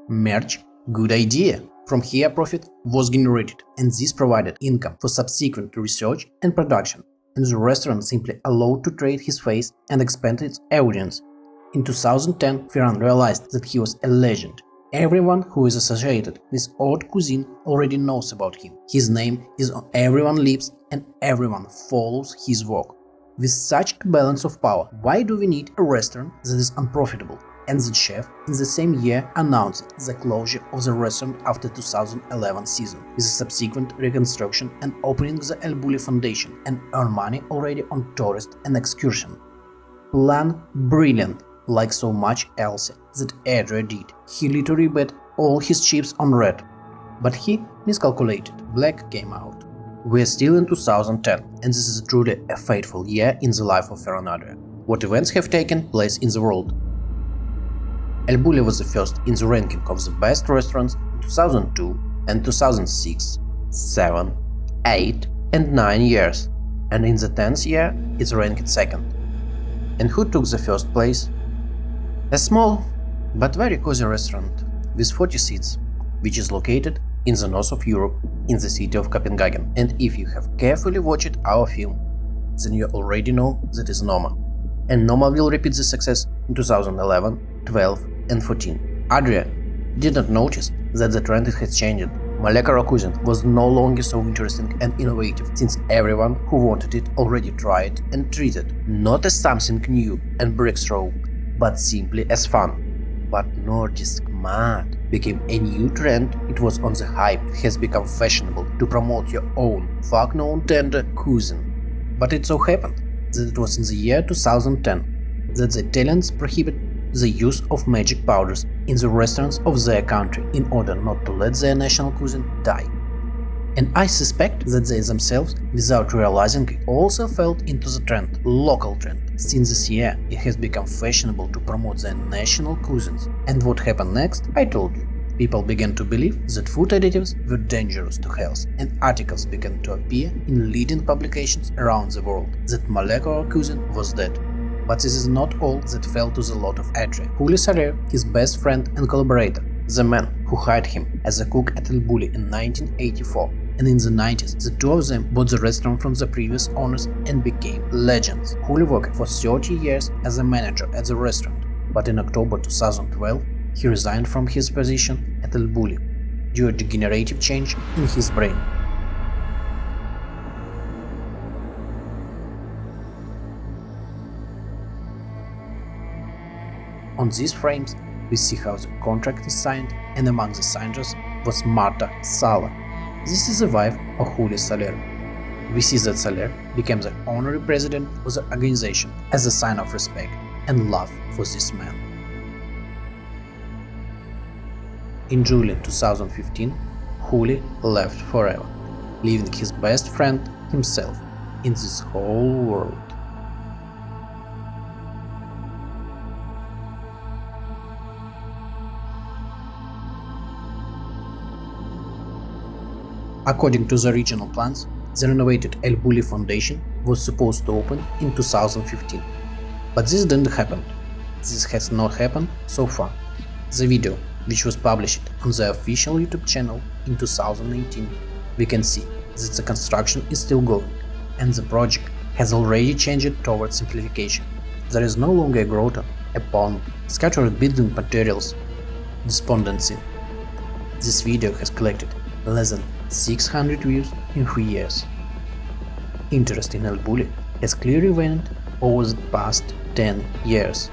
Merch? Good idea. From here profit was generated, and this provided income for subsequent research and production, and the restaurant simply allowed to trade his face and expand its audience. In 2010, Ferran realized that he was a legend. Everyone who is associated with haute cuisine already knows about him. His name is on everyone's lips and everyone follows his work. With such a balance of power, why do we need a restaurant that is unprofitable? And the chef in the same year announced the closure of the restaurant after 2011 season, with a subsequent reconstruction and opening the ElBulli Foundation, and earn money already on tourist and excursion. Plan brilliant, like so much else that Adria did. He literally bet all his chips on red. But he miscalculated, black came out. We are still in 2010, and this is truly a fateful year in the life of Ferran Adria. What events have taken place in the world? ElBulli was the first in the ranking of the best restaurants in 2002 and 2006, 7, 8 and 9 years, and in the 10th year it's ranked second. And who took the first place? A small but very cozy restaurant with 40 seats, which is located in the north of Europe, in the city of Copenhagen. And if you have carefully watched our film, then you already know that is Noma. And Noma will repeat the success in 2011, 12 and 14. Adria did not notice that the trend has changed. Molecular cuisine was no longer so interesting and innovative, since everyone who wanted it already tried it and treated not as something new and breakthrough, but simply as fun. But Nordisk Mad became a new trend. It was on the hype. It has become fashionable to promote your own fuck-known tender cuisine. But it so happened that it was in the year 2010 that the Italians prohibited the use of magic powders in the restaurants of their country in order not to let their national cuisine die. And I suspect that they themselves, without realizing it, also fell into the trend, local trend. Since this year it has become fashionable to promote their national cuisines. And what happened next, I told you. People began to believe that food additives were dangerous to health, and articles began to appear in leading publications around the world that molecular cuisine was dead. But this is not all that fell to the lot of Adria. Bulli, his best friend and collaborator, the man who hired him as a cook at ElBulli in 1984, and in the 90s the two of them bought the restaurant from the previous owners and became legends. Bulli worked for 30 years as a manager at the restaurant, but in October 2012 he resigned from his position at ElBulli due to degenerative change in his brain. On these frames, we see how the contract is signed, and among the signers was Marta Sala. This is the wife of Julio Soler. We see that Soler became the honorary president of the organization as a sign of respect and love for this man. In July 2015, Julio left forever, leaving his best friend himself in this whole world. According to the original plans, the renovated ElBulli Foundation was supposed to open in 2015. But this didn't happen. This has not happened so far. The video, which was published on the official YouTube channel in 2018, we can see that the construction is still going, and the project has already changed towards simplification. There is no longer a grotto, a pond, scattered building materials, despondency. This video has collected less than 600 views in 3 years. Interest in ElBulli has clearly waned over the past 10 years.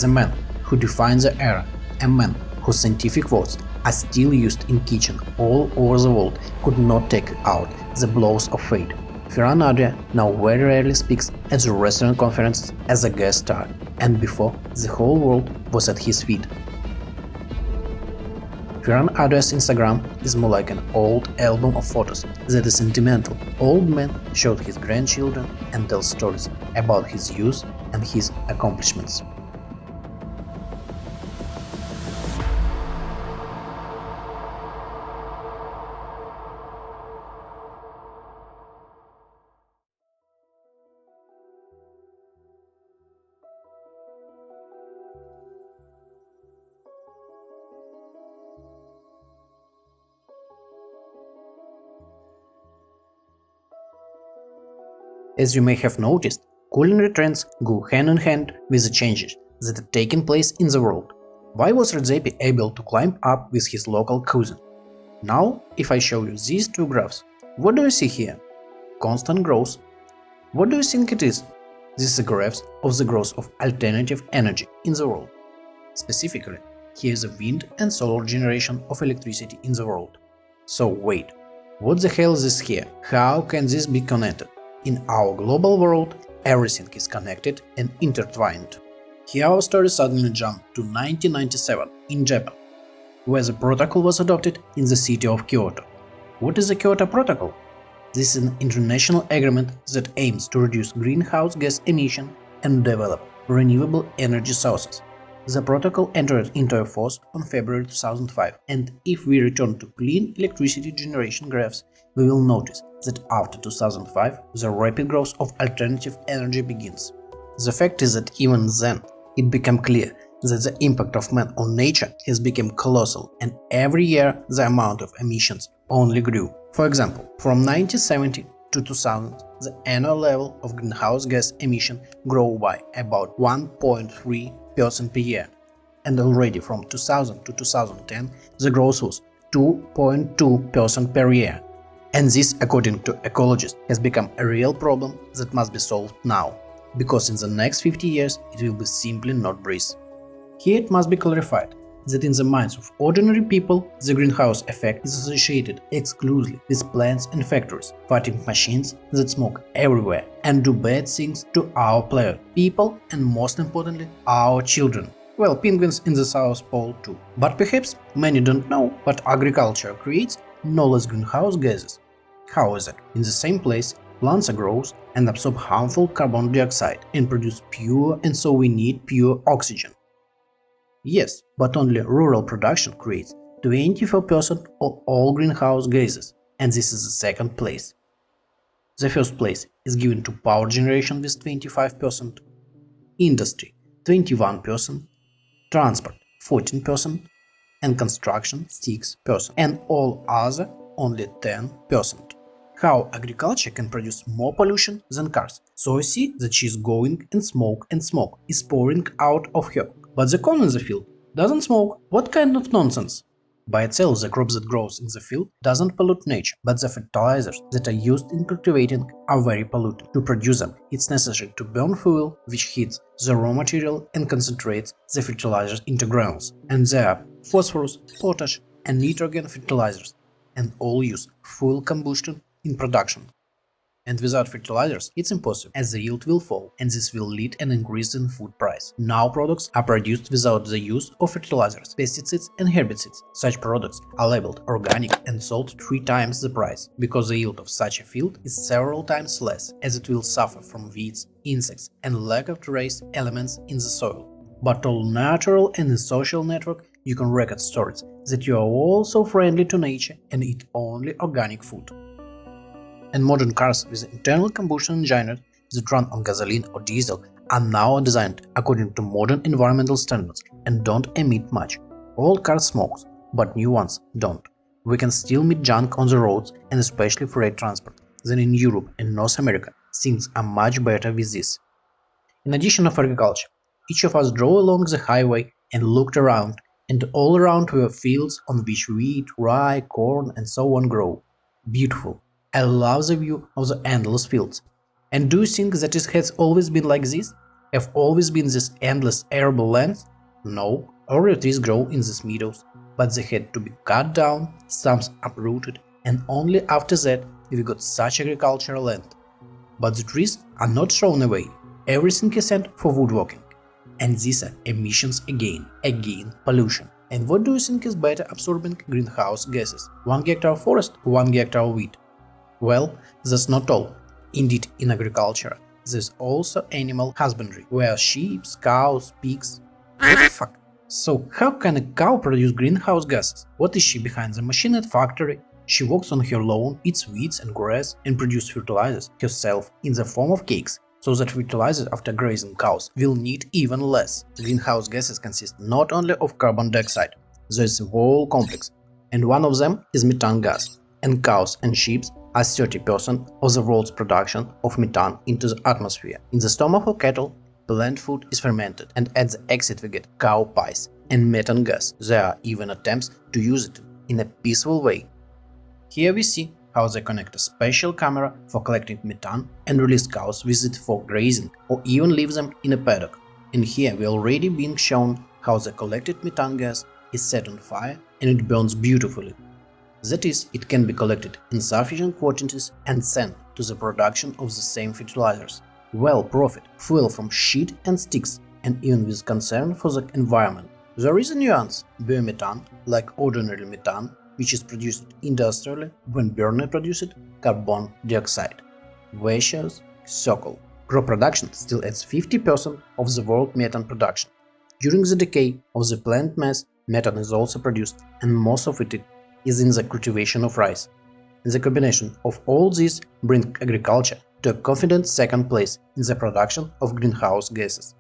The man who defined the era, a man whose scientific words are still used in kitchen all over the world, could not take out the blows of fate. Ferran Adria now very rarely speaks at the restaurant conferences as a guest star, and before the whole world was at his feet. Ferran Adria's Instagram is more like an old album of photos that is sentimental. Old man showed his grandchildren and tells stories about his youth and his accomplishments. As you may have noticed, culinary trends go hand in hand with the changes that are taking place in the world. Why was Redzepi able to climb up with his local cuisine? Now, if I show you these two graphs, what do you see here? constant growth. What do you think it is? This is graphs of the growth of alternative energy in the world. Specifically, here is the wind and solar generation of electricity in the world. So wait, what the hell is this here? How can this be connected? In our global world, everything is connected and intertwined. Here our story suddenly jumped to 1997 in Japan, where the protocol was adopted in the city of Kyoto. What is the Kyoto Protocol? This is an international agreement that aims to reduce greenhouse gas emission and develop renewable energy sources. The protocol entered into force on February 2005, and if we return to clean electricity generation graphs, we will notice that after 2005 the rapid growth of alternative energy begins. The fact is that even then it became clear that the impact of man on nature has become colossal, and every year the amount of emissions only grew. For example, from 1970 to 2000, the annual level of greenhouse gas emission grew by about 1.3% per year, and already from 2000 to 2010 the growth was 2.2% per year. And this, according to ecologists, has become a real problem that must be solved now, because in the next 50 years it will be simply not breathe. Here it must be clarified that in the minds of ordinary people, the greenhouse effect is associated exclusively with plants and factories, fighting machines that smoke everywhere and do bad things to our planet, people, and most importantly, our children. Well, penguins in the South Pole too. But perhaps many don't know, but agriculture creates no less greenhouse gases. How is it? In the same place, plants grow and absorb harmful carbon dioxide and produce pure, and so we need pure oxygen. Yes, but only rural production creates 24% of all greenhouse gases, and this is the second place. The first place is given to power generation with 25%, industry 21%, transport 14%, and construction 6%, and all other only 10%. How agriculture can produce more pollution than cars? So I see that she is going and smoke is pouring out of her. But the corn in the field doesn't smoke. What kind of nonsense? By itself, the crop that grows in the field doesn't pollute nature, but the fertilizers that are used in cultivating are very polluting. To produce them, it's necessary to burn fuel, which heats the raw material and concentrates the fertilizers into granules. And there are phosphorus, potash, and nitrogen fertilizers, and all use fuel combustion in production. And without fertilizers, it's impossible, as the yield will fall, and this will lead an increase in food price. Now products are produced without the use of fertilizers, pesticides and herbicides. Such products are labeled organic and sold 3 times the price, because the yield of such a field is several times less, as it will suffer from weeds, insects and lack of trace elements in the soil. But all natural and in social network you can record stories that you are all so friendly to nature and eat only organic food. And modern cars with internal combustion engines that run on gasoline or diesel are now designed according to modern environmental standards and don't emit much. Old cars smoke, but new ones don't. We can still meet junk on the roads, and especially freight transport. Then in Europe and North America, things are much better with this. In addition of agriculture, each of us drove along the highway and looked around, and all around were fields on which wheat, rye, corn and so on grow. Beautiful. I love the view of the endless fields. And do you think that it has always been like this? Have always been this endless arable lands? No, earlier trees grow in these meadows, but they had to be cut down, some uprooted, and only after that we got such agricultural land. But the trees are not thrown away, everything is sent for woodworking. And these are emissions again pollution. And what do you think is better absorbing greenhouse gases? 1 hectare of forest or 1 hectare of wheat? Well, that's not all. Indeed, in agriculture, there's also animal husbandry, where sheep, cows, pigs… What the fuck? So how can a cow produce greenhouse gases? What is she behind the machine at factory? She walks on her lawn, eats weeds and grass, and produces fertilizers herself in the form of cakes, so that fertilizers after grazing cows will need even less. Greenhouse gases consist not only of carbon dioxide, there's a whole complex, and one of them is methane gas. And cows and sheep are 30% of the world's production of methane into the atmosphere. In the stomach of cattle, plant food is fermented, and at the exit we get cow pies and methane gas. There are even attempts to use it in a peaceful way. Here we see how they connect a special camera for collecting methane and release cows with it for grazing or even leave them in a paddock. And here we already being shown how the collected methane gas is set on fire and it burns beautifully. That is, it can be collected in sufficient quantities and sent to the production of the same fertilizers. Well, profit, fuel from shit and sticks, and even with concern for the environment. There is a nuance. Biomethane, like ordinary methane, which is produced industrially when burner produces carbon dioxide. Vicious circle. Crop production still adds 50% of the world methane production. During the decay of the plant mass, methane is also produced, and most of it is in the cultivation of rice. The combination of all these brings agriculture to a confident second place in the production of greenhouse gases.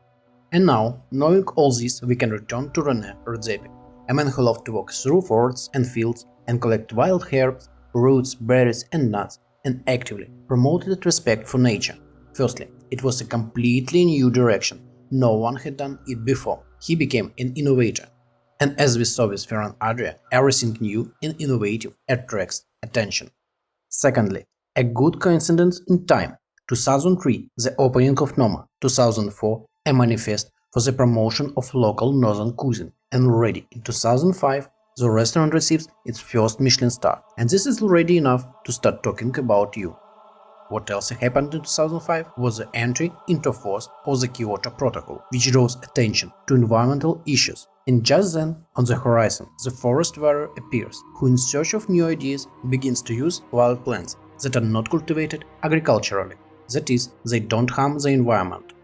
And now, knowing all this, we can return to Rene Redzepi, a man who loved to walk through forests and fields and collect wild herbs, roots, berries and nuts, and actively promoted respect for nature. Firstly, it was a completely new direction. No one had done it before. He became an innovator. And as we saw with Ferran Adria, everything new and innovative attracts attention. Secondly, a good coincidence in time. 2003, the opening of Noma. 2004, a manifest for the promotion of local northern cuisine. And already in 2005, the restaurant receives its first Michelin star. And this is already enough to start talking about you. What else happened in 2005 was the entry into force of the Kyoto Protocol, which draws attention to environmental issues. And just then, on the horizon, the forest warrior appears, who in search of new ideas begins to use wild plants that are not cultivated agriculturally. That is, they don't harm the environment.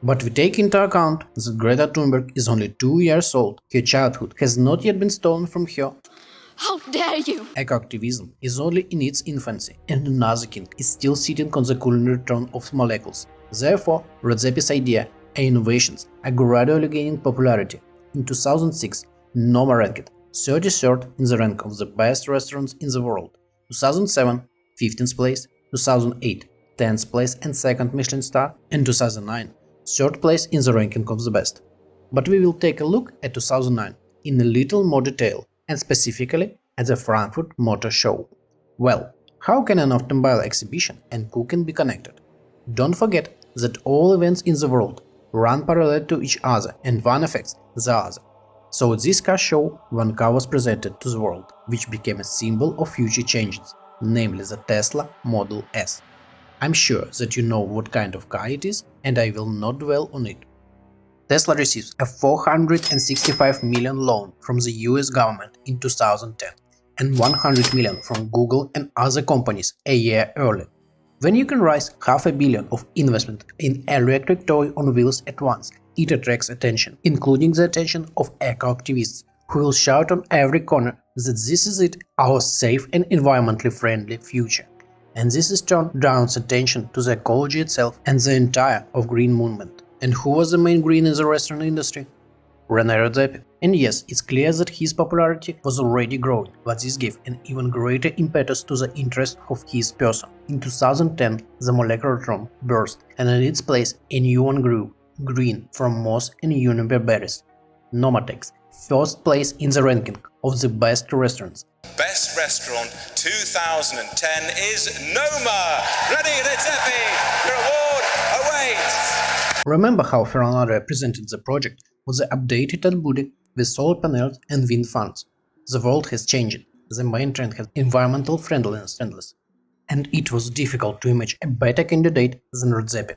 But we take into account that Greta Thunberg is only 2 years old, her childhood has not yet been stolen from her. How dare you! Eco-activism is only in its infancy, and another king is still sitting on the culinary throne of molecules. Therefore, Redzepi's idea and innovations are gradually gaining popularity. In 2006, Noma ranked 33rd in the rank of the best restaurants in the world. 2007, 15th place, 2008, 10th place and 2nd Michelin star, and 2009, 3rd place in the ranking of the best. But we will take a look at 2009 in a little more detail, and specifically at the Frankfurt Motor Show. Well, how can an automobile exhibition and cooking be connected? Don't forget that all events in the world run parallel to each other and one affects the other. So at this car show, one car was presented to the world, which became a symbol of future changes, namely the Tesla Model S. I'm sure that you know what kind of car it is, and I will not dwell on it. Tesla receives a $465 million loan from the US government in 2010 and $100 million from Google and other companies a year earlier. When you can raise $500 million of investment in electric toy on wheels at once, it attracts attention, including the attention of eco-activists, who will shout on every corner that this is it, our safe and environmentally friendly future. And this is turned draws attention to the ecology itself and the entire of green movement. And who was the main green in the restaurant industry? Rene Redzepi. And yes, it's clear that his popularity was already growing, but this gave an even greater impetus to the interest of his person. In 2010, the molecular drum burst, and in its place a new one grew, green from moss and juniper berries. Noma takes first place in the ranking of the best restaurants. Best restaurant 2010 is Noma! Rene Redzepi! Your award awaits! Remember how Ferran Adria presented the project with the updated ElBulli with solar panels and wind farms. The world has changed. The main trend has environmental friendliness, and it was difficult to imagine a better candidate than Redzepi.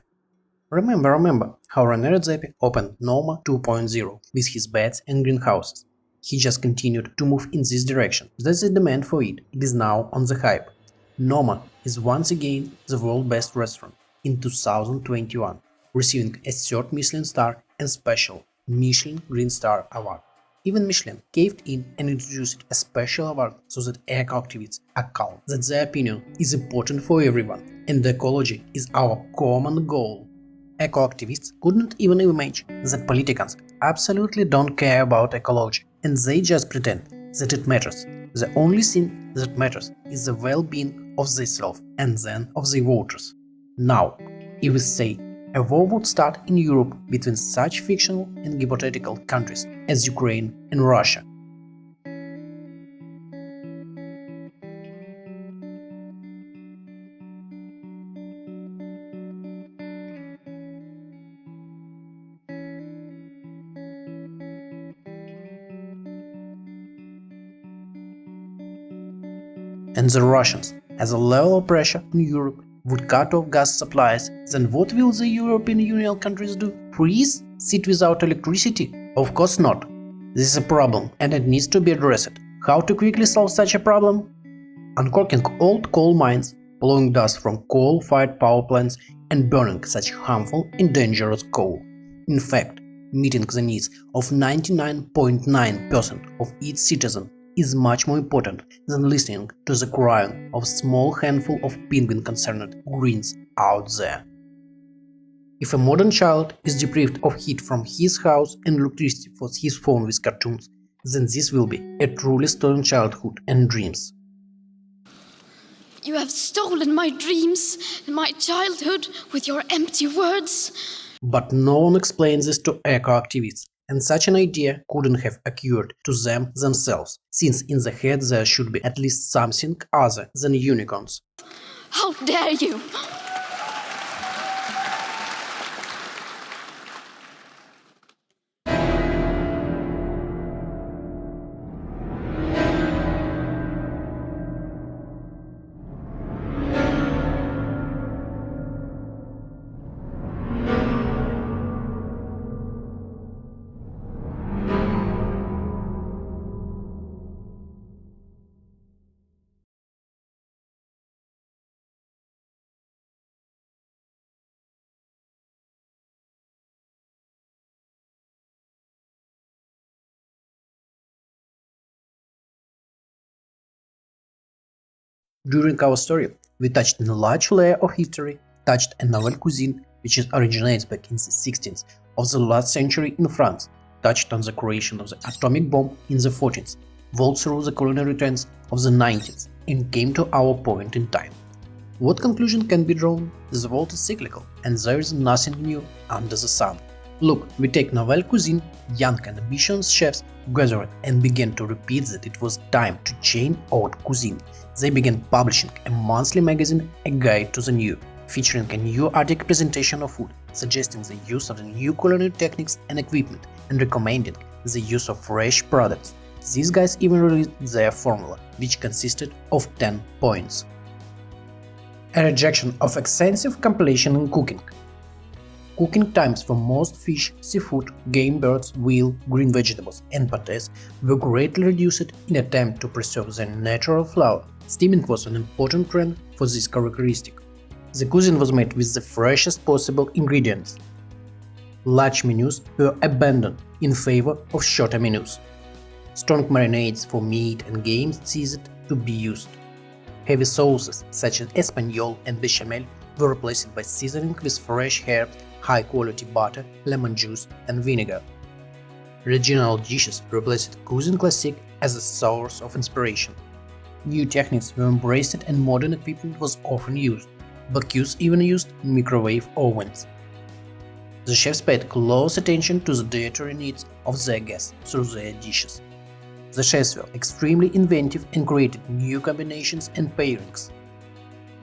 Remember how Rene Redzepi opened Noma 2.0 with his beds and greenhouses. He just continued to move in this direction. There's a demand for it. It is now on the hype. Noma is once again the world's best restaurant in 2021, receiving a 3rd Michelin star and special Michelin Green Star award. Even Michelin caved in and introduced a special award so that eco-activists are calm that their opinion is important for everyone and the ecology is our common goal. Eco-activists couldn't even imagine that politicians absolutely don't care about ecology and they just pretend that it matters. The only thing that matters is the well-being of themselves and then of the voters. Now, if we say a war would start in Europe between such fictional and hypothetical countries as Ukraine and Russia. and the Russians, as a level of pressure on Europe, would cut off gas supplies, then what will the European Union countries do? Freeze? Sit without electricity? Of course not. This is a problem and it needs to be addressed. How to quickly solve such a problem? Uncorking old coal mines, blowing dust from coal-fired power plants and burning such harmful and dangerous coal. In fact, meeting the needs of 99.9% of its citizens is much more important than listening to the crying of a small handful of penguin-concerned Greens out there. If a modern child is deprived of heat from his house and electricity for his phone with cartoons, then this will be a truly stolen childhood and dreams. You have stolen my dreams and my childhood with your empty words. But no one explains this to eco-activists, and such an idea couldn't have occurred to them themselves, since in the head there should be at least something other than unicorns. How dare you! During our story, we touched on a large layer of history, touched a novel cuisine which originates back in the 16th of the last century in France, touched on the creation of the atomic bomb in the 14th, walked through the culinary trends of the 19th, and came to our point in time. What conclusion can be drawn? The world is cyclical, and there is nothing new under the sun. Look, we take novel cuisine, young and ambitious chefs gathered and began to repeat that it was time to change haute cuisine. They began publishing a monthly magazine, A Guide to the New, featuring a new article presentation of food, suggesting the use of the new culinary techniques and equipment, and recommending the use of fresh products. These guys even released their formula, which consisted of 10 points. A rejection of extensive compilation in cooking. Cooking times for most fish, seafood, game birds, wheel, green vegetables and pâtés were greatly reduced in an attempt to preserve their natural flavor. Steaming was an important trend for this characteristic. The cuisine was made with the freshest possible ingredients. Large menus were abandoned in favor of shorter menus. Strong marinades for meat and game ceased to be used. Heavy sauces such as espagnole and bechamel were replaced by seasoning with fresh herbs, high-quality butter, lemon juice and vinegar. Regional dishes replaced cuisine classique as a source of inspiration. New techniques were embraced and modern equipment was often used. Barbecus even used microwave ovens. The chefs paid close attention to the dietary needs of their guests through their dishes. The chefs were extremely inventive and created new combinations and pairings.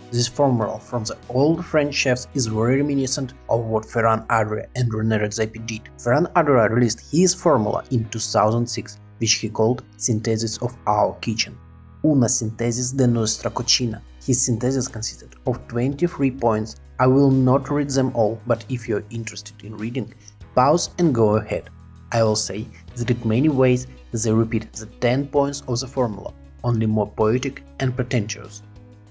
This formula from the old French chefs is very reminiscent of what Ferran Adria and Rene Redzepi did. Ferran Adria released his formula in 2006, which he called Synthesis of Our Kitchen. Una synthesis de nuestra cocina. His synthesis consisted of 23 points. I will not read them all, but if you're interested in reading, pause and go ahead. I will say that in many ways they repeat the 10 points of the formula, only more poetic and pretentious.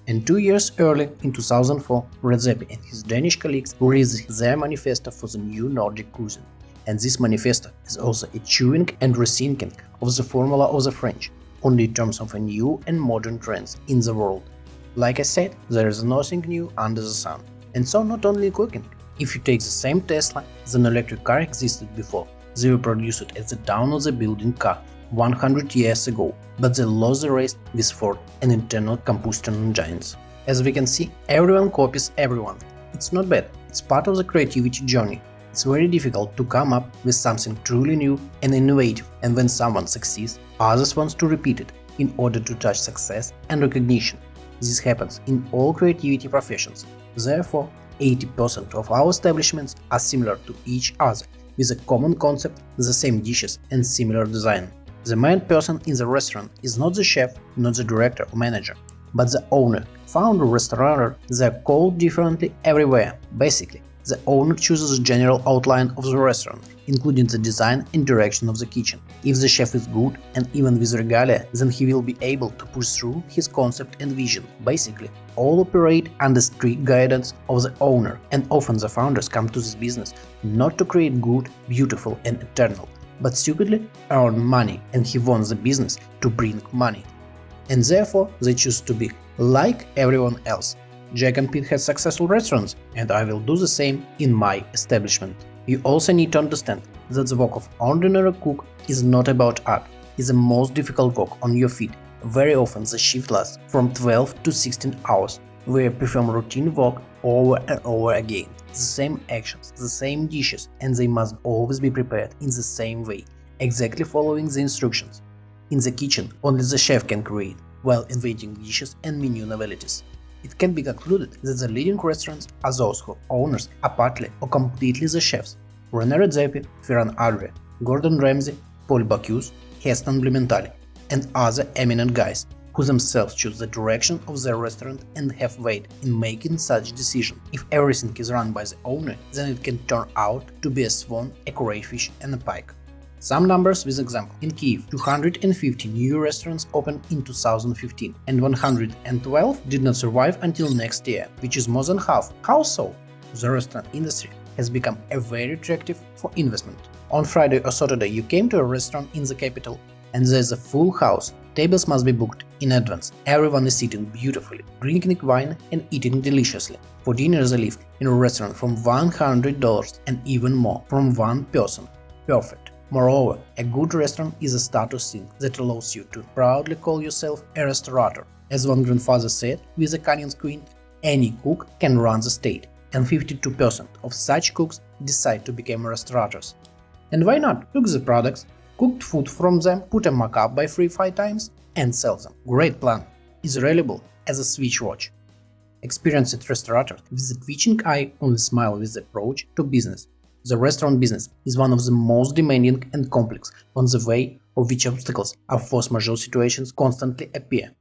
And 2 years earlier, in 2004, Redzepi and his Danish colleagues released their manifesto for the new Nordic cuisine. And this manifesto is also a chewing and rethinking of the formula of the French, only in terms of a new and modern trends in the world. Like I said, there is nothing new under the sun. And so not only cooking. If you take the same Tesla, an electric car existed before. They were produced at the dawn of the building car 100 years ago, but they lost the race with Ford and internal combustion engines. As we can see, everyone copies everyone. It's not bad, it's part of the creativity journey. It's very difficult to come up with something truly new and innovative, and when someone succeeds, others want to repeat it in order to touch success and recognition. This happens in all creativity professions. Therefore, 80% of our establishments are similar to each other, with a common concept, the same dishes and similar design. The main person in the restaurant is not the chef, not the director or manager, but the owner, founder, restaurateur, they're called differently everywhere. Basically, the owner chooses the general outline of the restaurant, including the design and direction of the kitchen. If the chef is good and even with regalia, then he will be able to push through his concept and vision. Basically, all operate under strict guidance of the owner, and often the founders come to this business not to create good, beautiful and eternal, but stupidly earn money, and he wants the business to bring money. And therefore, they choose to be like everyone else. Jack and Pete had successful restaurants, and I will do the same in my establishment. You also need to understand that the work of ordinary cook is not about art. It's the most difficult work on your feet. Very often the shift lasts from 12 to 16 hours, where you perform routine work over and over again. The same actions, the same dishes, and they must always be prepared in the same way, exactly following the instructions. In the kitchen, only the chef can create, while inventing dishes and menu novelties. It can be concluded that the leading restaurants are those whose owners are partly or completely the chefs. Rene Redzepi, Ferran Adria, Gordon Ramsay, Paul Bocuse, Heston Blumentali, and other eminent guys, who themselves choose the direction of their restaurant and have weight in making such decisions. If everything is run by the owner, then it can turn out to be a swan, a crayfish and a pike. Some numbers with example. In Kyiv, 250 new restaurants opened in 2015, and 112 did not survive until next year, which is more than half. How so? The restaurant industry has become very attractive for investment. On Friday or Saturday you came to a restaurant in the capital, and there's a full house. Tables must be booked in advance. Everyone is sitting beautifully, drinking wine and eating deliciously. For dinner they live in a restaurant from $100 and even more from one person. Perfect. Moreover, a good restaurant is a status thing that allows you to proudly call yourself a restaurateur. As one grandfather said with the Canyon's queen, any cook can run the state, and 52% of such cooks decide to become restaurateurs. And why not? Cook the products, cooked food from them, put a markup by 3-5 times, and sell them. Great plan. Is reliable as a Switch watch. Experienced restaurateur with a twitching eye only smile with the approach to business. The restaurant business is one of the most demanding and complex, on the way of which obstacles of force majeure situations constantly appear.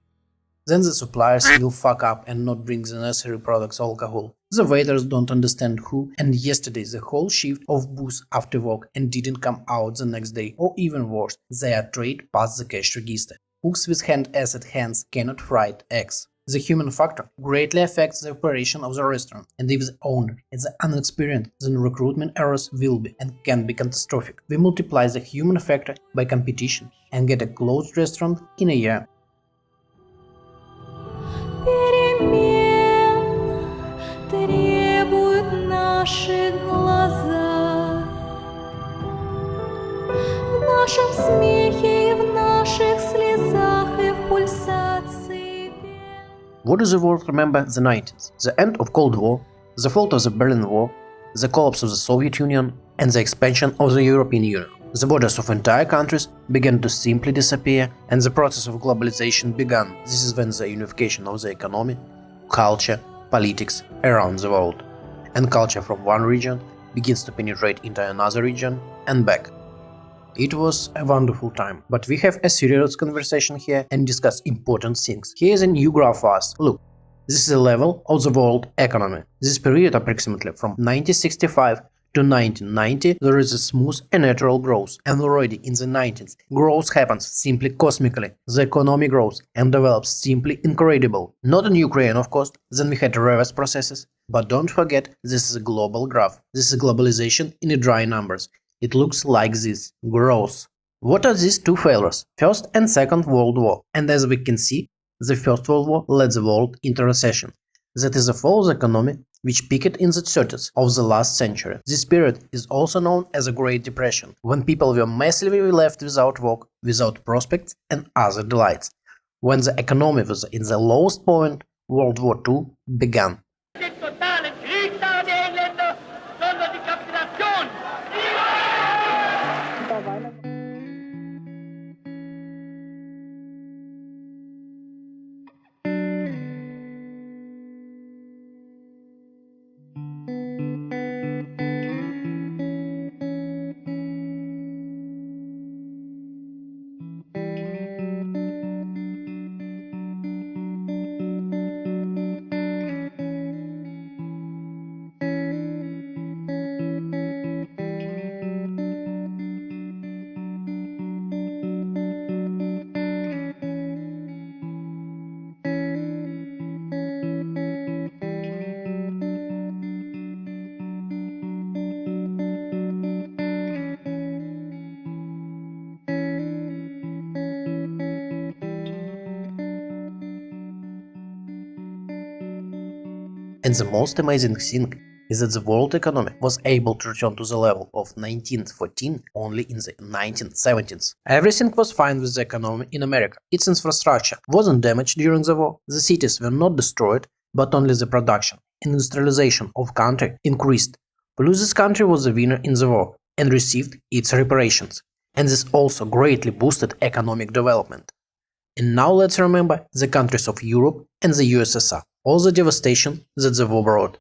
Then the suppliers will fuck up and not bring the necessary products or alcohol. The waiters don't understand who, and yesterday the whole shift of booze after work and didn't come out the next day, or even worse, they are trade past the cash register. Cooks with hand-acid hands cannot fry eggs. The human factor greatly affects the operation of the restaurant, and if the owner is inexperienced, then recruitment errors will be and can be catastrophic. We multiply the human factor by competition and get a closed restaurant in a year. What does the world remember the 90s? The end of Cold War, the fall of the Berlin Wall, the collapse of the Soviet Union, and the expansion of the European Union. The borders of entire countries began to simply disappear, and the process of globalization began. This is when the unification of the economy, culture, politics around the world, and culture from one region begins to penetrate into another region and back. It was a wonderful time, but we have a serious conversation here and discuss important things. Here is a new graph for us. Look, this is the level of the world economy. This period approximately from 1965 to 1990 there is a smooth and natural growth, and already in the 90s growth happens simply cosmically. The economy grows and develops simply incredible. Not in Ukraine, of course, then we had reverse processes. But don't forget, this is a global graph. This is globalization in dry numbers. It looks like this. Growth. What are these two failures? First and Second World War. And as we can see, the First World War led the world into recession. That is a fall of the economy, which peaked in the 30s of the last century. This period is also known as a Great Depression, when people were massively left without work, without prospects and other delights. When the economy was in the lowest point, World War II began. And the most amazing thing is that the world economy was able to return to the level of 1914 only in the 1970s. Everything was fine with the economy in America. Its infrastructure wasn't damaged during the war, the cities were not destroyed, but only the production and industrialization of country increased. Plus this country was the winner in the war and received its reparations. And this also greatly boosted economic development. And now let's remember the countries of Europe and the USSR, all the devastation that the war brought.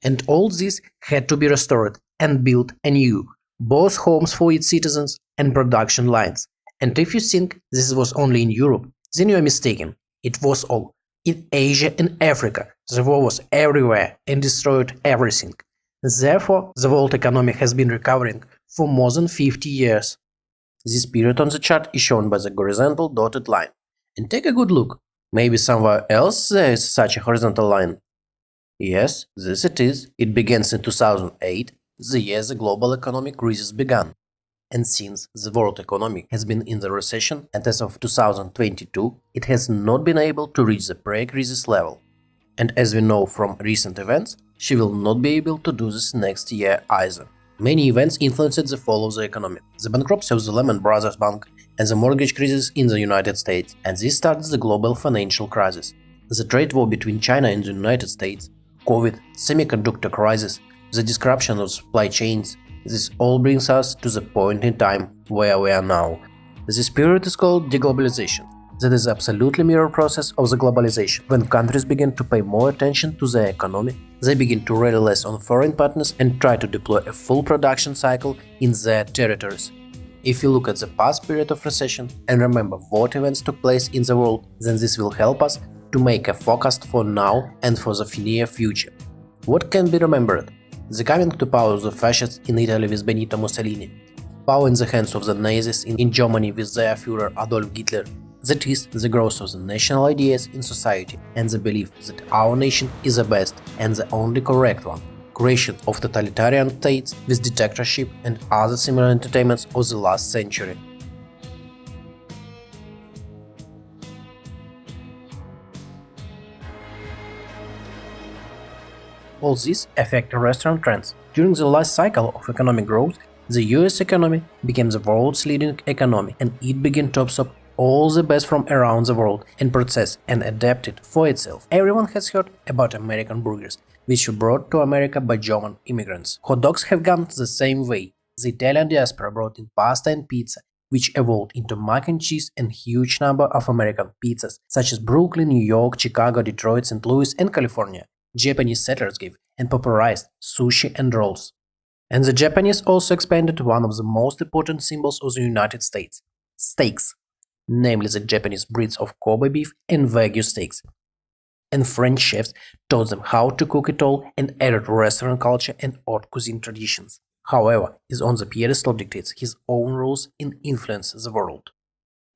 And all this had to be restored and built anew, both homes for its citizens and production lines. And if you think this was only in Europe, then you are mistaken. It was all. In Asia and Africa, the war was everywhere and destroyed everything. Therefore, the world economy has been recovering for more than 50 years. This period on the chart is shown by the horizontal dotted line. And take a good look. Maybe somewhere else there is such a horizontal line. Yes, this it is. It begins in 2008, the year the global economic crisis began. And since the world economy has been in the recession, and as of 2022, it has not been able to reach the pre-crisis level. And as we know from recent events, she will not be able to do this next year either. Many events influenced the fall of the economy. The bankruptcy of the Lehman Brothers Bank and the mortgage crisis in the United States, and this started the global financial crisis. The trade war between China and the United States, COVID, semiconductor crisis, the disruption of supply chains, this all brings us to the point in time where we are now. This period is called deglobalization. That is absolutely mirror process of the globalization. When countries begin to pay more attention to their economy, they begin to rely less on foreign partners and try to deploy a full production cycle in their territories. If you look at the past period of recession and remember what events took place in the world, then this will help us to make a forecast for now and for the near future. What can be remembered? The coming to power of the fascists in Italy with Benito Mussolini, power in the hands of the Nazis in Germany with their Führer Adolf Hitler. That is, the growth of the national ideas in society and the belief that our nation is the best and the only correct one. Creation of totalitarian states with dictatorship and other similar entertainments of the last century. All this affected restaurant trends. During the last cycle of economic growth, the US economy became the world's leading economy, and it began to absorb all the best from around the world and process and adapt it for itself. Everyone has heard about American burgers, which were brought to America by German immigrants. Hot dogs have gone the same way. The Italian diaspora brought in pasta and pizza, which evolved into mac and cheese and huge number of American pizzas, such as Brooklyn, New York, Chicago, Detroit, St. Louis, and California. Japanese settlers gave and popularized sushi and rolls. And the Japanese also expanded one of the most important symbols of the United States – steaks, namely the Japanese breeds of Kobe beef and Wagyu steaks. And French chefs taught them how to cook it all and added restaurant culture and haute cuisine traditions. However, is on the pedestal dictates his own rules and influences the world.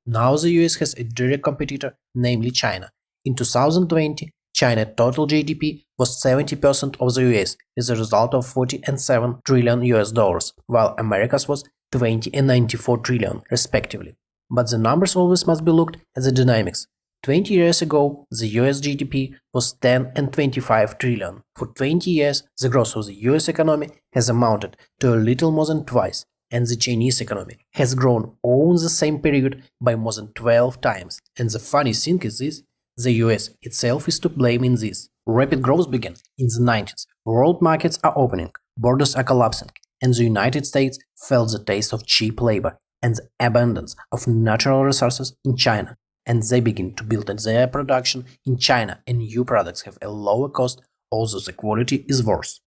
Now the US has a direct competitor, namely China. In 2020, China's total GDP was 70% of the US, as a result of $47 trillion US, while America's was 20 and 94 trillion, respectively. But the numbers always must be looked at the dynamics. 20 years ago, the US GDP was 10 and 25 trillion. For 20 years, the growth of the US economy has amounted to a little more than twice, and the Chinese economy has grown over the same period by more than 12 times. And the funny thing is this, the US itself is to blame in this. Rapid growth began in the 90s, world markets are opening, borders are collapsing, and the United States felt the taste of cheap labor and the abundance of natural resources in China. And they begin to build their production in China, and new products have a lower cost, although the quality is worse.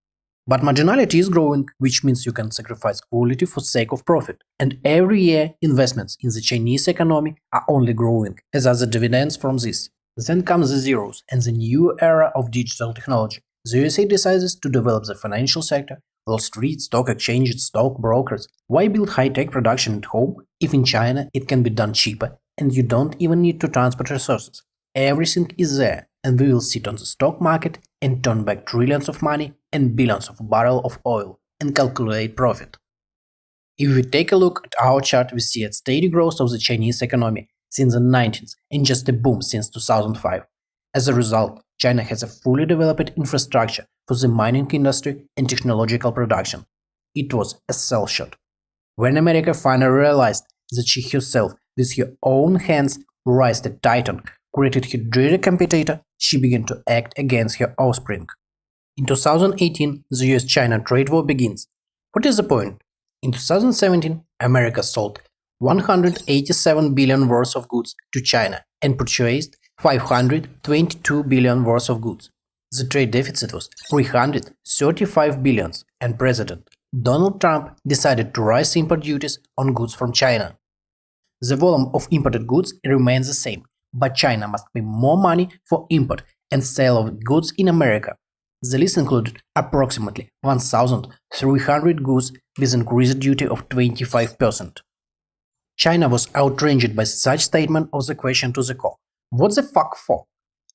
But marginality is growing, which means you can sacrifice quality for sake of profit. And every year, investments in the Chinese economy are only growing, as are the dividends from this. Then comes the zeros and the new era of digital technology. The USA decides to develop the financial sector, Wall Street, stock exchanges, stock brokers. Why build high-tech production at home if in China it can be done cheaper and you don't even need to transport resources? Everything is there, and we will sit on the stock market and turn back trillions of money and billions of barrels of oil and calculate profit. If we take a look at our chart, we see a steady growth of the Chinese economy since the 90s and just a boom since 2005. As a result, China has a fully developed infrastructure for the mining industry and technological production. It was a sell shot. When America finally realized that she herself, with her own hands, raised a titan, created her direct competitor, she began to act against her offspring. In 2018, the US-China trade war begins. What is the point? In 2017, America sold 187 billion worth of goods to China and purchased 522 billion worth of goods. The trade deficit was 335 billion, and President Donald Trump decided to raise import duties on goods from China. The volume of imported goods remains the same, but China must pay more money for import and sale of goods in America. The list included approximately 1,300 goods with increased duty of 25%. China was outraged by such statement of the question to the core. What the fuck for?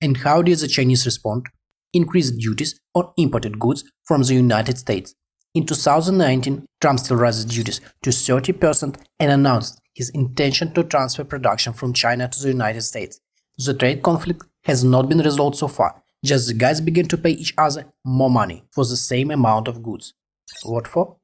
And how did the Chinese respond? Increased duties on imported goods from the United States. In 2019, Trump still raised duties to 30% and announced his intention to transfer production from China to the United States. The trade conflict has not been resolved so far, just the guys begin to pay each other more money for the same amount of goods. What for?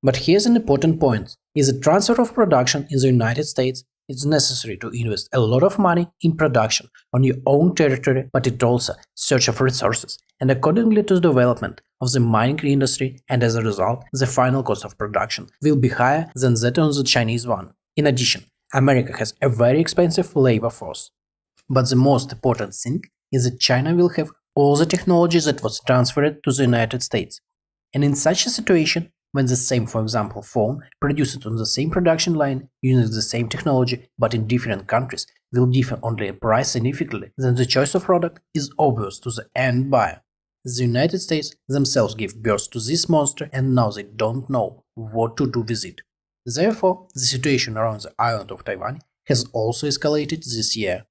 But here's an important point. Is the transfer of production in the United States, it's necessary to invest a lot of money in production on your own territory, but it also search of resources and accordingly to the development of the mining industry, and as a result, the final cost of production will be higher than that on the Chinese one. In addition, America has a very expensive labor force. But the most important thing is that China will have all the technology that was transferred to the United States. And in such a situation, when the same, for example, phone produced on the same production line using the same technology but in different countries will differ only in price significantly, then the choice of product is obvious to the end buyer. The United States themselves gave birth to this monster and now they don't know what to do with it. Therefore, the situation around the island of Taiwan has also escalated this year.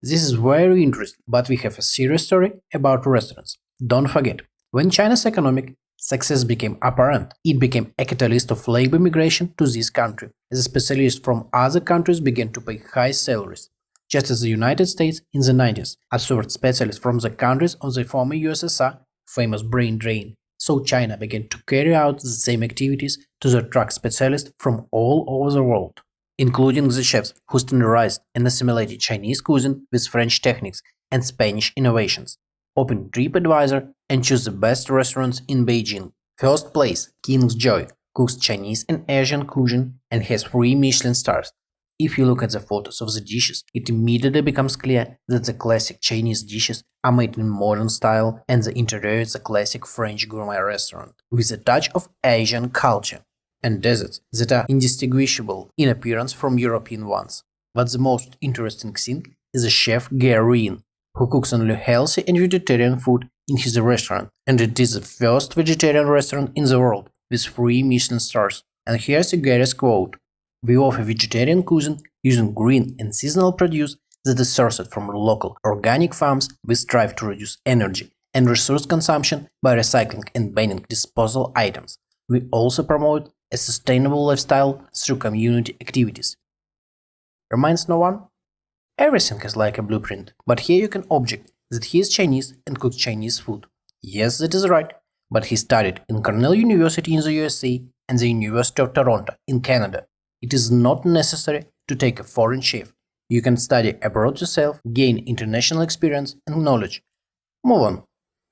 This is very interesting, but we have a serious story about restaurants. Don't forget, when China's economic success became apparent, it became a catalyst of labor migration to this country, as specialists from other countries began to pay high salaries. Just as the United States in the 90s absorbed specialists from the countries of the former USSR, famous brain drain, so China began to carry out the same activities to attract specialists from all over the world, including the chefs who standardized and assimilated Chinese cuisine with French techniques and Spanish innovations. Open TripAdvisor and choose the best restaurants in Beijing. First place, King's Joy, cooks Chinese and Asian cuisine and has 3 Michelin stars. If you look at the photos of the dishes, it immediately becomes clear that the classic Chinese dishes are made in modern style and the interior is a classic French gourmet restaurant, with a touch of Asian culture, and desserts that are indistinguishable in appearance from European ones. But the most interesting thing is the chef Guerin, who cooks only healthy and vegetarian food in his restaurant, and it is the first vegetarian restaurant in the world with 3 Michelin stars. And here's Guerin's quote. We offer vegetarian cuisine using green and seasonal produce that is sourced from local organic farms. We strive to reduce energy and resource consumption by recycling and banning disposal items. We also promote a sustainable lifestyle through community activities. Reminds no one? Everything is like a blueprint, but here you can object that he is Chinese and cooks Chinese food. Yes, that is right, but he studied in Cornell University in the USA and the University of Toronto in Canada. It is not necessary to take a foreign chef. You can study abroad yourself, gain international experience and knowledge. Move on.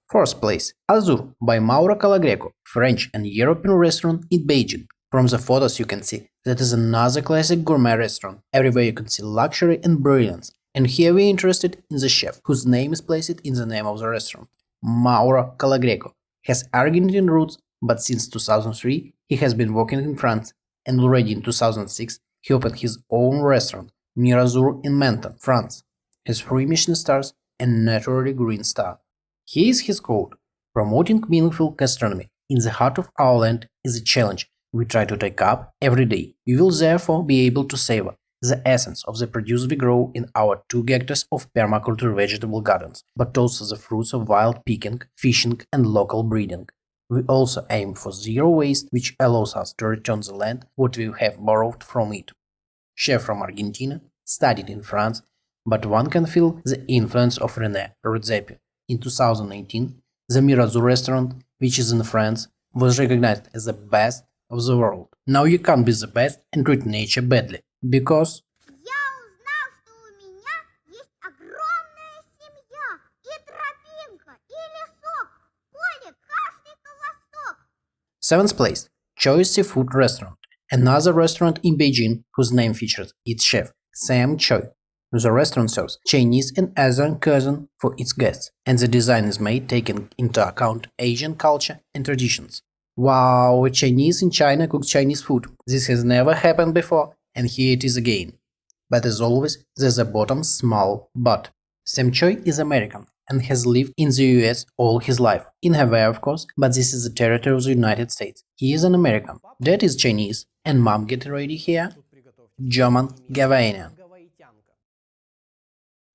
First place, Azur by Mauro Calagreco, French and European restaurant in Beijing. From the photos you can see that is another classic gourmet restaurant. Everywhere you can see luxury and brilliance. And here we are interested in the chef, whose name is placed in the name of the restaurant. Mauro Calagreco has Argentine roots, but since 2003 he has been working in France. And already in 2006, he opened his own restaurant, near Azur in Menton, France. Has 3 Michelin stars and naturally green star. Here is his quote: "Promoting meaningful gastronomy in the heart of our land is a challenge we try to take up every day. We will therefore be able to savor the essence of the produce we grow in our 2 hectares of permaculture vegetable gardens, but also the fruits of wild picking, fishing and local breeding. We also aim for zero waste, which allows us to return the land what we have borrowed from it." Chef from Argentina, studied in France, but one can feel the influence of Rene Redzepi. In 2018, the Mirazu restaurant, which is in France, was recognized as the best of the world. Now you can't be the best and treat nature badly, because Seventh place, Choice Seafood Restaurant, another restaurant in Beijing whose name features its chef, Sam Choi. The restaurant serves Chinese and Asian cuisine for its guests, and the design is made taking into account Asian culture and traditions. Wow, a Chinese in China cooks Chinese food. This has never happened before, and here it is again. But as always, there's a bottom small but. Sam Choi is American and has lived in the US all his life. In Hawaii, of course, but this is the territory of the United States. He is an American. Dad is Chinese, and mom, get ready here, German Gavaianian.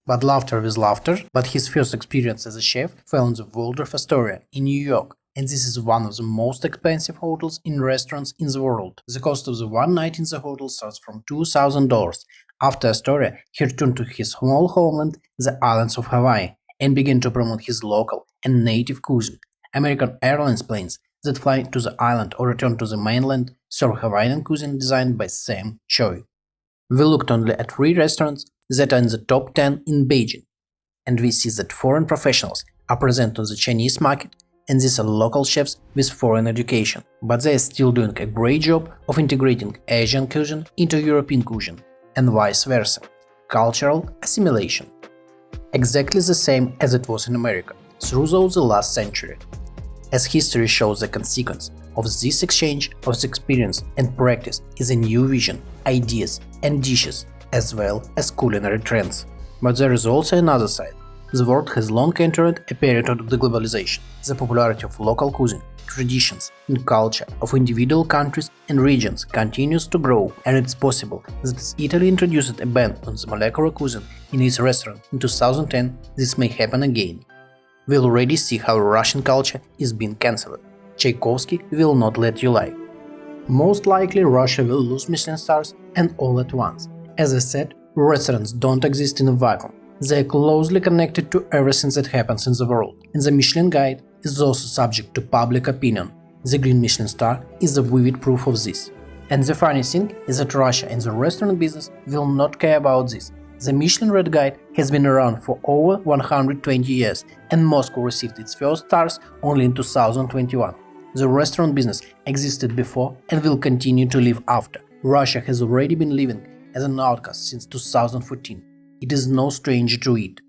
But laughter with laughter, but his first experience as a chef fell in the Waldorf Astoria in New York, and this is one of the most expensive hotels and restaurants in the world. The cost of the one night in the hotel starts from $2,000. After Astoria, he returned to his small homeland, the islands of Hawaii, and began to promote his local and native cuisine. American Airlines planes that fly to the island or return to the mainland serve Hawaiian cuisine designed by Sam Choi. We looked only at 3 restaurants that are in the top 10 in Beijing, and we see that foreign professionals are present on the Chinese market, and these are local chefs with foreign education, but they are still doing a great job of integrating Asian cuisine into European cuisine, and vice versa. Cultural assimilation. Exactly the same as it was in America throughout the last century. As history shows, the consequence of this exchange of experience and practice is a new vision, ideas and dishes, as well as culinary trends. But there is also another side. The world has long entered a period of deglobalization. The popularity of local cuisine, traditions and culture of individual countries and regions continues to grow, and it's possible that Italy introduced a ban on the molecular cuisine in its restaurant in 2010, this may happen again. We already see how Russian culture is being cancelled. Tchaikovsky will not let you lie. Most likely Russia will lose Michelin stars, and all at once. As I said, restaurants don't exist in a vacuum. They are closely connected to everything that happens in the world, and the Michelin Guide is also subject to public opinion. The Green Michelin star is a vivid proof of this. And the funny thing is that Russia and the restaurant business will not care about this. The Michelin Red Guide has been around for over 120 years, and Moscow received its first stars only in 2021. The restaurant business existed before and will continue to live after. Russia has already been living as an outcast since 2014. It is no stranger to it.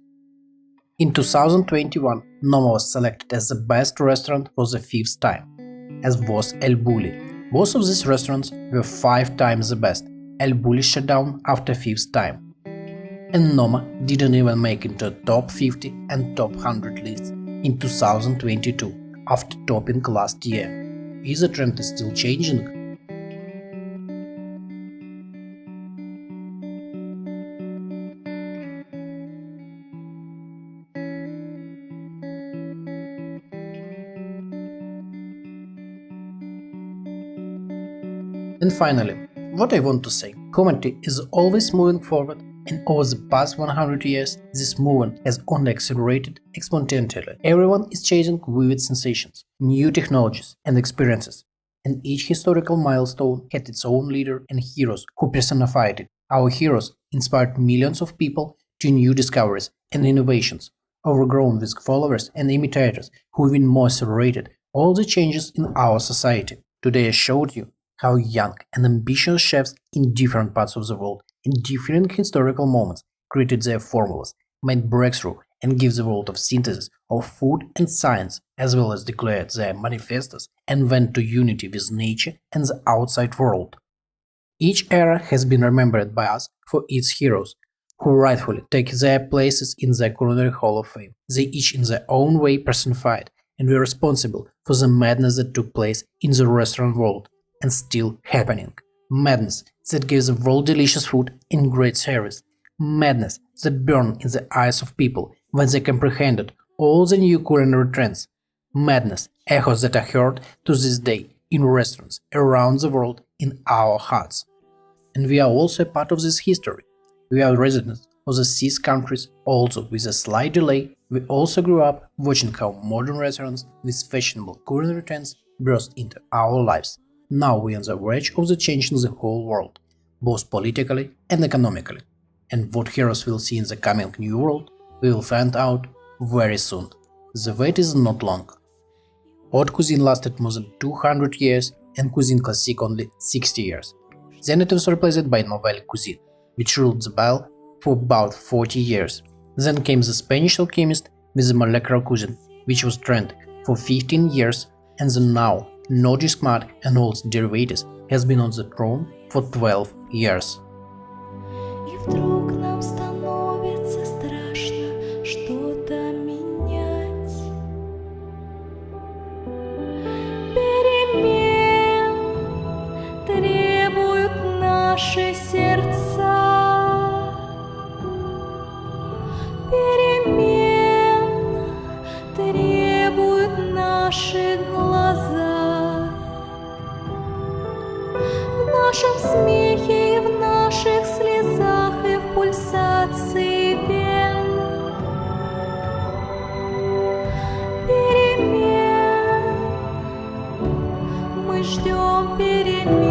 In 2021, Noma was selected as the best restaurant for the 5th time, as was ElBulli. Both of these restaurants were 5 times the best. ElBulli shut down after 5th time. And Noma didn't even make it into top 50 and top 100 lists in 2022, after topping last year. Is the trend still changing? And finally, what I want to say, humanity is always moving forward, and over the past 100 years, this movement has only accelerated exponentially. Everyone is chasing vivid sensations, new technologies and experiences, and each historical milestone had its own leader and heroes who personified it. Our heroes inspired millions of people to new discoveries and innovations, overgrown with followers and imitators who even more accelerated all the changes in our society. Today I showed you how young and ambitious chefs in different parts of the world, in different historical moments, created their formulas, made breakthrough, and gave the world of synthesis of food and science, as well as declared their manifestos and went to unity with nature and the outside world. Each era has been remembered by us for its heroes, who rightfully take their places in the culinary hall of fame. They each in their own way personified and were responsible for the madness that took place in the restaurant world, and still happening. Madness that gave the world delicious food and great service. Madness that burned in the eyes of people when they comprehended all the new culinary trends. Madness, echoes that are heard to this day in restaurants around the world in our hearts. And we are also a part of this history. We are residents of the CIS countries, also with a slight delay We also grew up watching how modern restaurants with fashionable culinary trends burst into our lives. Now we are on the verge of the changing the whole world, both politically and economically. And what heroes will see in the coming new world, we will find out very soon. The wait is not long. Haute cuisine lasted more than 200 years and cuisine classique only 60 years. Then it was replaced by nouvelle cuisine, which ruled the ball for about 40 years. Then came the Spanish alchemist with the molecular cuisine, which was trending for 15 years, and then now Nordisk Mad and all its derivatives has been on the throne for 12 years. Наши сердца перемен требуют наши глаза. В нашем смехе и в наших слезах и в пульсации вен перемен. Мы ждем перемен.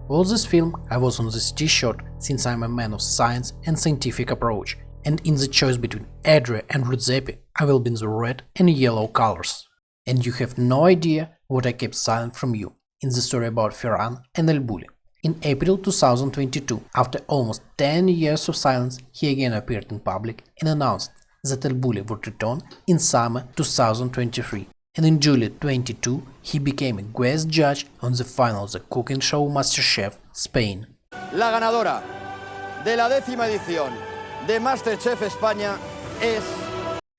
For this film, I was on this t-shirt since I'm a man of science and scientific approach, and in the choice between Adria and Redzepi, I will be in the red and yellow colors. And you have no idea what I kept silent from you in the story about Ferran and ElBulli. In April 2022, after almost 10 years of silence, he again appeared in public and announced that ElBulli would return in summer 2023. And in July 22, he became a guest judge on the final of the cooking show MasterChef Spain. La ganadora de la 10ª edición de MasterChef España es...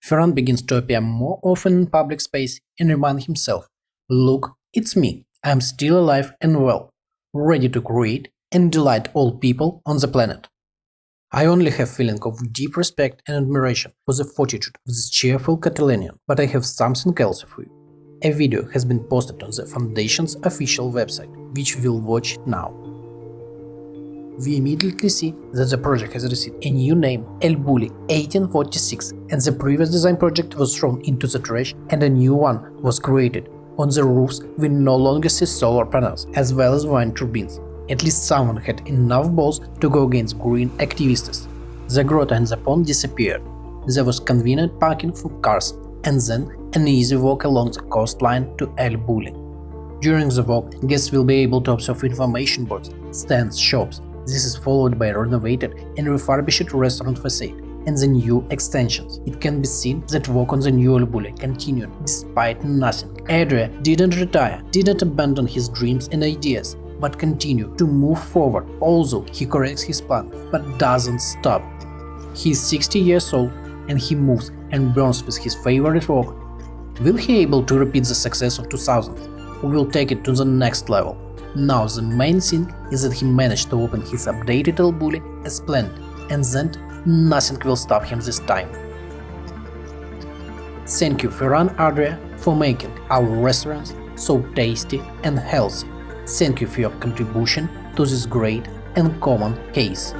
Ferran begins to appear more often in public space and remind himself, "Look, it's me, I'm still alive and well, ready to create and delight all people on the planet." I only have feeling of deep respect and admiration for the fortitude of this cheerful Catalonian, but I have something else for you. A video has been posted on the Foundation's official website, which we will watch now. We immediately see that the project has received a new name, ElBulli 1846, and the previous design project was thrown into the trash and a new one was created. On the roofs we no longer see solar panels, as well as wind turbines. At least someone had enough balls to go against green activists. The grotto and the pond disappeared. There was convenient parking for cars, and then an easy walk along the coastline to ElBulli. During the walk, guests will be able to observe information boards, stands, shops. This is followed by a renovated and refurbished restaurant facade and the new extensions. It can be seen that work on the new ElBulli continued despite nothing. Adria didn't retire, didn't abandon his dreams and ideas, but continued to move forward, although he corrects his plan, but doesn't stop. He is 60 years old and he moves and burns with his favorite work. Will he able to repeat the success of 2000s, or will take it to the next level? Now the main thing is that he managed to open his updated ElBulli as planned, and then nothing will stop him this time. Thank you Ferran Adria for making our restaurants so tasty and healthy. Thank you for your contribution to this great and common case.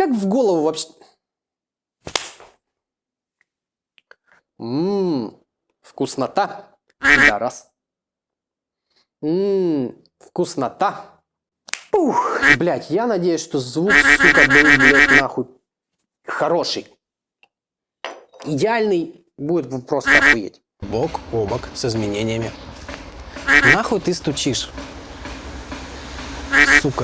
Как в голову вообще... Вкуснота. Да, раз. Вкуснота. Ух, блядь, я надеюсь, что звук, сука, был, блядь, нахуй хороший. Идеальный будет просто охуеть. Бок о бок с изменениями. Нахуй ты стучишь? Сука.